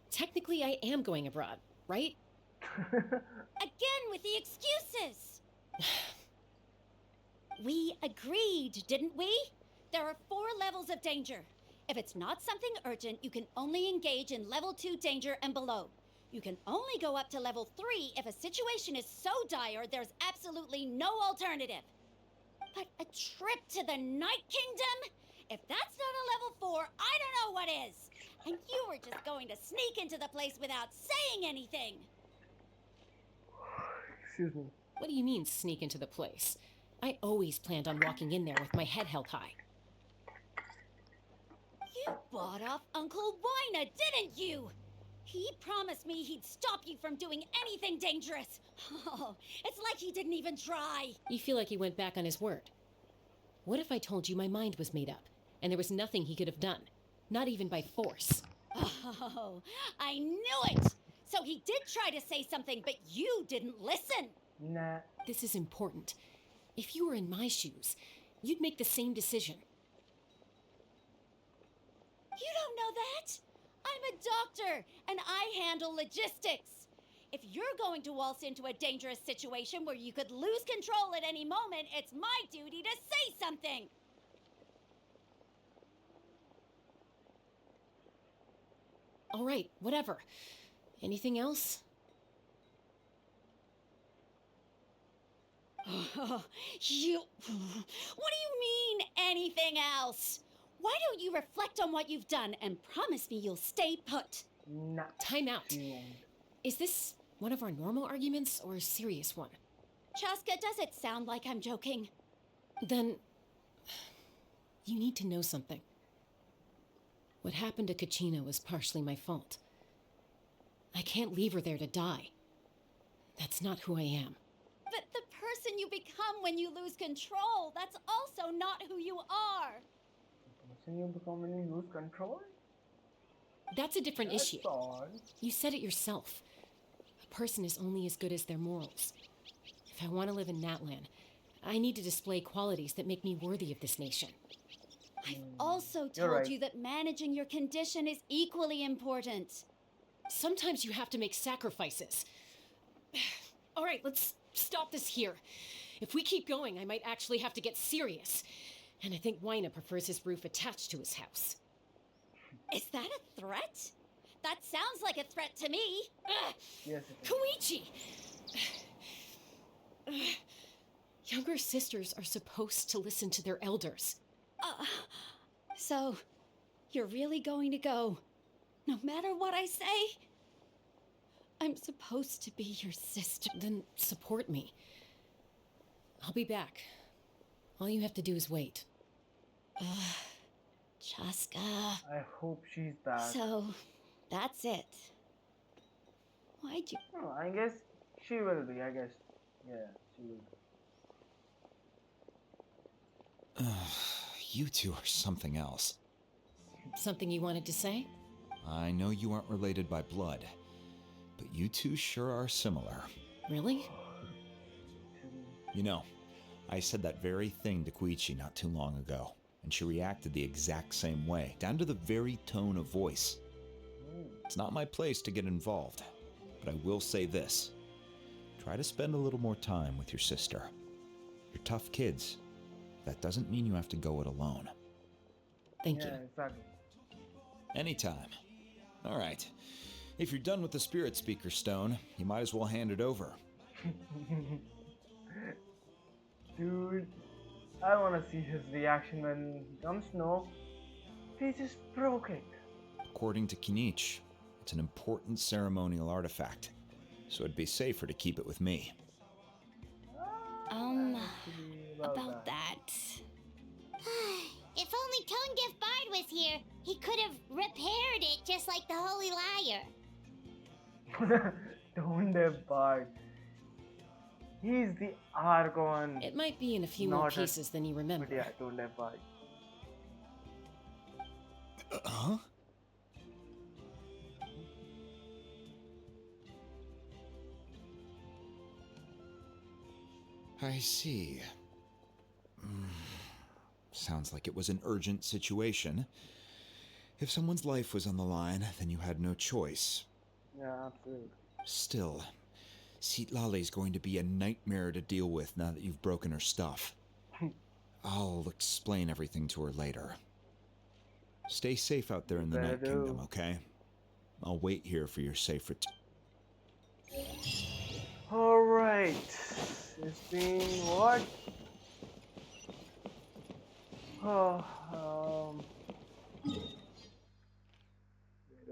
technically I am going abroad, right? Again with the excuses! We agreed, didn't we? There are 4 levels of danger. If it's not something urgent, you can only engage in level 2 danger and below. You can only go up to level 3 if a situation is so dire there's absolutely no alternative. But a trip to the Night Kingdom? If that's not a level 4, I don't know what is. And you were just going to sneak into the place without saying anything. Excuse me. What do you mean, sneak into the place? I always planned on walking in there with my head held high. You bought off Uncle Wina, didn't you? He promised me he'd stop you from doing anything dangerous. Oh, it's like he didn't even try. You feel like he went back on his word. What if I told you my mind was made up, and there was nothing he could have done? Not even by force. Oh, I knew it! So he did try to say something, but you didn't listen. Nah. This is important. If you were in my shoes, you'd make the same decision. You don't know that? I'm a doctor, and I handle logistics. If you're going to waltz into a dangerous situation where you could lose control at any moment, it's my duty to say something. All right, whatever. Anything else? Oh, what do you mean, anything else? Why don't you reflect on what you've done and promise me you'll stay put? Nah. Time out. Is this one of our normal arguments or a serious one? Chaska, does it sound like I'm joking? Then you need to know something. What happened to Kachina was partially my fault. I can't leave her there to die. That's not who I am. But the person you become when you lose control, that's also not who you are. The person you become when you lose control? That's a different issue. Odd. You said it yourself. A person is only as good as their morals. If I want to live in Natlan, I need to display qualities that make me worthy of this nation. I've also told you that managing your condition is equally important. Sometimes you have to make sacrifices. All right, let's stop this here. If we keep going, I might actually have to get serious. And I think Wina prefers his roof attached to his house. Is that a threat? That sounds like a threat to me. Yes, Koichi! Younger sisters are supposed to listen to their elders. So, you're really going to go, no matter what I say? I'm supposed to be your sister. Then support me. I'll be back. All you have to do is wait. Chaska. I hope she's back. So, that's it. Why'd you... Oh, I guess she will be, I guess. Yeah, she will be. You two are something else. Something you wanted to say? I know you aren't related by blood, but you two sure are similar. Really? You know, I said that very thing to Koichi not too long ago, and she reacted the exact same way, down to the very tone of voice. It's not my place to get involved, but I will say this. Try to spend a little more time with your sister. You're tough kids. That doesn't mean you have to go it alone. Thank you. Exactly. Anytime. All right. If you're done with the spirit speaker stone, you might as well hand it over. Dude, I want to see his reaction when he comes to know he just broke it. According to Kinich, it's an important ceremonial artifact, so it'd be safer to keep it with me. About that. If only Tone-Deaf Bard was here, he could have repaired it just like the Holy Liar. Tone-Deaf Bard. He's the Argon. It might be in a few more cases than you remember. But yeah, Tone-Deaf Bard. Huh? I see. Sounds like it was an urgent situation. If someone's life was on the line, then you had no choice. Yeah, absolutely. Still, Citlali's going to be a nightmare to deal with now that you've broken her stuff. I'll explain everything to her later. Stay safe out there in the Night Kingdom, okay? I'll wait here for your safe return. Alright. It's been what?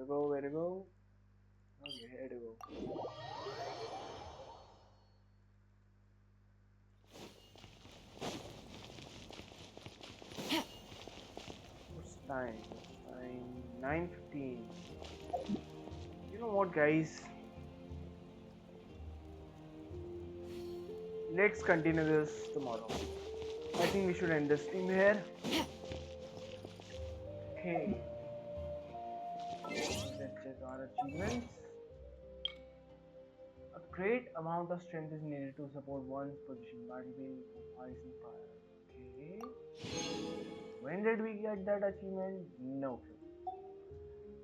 Where to go? Okay, here to go. What's time? 9:15. You know what, guys? Let's continue this tomorrow. I think we should end this stream here. Okay. Let's check our achievements. A great amount of strength is needed to support one's position battlefield of ice and fire. Okay. When did we get that achievement? No clue.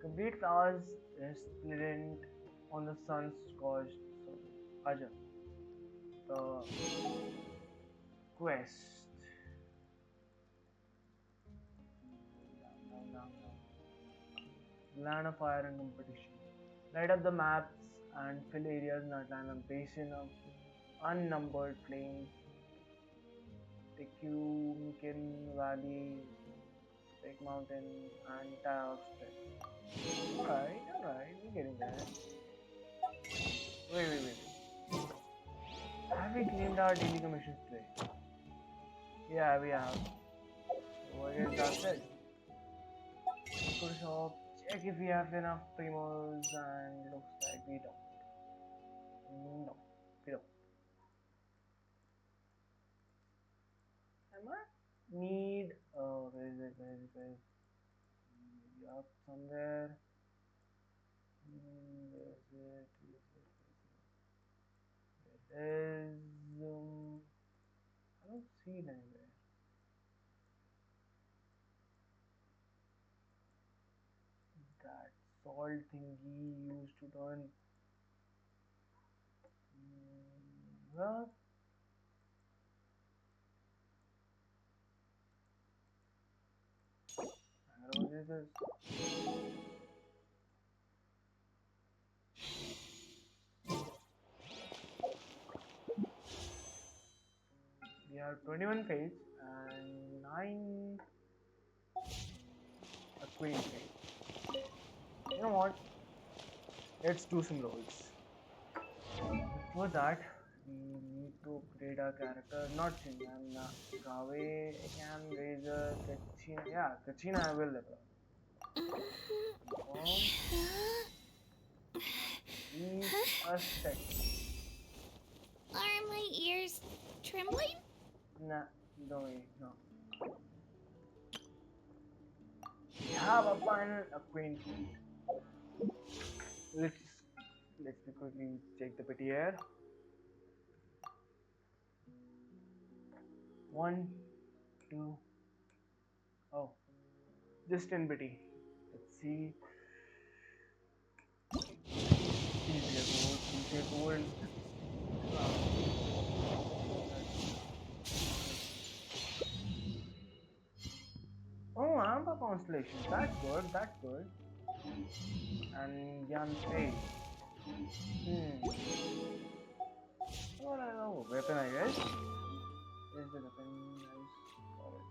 Complete flowers resplendent on the sun scorched Aja. The quest. Land of fire and competition. Light up the maps and fill areas in Natlan, a basin of unnumbered flames. Tekumikin Valley, Big Mountain, and Taos Trek. Alright, we're getting there. Wait. Have we claimed our daily commissions today? Yeah, we have. So I guess that's it. Go to shop, check if we have enough primos, and looks like we don't. No, we don't. Need where is it? Maybe up somewhere. Where is it? There is I don't see it anywhere. That salt thingy used to turn well. What is this? We have 21 fates and 9 queen fates. You know what? Let's do some rolls. Before that, we need to create a character, not Chin. And Gawe can raise a Kachina. Yeah, Kachina I will level up. Please a sec. Are my ears trembling? Nah, don't worry, no. We have a final acquaintance. Let's quickly check the petty here. 1, 2. Oh, just in petty. Let's see. Please get gold. Oh, Amber Constellation. That's good. That's good. And Yanfei. What I know? Weapon, I guess. Is the weapon nice? Got it.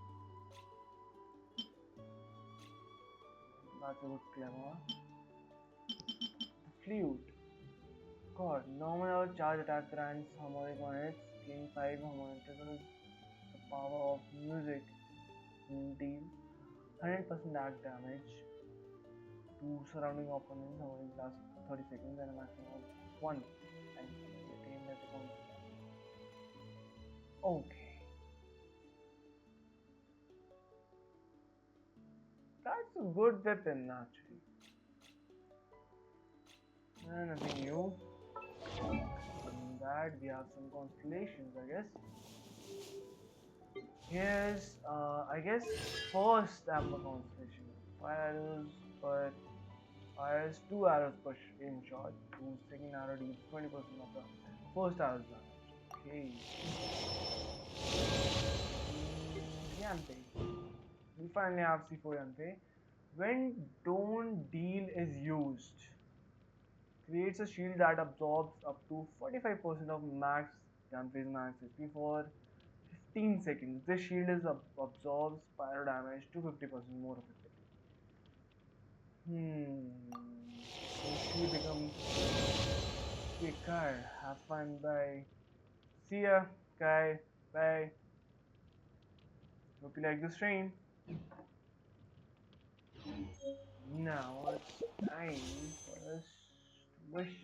That's a good clever. Flute. God, normal or charge attack grants harmonic on it. Gain 5 harmonic triggers. The power of music. Deal 100% act damage to surrounding opponents. Harmonic lasts 30 seconds and a maximum of 1. And retain that account. Okay. That's a good weapon actually. Nothing new. From that we have some constellations, I guess. Here's I guess first amber constellation. 5 arrows but fires 2 arrows per aim shot. Whose second arrow deals 20% of the first arrow's damage. Okay. Yanpei. We finally have C4 Yanpei. When Don't Deal is used, creates a shield that absorbs up to 45% of max Yanpei's max HP for 15 seconds. This shield is absorbs pyro damage to 50% more effectively. So she becomes. Okay, Kai, have fun. Bye. See ya, Kai. Bye. Hope you like the stream. Now it's time for us to wish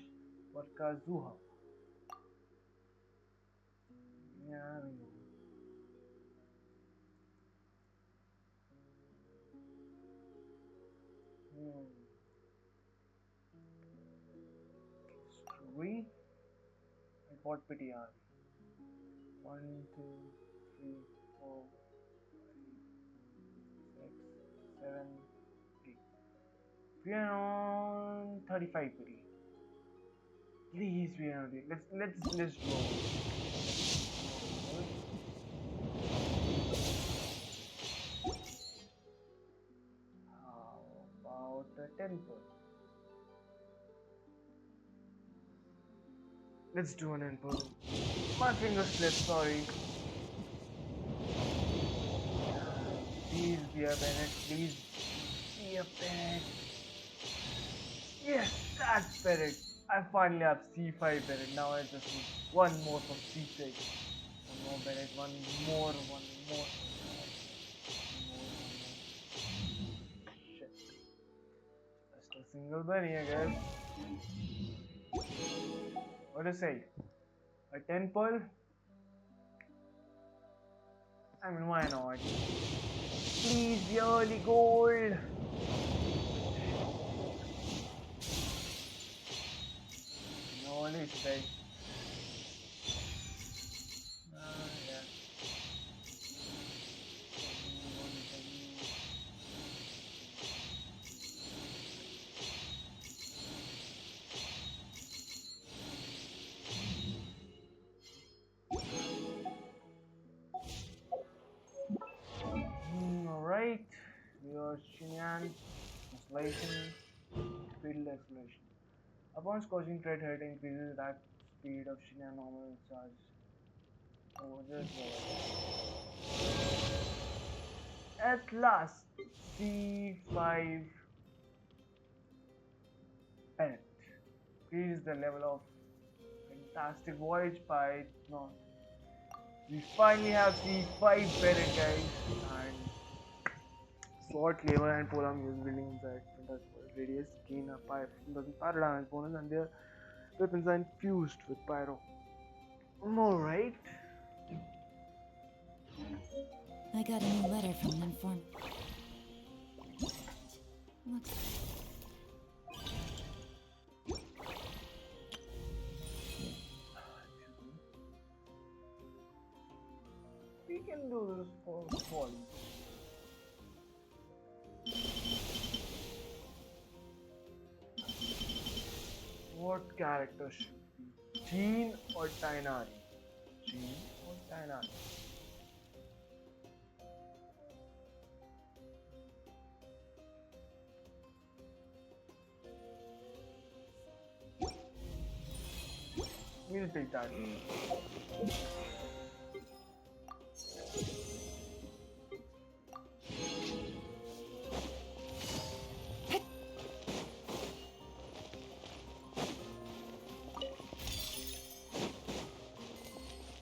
for Kazuha. Yeah, we know. Story. At what pity are we? 1, 2, 3, 4, 5, 6, 7, 8. We are on 35 pity. Please, we are not. Let's draw. How about the temple? Let's do an input. My finger slipped, sorry. Please be a Bennett, please be a Bennett. Yes, that's Bennett. I finally have C5 Bennett. Now I just need one more for C6. One more Bennett, one more. Shit. Just a single bunny, I guess. What do you say? A 10 pearl? I mean, why not? Please, the early gold! No, at least they. Yeah. Alright, your Shinyan Isolation, Field Isolation. Upon scorching threat hit increases attack speed of Shinyan normal charge. Oh, this At last, C5 Bennett. Increase the level of Fantastic Voyage by not We finally have the 5 Beret guys and sword, cleaver, and polearm use building inside Fantastic radius gain a 5,000 pyro damage bonus and their weapons are infused with pyro. Alright. I got a new letter from an informant. Looks. We can do this for fun. What character should be? Jean or Tainari? Jean or Tainari? We'll take that.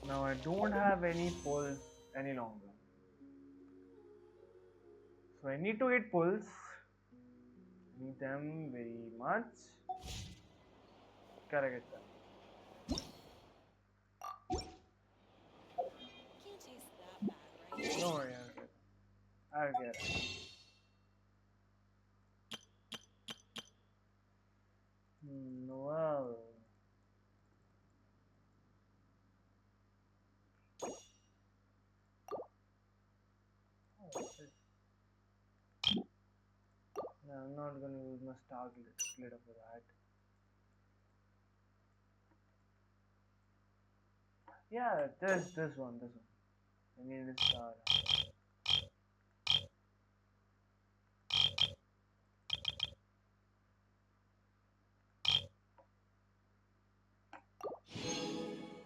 Now I don't have any pulls any longer. So I need to get pulls. I need them very much. Gotta get them. Can't taste that bad, right? Don't worry, I'll get it. Well. No, I'm not gonna use my star glitter for that. Yeah, this one. I need a star.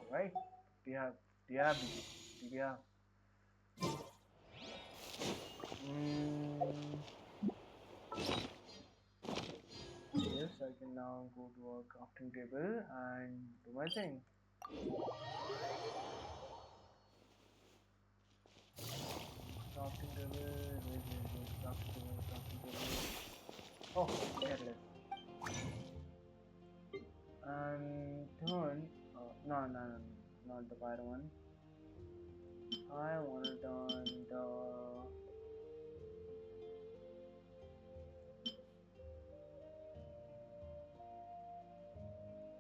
Alright, yeah. Yes, I can now go to our crafting table and do my thing. Crafting table, crafting table. Oh, there it is. And turn. No, not the pyro one. I want to turn the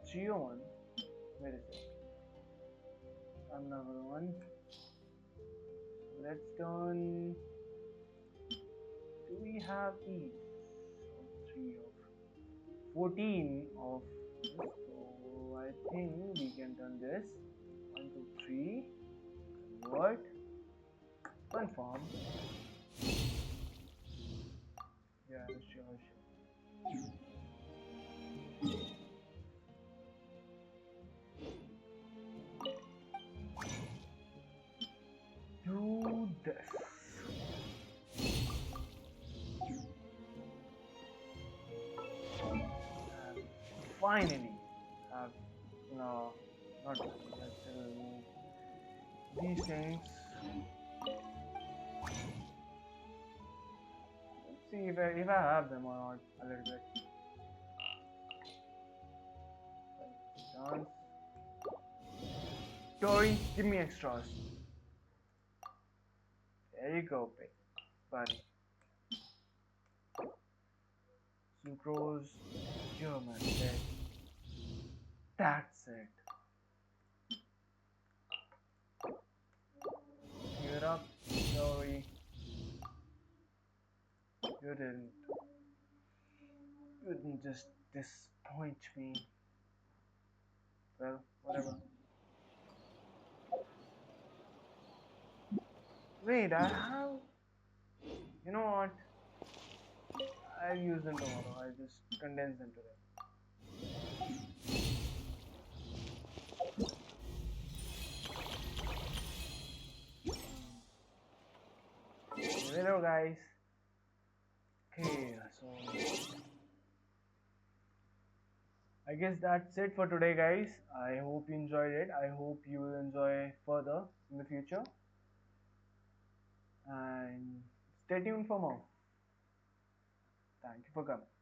Geo one. Where is it? Another one. Let's turn. Do we have these? 3 of 14 of this. So I think we can turn this. 1, 2, 3. Convert. Confirm. Yeah, sure. Do this. Finally have no, not these things. Let's see if I have them or not a little bit. Chance. Tori, give me extras. There you go, buddy. Sucrose, German, dead. That's it. Give it up, Tori. You didn't just disappoint me. Well, whatever. Wait, I have. You know what? I'll use them tomorrow. I'll just condense them today. Hello, guys. Okay, so I guess that's it for today, guys. I hope you enjoyed it. I hope you will enjoy further in the future. And stay tuned for more. Thank you for coming.